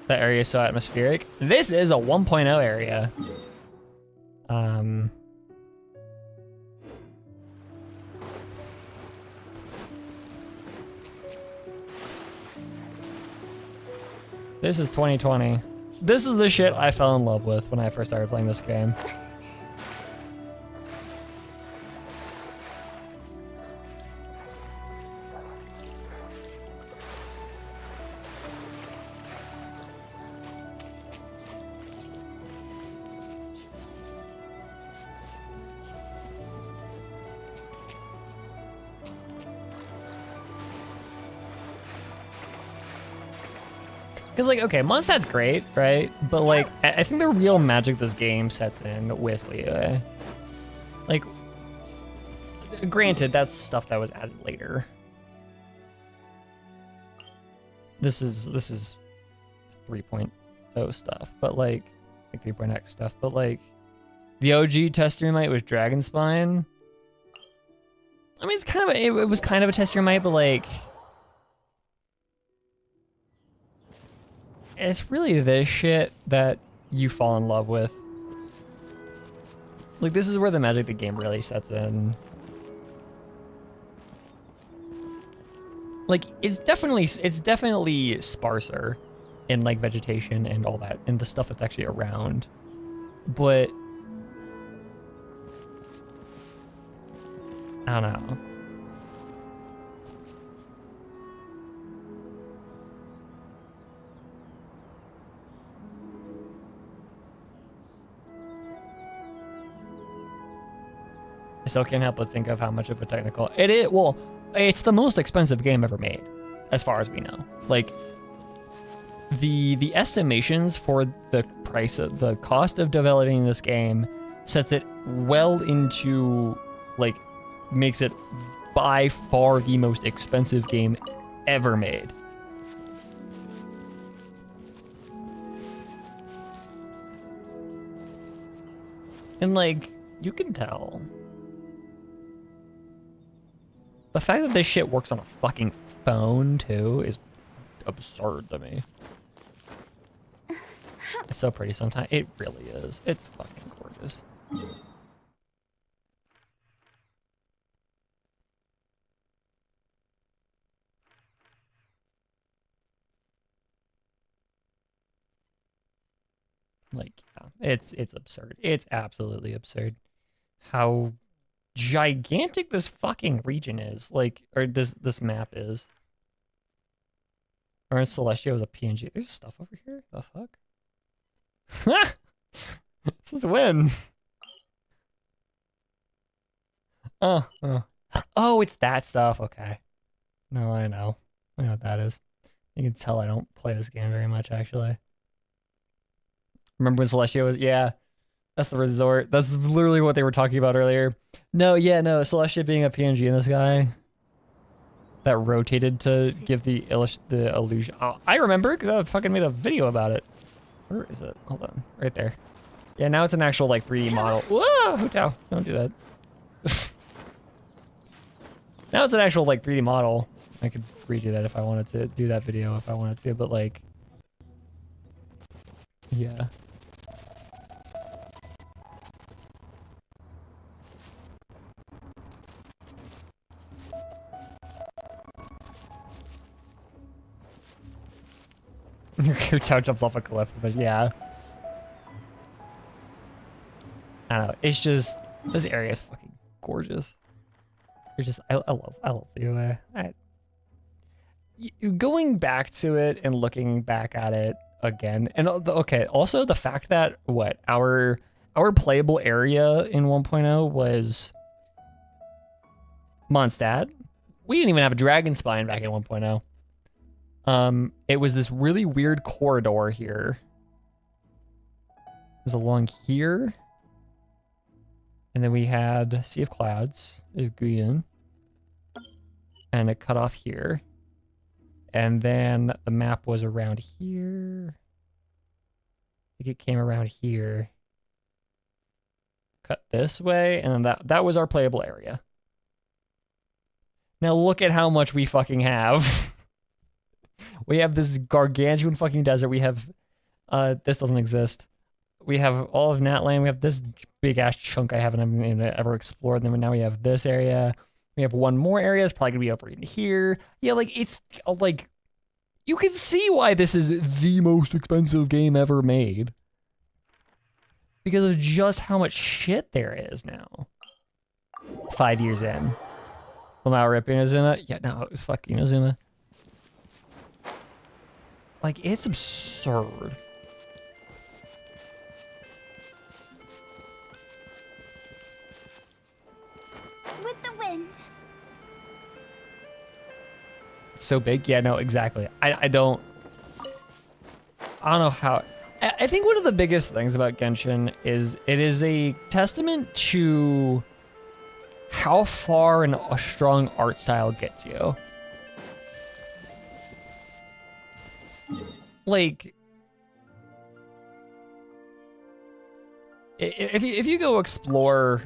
That area is so atmospheric. This is a 1.0 area. This is 2020. This is the shit I fell in love with when I first started playing this game. Because, like, okay, Mondstadt's great, right? But, like, I think the real magic this game sets in with Liyue. Like, granted, that's stuff that was added later. This is 3.0 stuff, but, like 3.x stuff, but, like, the OG Tessermite was Dragonspine. I mean, it's kind of, it was kind of a Tessermite, but, like, it's really this shit that you fall in love with. Like, this is where the magic of the game really sets in. Like, it's definitely sparser in, like, vegetation and all that, and the stuff that's actually around. But I don't know. I still can't help but think of how much of a technical it is. Well, it's the most expensive game ever made, as far as we know. Like, the estimations for the price of the cost of developing this game sets it well into, like, makes it by far the most expensive game ever made. And, like, you can tell. The fact that this shit works on a fucking phone, too, is absurd to me. It's so pretty sometimes. It really is. It's fucking gorgeous. Like, yeah, it's absurd. It's absolutely absurd. How gigantic this fucking region is, like, or this map is. Or in Celestia was a PNG. There's stuff over here. The fuck? This is a win. Oh, it's that stuff. Okay. No, I know. I know what that is. You can tell I don't play this game very much, actually. Remember when Celestia was? Yeah. That's the resort. That's literally what they were talking about earlier. No, yeah, no. Celestia being a PNG in this guy. that rotated to give the illusion. Oh, I remember because I fucking made a video about it. Where is it? Hold on, right there. Yeah, now it's an actual like 3D model. Whoa, Hutao, don't do that. Now it's an actual like 3D model. I could redo that if I wanted to do that video if I wanted to, but like, yeah. Hutao jumps off a cliff, but yeah. I don't know. It's just this area is fucking gorgeous. It's just I love the going back to it and looking back at it again, and okay, also the fact that our playable area in 1.0 was Mondstadt. We didn't even have a dragon spine back in 1.0. It was this really weird corridor here. It was along here. And then we had Sea of Clouds, Guyan, and it cut off here. And then the map was around here. I think it came around here. Cut this way, and then that was our playable area. Now look at how much we fucking have. We have this gargantuan fucking desert. We have, this doesn't exist. We have all of Natland. We have this big ass chunk I haven't even ever explored. And then now we have this area. We have one more area. It's probably gonna be over in here. Yeah, like it's like you can see why this is the most expensive game ever made. Because of just how much shit there is now. 5 years in. Lamau ripping Inazuma? Yeah, no, it was fucking Inazuma. Like, it's absurd. With the wind. It's so big. Yeah, no, exactly. I don't know how. I think one of the biggest things about Genshin is it is a testament to how far a strong art style gets you. Like, if you go explore,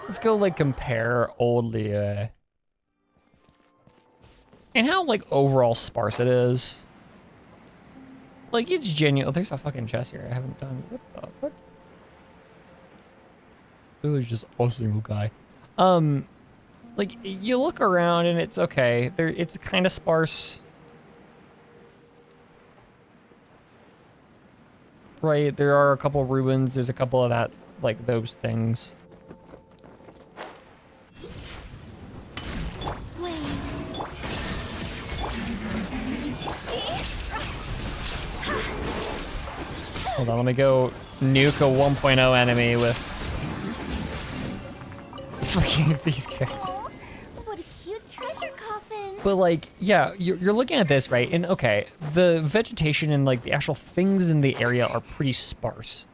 let's go like compare old Liyue and how like overall sparse it is. Like, it's genuine. Oh, there's a fucking chest here I haven't done. What the fuck? It was just a single guy. Like, you look around and it's okay. It's kind of sparse. Right, there are a couple of ruins. There's a couple of that, like, those things. Hold on, let me go nuke a 1.0 enemy with fucking these guys. What a cute treasure coffin. But like, yeah, you're looking at this, right? And okay, the vegetation and like the actual things in the area are pretty sparse.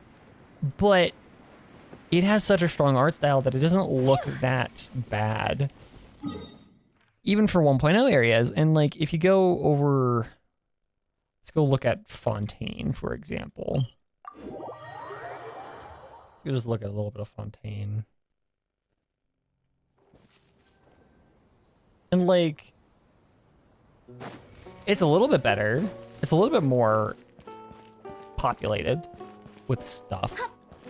But it has such a strong art style that it doesn't look that bad. Even for 1.0 areas. And like, if you go over, let's go look at Fontaine, for example. Let's just look at a little bit of Fontaine. And like, it's a little bit better. It's a little bit more populated with stuff.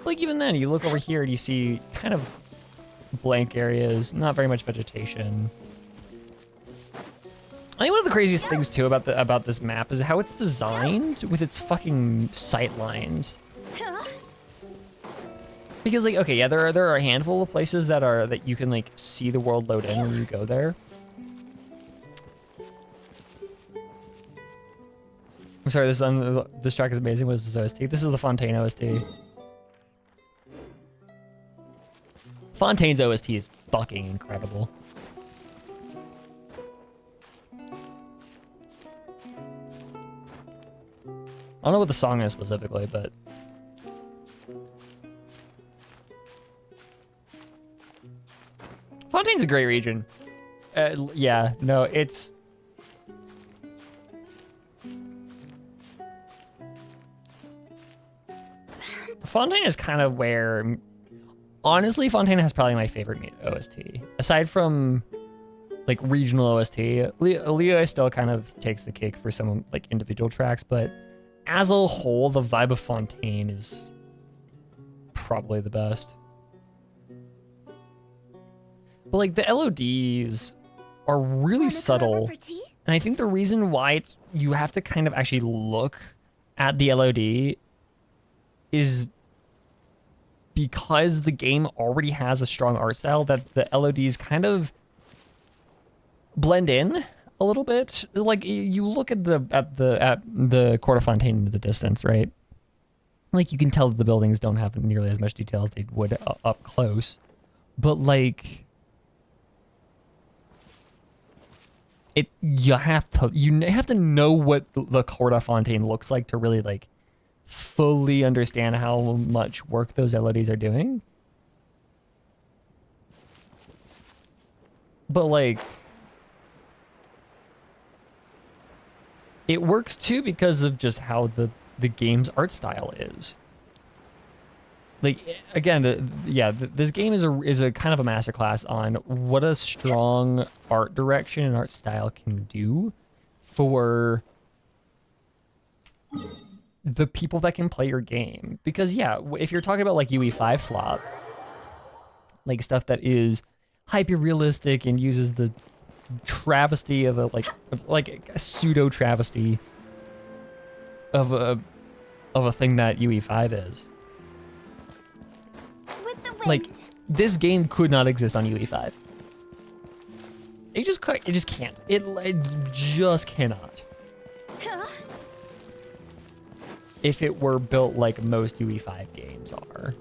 Like, even then, you look over here and you see kind of blank areas, not very much vegetation. I think one of the craziest things too about this map is how it's designed with its fucking sight lines. Because like, okay, yeah, there are a handful of places that you can like see the world load in when you go there. I'm sorry, this track is amazing. What is this OST? This is the Fontaine OST. Fontaine's OST is fucking incredible. I don't know what the song is specifically, but Fontaine's a great region. Yeah, no, it's... Fontaine is kind of where... Honestly, Fontaine has probably my favorite OST. Aside from, like, regional OST, Leo still kind of takes the cake for some, like, individual tracks, but as a whole, the vibe of Fontaine is probably the best. But, like, the LODs are really subtle, and I think the reason why you have to kind of actually look at the LOD is because the game already has a strong art style that the LODs kind of blend in a little bit. Like, you look at the Court of Fontaine in the distance, right? Like, you can tell that the buildings don't have nearly as much detail as they would up close, but like, you have to know what the Court of Fontaine looks like to really like fully understand how much work those LODs are doing. But like, it works too because of just how the game's art style is. Like, again, this game is a kind of a masterclass on what a strong art direction and art style can do for the people that can play your game. Because yeah, if you're talking about like UE5 slot, like stuff that is hyper realistic and uses the travesty of a like a pseudo travesty of a thing that UE5 is. Like, this game could not exist on UE5. It just can't. It just cannot. If it were built like most UE5 games are.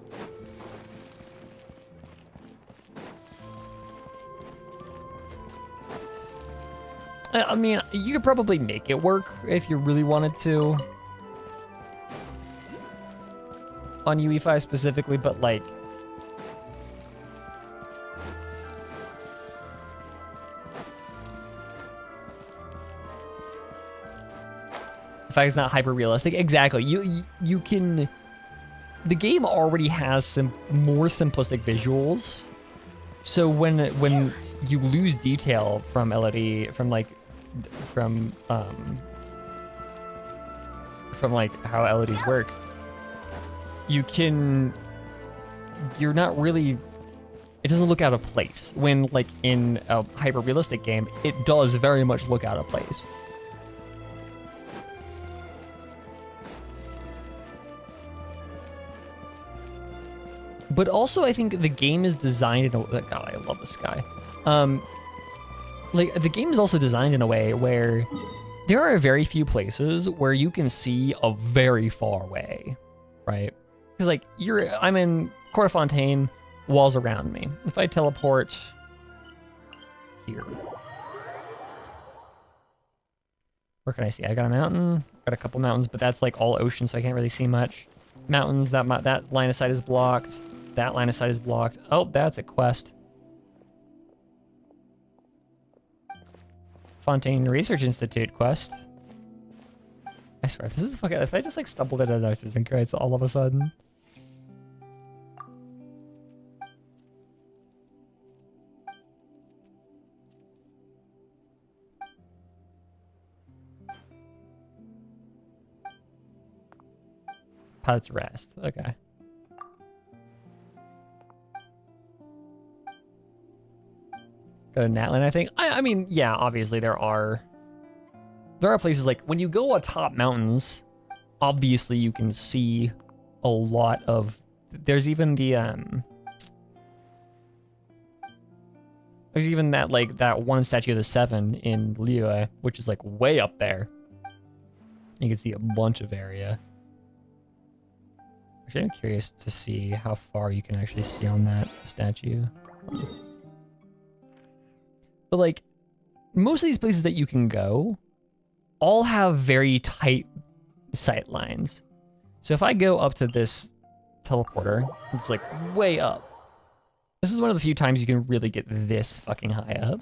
I mean, you could probably make it work if you really wanted to. On UE5 specifically, but like, the fact it's not hyper realistic. Exactly. You can. The game already has some more simplistic visuals, so when you lose detail from LOD, from like how LODs work, you're not really. It doesn't look out of place. When like in a hyper realistic game, it does very much look out of place. But also, I think the game is designed in a way. God, I love this guy. Like, the game is also designed in a way where there are very few places where you can see a very far way, right? Because like I'm in Court of Fontaine, walls around me. If I teleport here, where can I see? I got a mountain, got a couple mountains, but that's like all ocean, so I can't really see much. Mountains, that line of sight is blocked. That line of sight is blocked. Oh, that's a quest. Fontaine Research Institute quest. I swear, this is fucking. If I just like stumbled into Narcissus and Christ all of a sudden. Pilot's Rest. Okay. Go to Natlan, I think. I mean, yeah, obviously there are places like when you go atop mountains, obviously you can see a lot of. There's even there's even that one statue of the Seven in Liyue, which is like way up there. You can see a bunch of area. Actually, I'm curious to see how far you can actually see on that statue. But like, most of these places that you can go all have very tight sight lines. So if I go up to this teleporter, it's like way up. This is one of the few times you can really get this fucking high up.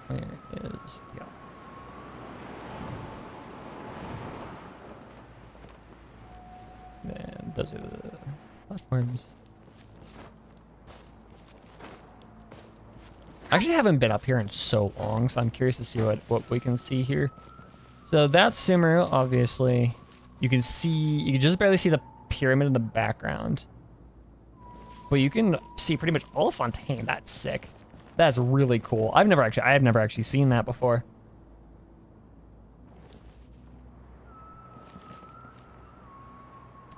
Where is, yeah. And those are the platforms. I actually haven't been up here in so long, so I'm curious to see what we can see here. So that's Sumeru, obviously. You can just barely see the pyramid in the background. But you can see pretty much all of Fontaine. That's sick. That's really cool. I have never actually seen that before.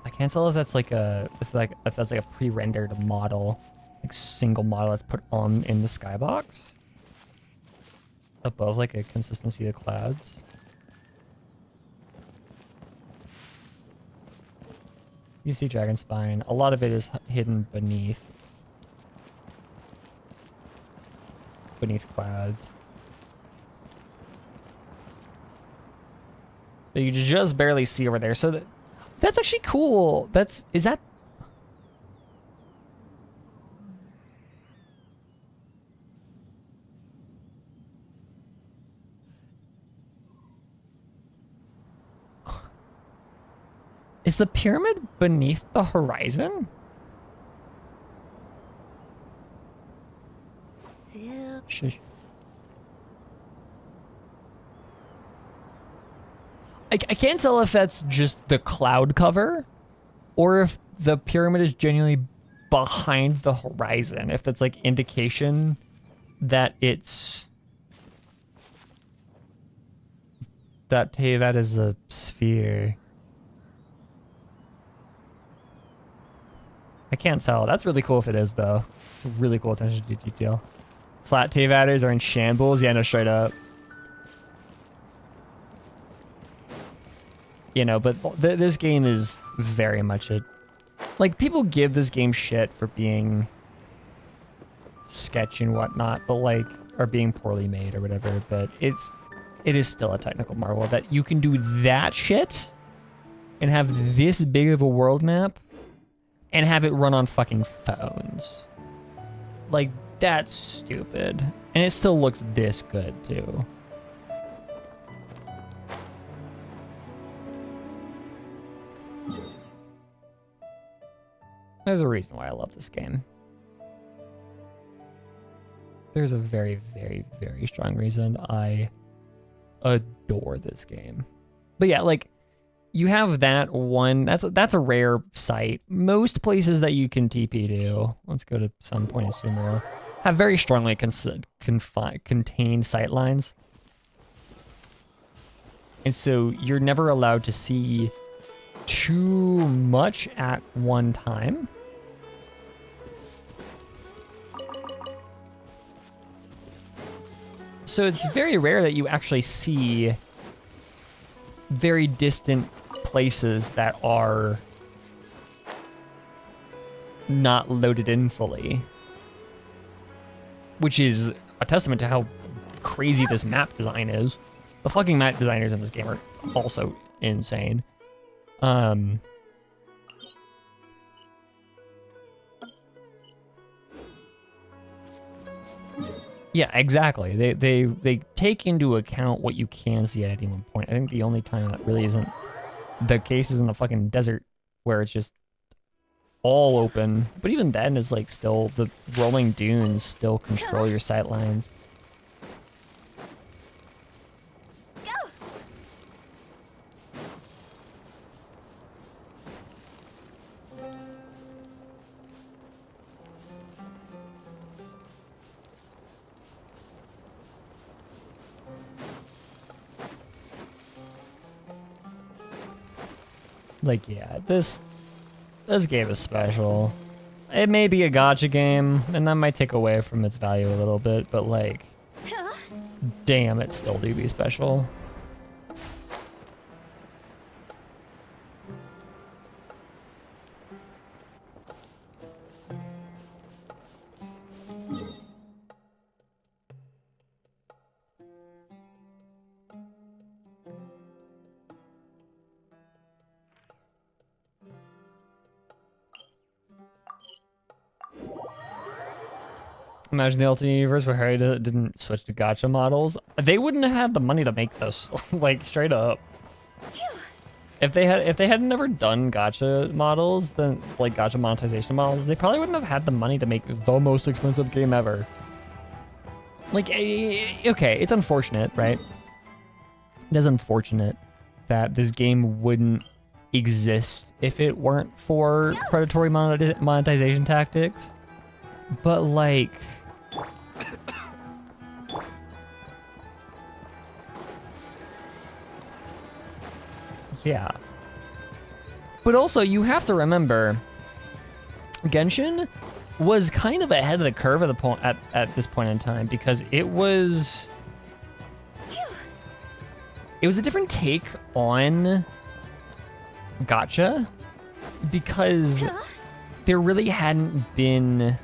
I can't tell if that's like if that's like a pre-rendered model, like single model that's put on in the skybox above like a consistency of clouds. You see Dragon Spine. A lot of it is hidden beneath clouds. But you just barely see over there. So that's actually cool. Is that? Is the pyramid beneath the horizon? Shush. I can't tell if that's just the cloud cover or if the pyramid is genuinely behind the horizon. If that's like indication that that is a sphere. I can't tell. That's really cool if it is, though. It's a really cool attention to detail. Flat Tevatters are in shambles. Yeah, no, straight up. You know, but this game is very much like, people give this game shit for being sketch and whatnot, but like, or being poorly made or whatever, but it is still a technical marvel that you can do that shit and have this big of a world map and have it run on fucking phones. Like, that's stupid. And it still looks this good, too. There's a reason why I love this game. There's a very, very, very strong reason I adore this game. But yeah, like, you have that one, that's a rare site. Most places that you can TP to, let's go to some point in Sumeru, have very strongly contained sightlines. And so you're never allowed to see too much at one time. So it's very rare that you actually see very distant places that are not loaded in fully, which is a testament to how crazy this map design is. The fucking map designers in this game are also insane. Yeah, exactly. They take into account what you can see at any one point. I think the only time that really isn't the case is in the fucking desert, where it's just all open. But even then, it's like still the rolling dunes still control your sight lines. Like, yeah, this game is special. It may be a gacha game, and that might take away from its value a little bit, but like, damn, it still do be special. Imagine the alternate universe where Harry didn't switch to gacha models. They wouldn't have had the money to make this, like straight up. If they hadn't never done gacha models, then like gacha monetization models, they probably wouldn't have had the money to make the most expensive game ever. Like, okay, it's unfortunate, right? It is unfortunate that this game wouldn't exist if it weren't for predatory monetization tactics. But like, yeah. But also, you have to remember, Genshin was kind of ahead of the curve at this point in time because it was a different take on gacha because there really hadn't been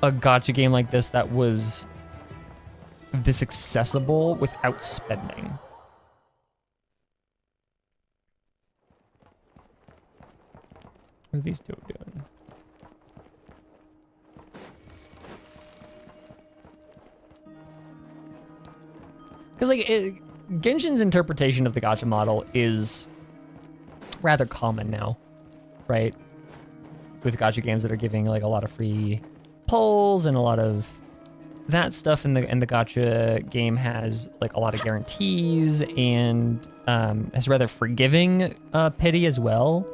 a gacha game like this that was this accessible without spending. What are these two doing? Because like Genshin's interpretation of the gacha model is rather common now, right? With gacha games that are giving like a lot of free pulls and a lot of that stuff, and the gacha game has like a lot of guarantees and has rather forgiving pity as well.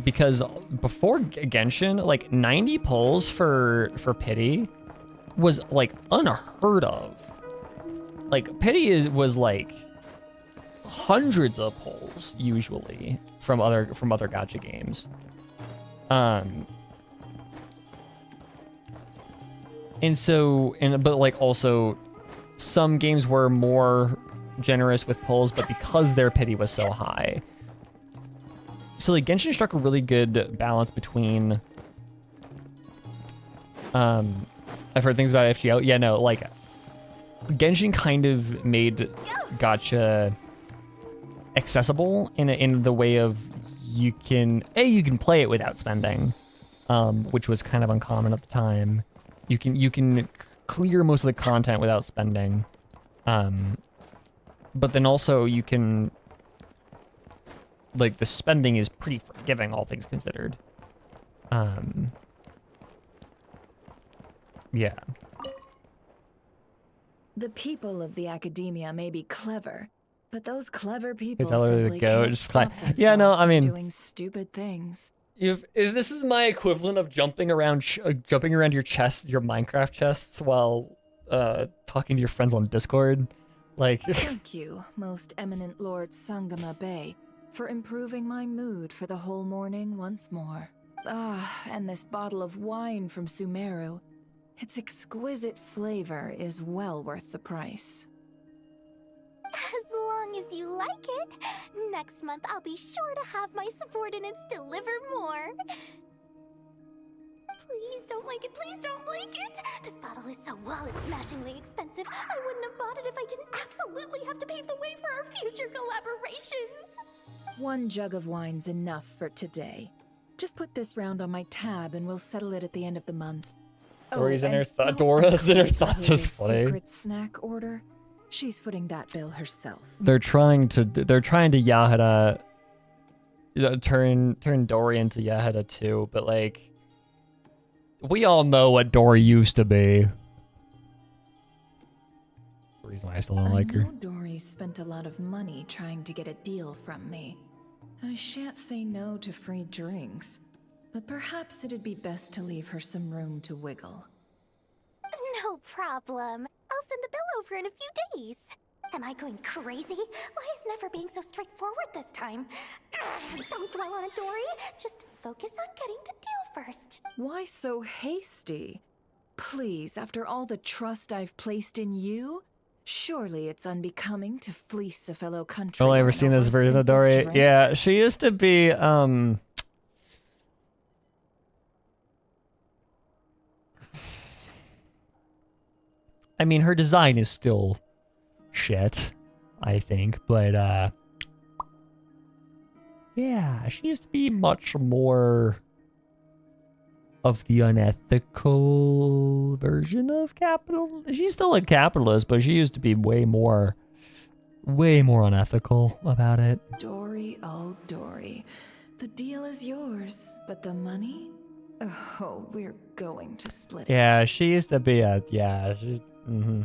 Because before Genshin, like 90 pulls for pity was like unheard of. Like pity was like hundreds of pulls usually from other gacha games. But like also some games were more generous with pulls, but because their pity was so high. So like Genshin struck a really good balance between I've heard things about FGO. Yeah, no, like Genshin kind of made gacha accessible in the way of you can play it without spending, which was kind of uncommon at the time. You can clear most of the content without spending, but then also you can, like, the spending is pretty forgiving, all things considered. Yeah. The people of the academia may be clever, but those clever people Tell her to simply go. can't Just stop yeah, no, themselves I from mean, doing stupid things. if this is my equivalent of jumping around your chest, your Minecraft chests, while talking to your friends on Discord, like. Thank you, most eminent Lord Sangama Bay, for improving my mood for the whole morning once more. Ah, and this bottle of wine from Sumeru. Its exquisite flavor is well worth the price. As long as you like it. Next month, I'll be sure to have my subordinates deliver more. Please don't like it. Please don't like it. This bottle is so wallet-smashingly expensive. I wouldn't have bought it if I didn't absolutely have to pave the way for our future collaborations. One jug of wine's enough for today. Just put this round on my tab and we'll settle it at the end of the month. Dora's in her don't Dora's in her include thoughts the is funny. secret snack order. She's footing that bill herself. They're trying to Yahida, turn Dory into Yahida too, but like, we all know what Dory used to be. The reason why I still don't like her. I know Dory spent a lot of money trying to get a deal from me. I shan't say no to free drinks, but perhaps it'd be best to leave her some room to wiggle. No problem. I'll send the bill over in a few days. Am I going crazy? Why is Never being so straightforward this time? Don't dwell on it, Dory. Just focus on getting the deal first. Why so hasty? Please, after all the trust I've placed in you, surely it's unbecoming to fleece a fellow countryman. Only ever seen this over a version of simple Dory. drink. Yeah, she used to be I mean, her design is still shit, I think, but yeah, she used to be much more of the unethical version of capital. She's still a capitalist, but she used to be way more unethical about it. Dory, oh Dory, the deal is yours, but the money? Oh, we're going to split it. Yeah, she used to be a, yeah, she, mm-hmm.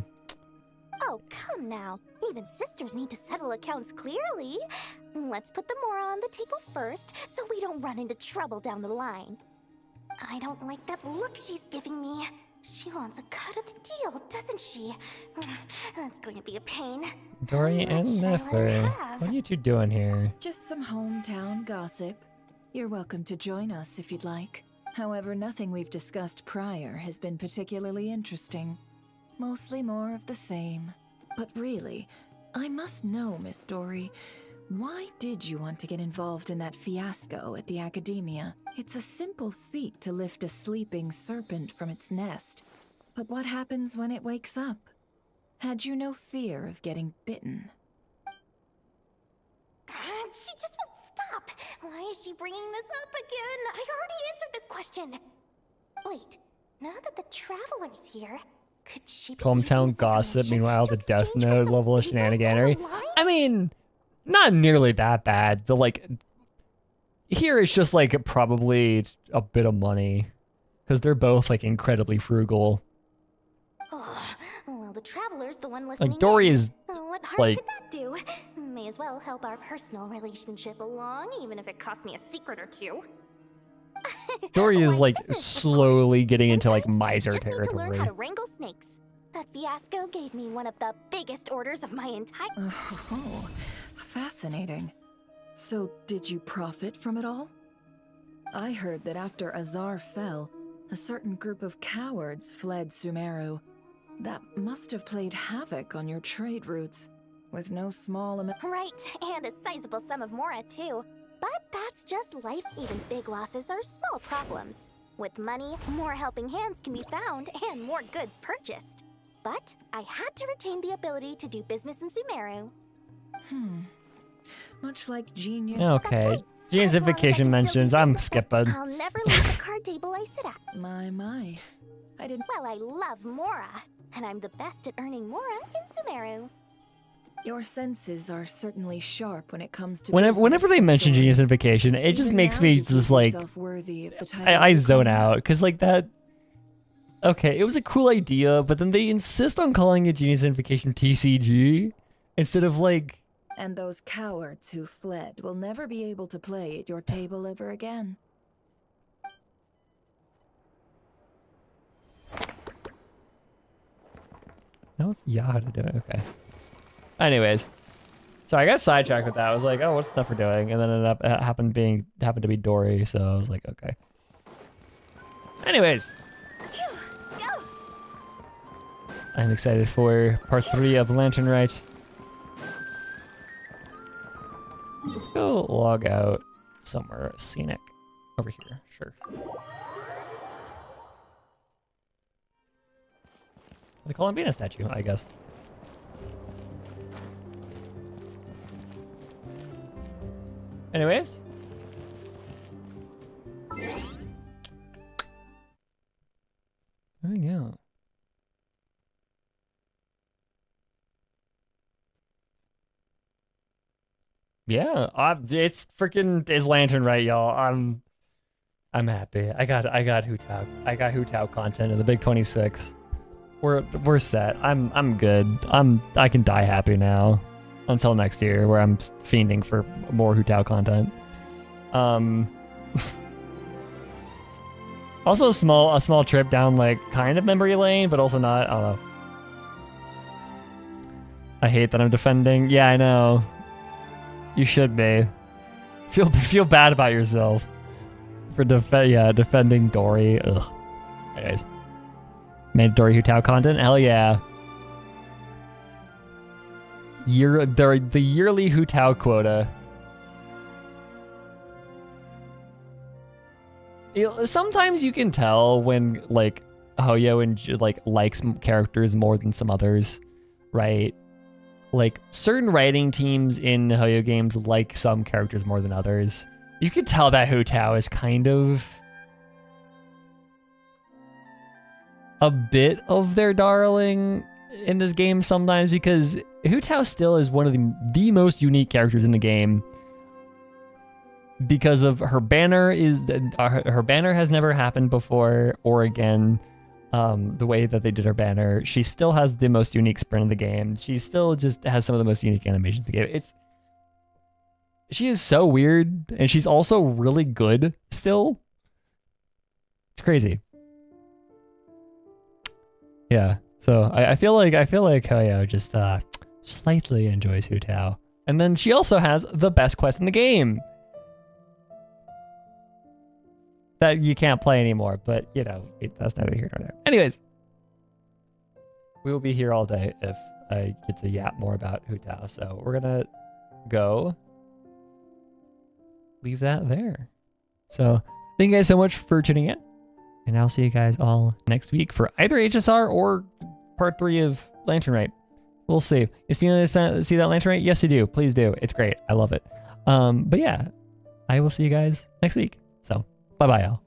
Oh, come now. Even sisters need to settle accounts clearly. Let's put the Mora on the table first, so we don't run into trouble down the line. I don't like that look she's giving me. She wants a cut of the deal, doesn't she? That's going to be a pain. Dory and Nefer, what are you two doing here? Just some hometown gossip. You're welcome to join us if you'd like. However, nothing we've discussed prior has been particularly interesting. Mostly more of the same. But really, I must know, Miss Dory, why did you want to get involved in that fiasco at the Academia? It's a simple feat to lift a sleeping serpent from its nest. But what happens when it wakes up? Had you no fear of getting bitten? She just won't stop. Why is she bringing this up again? I already answered this question. Wait, now that the Traveler's here, could she be Hometown gossip, meanwhile the Death Note level of shenaniganery. I mean, not nearly that bad. The like, here it's just like probably a bit of money. Because they're both like incredibly frugal. Oh, well, the Traveler's the one listening. Like Dory in. is What harm like, could that do? May as well help our personal relationship along, even if it costs me a secret or two. Dory is like slowly getting into like miser Just need to learn territory. how to wrangle snakes. That fiasco gave me one of the biggest orders of my entire. Oh, fascinating. So, did you profit from it all? I heard that after Azar fell, a certain group of cowards fled Sumeru. That must have played havoc on your trade routes, with no small amount. Right, and a sizable sum of Mora too. But that's just life. Even big losses are small problems. With money, more helping hands can be found and more goods purchased. But I had to retain the ability to do business in Sumeru. Much like genius. Okay. Genesification mentions, I'm skipping. I'll never leave the card table I sit at. My. I didn't. Well, I love Mora, and I'm the best at earning Mora in Sumeru. Your senses are certainly sharp when it comes to. Whenever they mention genesification, it just makes me just like I zone out because like that. Okay, it was a cool idea, but then they insist on calling it genesification TCG instead of like. And those cowards who fled will never be able to play at your table ever again. That was Yada doing. Okay. Anyways, so I got sidetracked with that. I was like, oh, what's Nefer doing? And then it happened to be Dory, so I was like, okay. Anyways. I'm excited for part 3 of Lantern Rite. Let's go log out somewhere scenic. Over here, sure. The Columbina statue, I guess. Anyways. There we go. Yeah, it's freaking is Lantern Rite, y'all. I'm happy. I got Hu Tao. I got Hu Tao content in the Big 26. We're set. I'm good. I can die happy now until next year where I'm fiending for more Hu Tao content. Also a small trip down like kind of memory lane, but also not. I don't know. I hate that I'm defending. Yeah, I know. You should be. Feel bad about yourself for defending Dory. Ugh. Anyways. Mandatory Hu Tao content? Hell yeah. The yearly Hu Tao quota. Sometimes you can tell when like Hoyo like likes characters more than some others, right? Like certain writing teams in Hoyo games like some characters more than others. You can tell that Hu Tao is kind of a bit of their darling in this game sometimes, because Hu Tao still is one of the most unique characters in the game because of her banner. Her banner has never happened before or again. The way that they did her banner, she still has the most unique sprint in the game. She still just has some of the most unique animations in the game. She is so weird, and she's also really good still. It's crazy. Yeah, so I feel like Hoyo just slightly enjoys Hu Tao. And then she also has the best quest in the game that you can't play anymore, but you know, that's neither here nor there. Anyways, we will be here all day if I get to yap more about Hu Tao. So we're gonna go leave that there. So thank you guys so much for tuning in, and I'll see you guys all next week for either HSR or part 3 of Lantern Rite. We'll see. You see that Lantern Rite? Yes, you do. Please do. It's great. I love it. But yeah, I will see you guys next week. So bye-bye, y'all.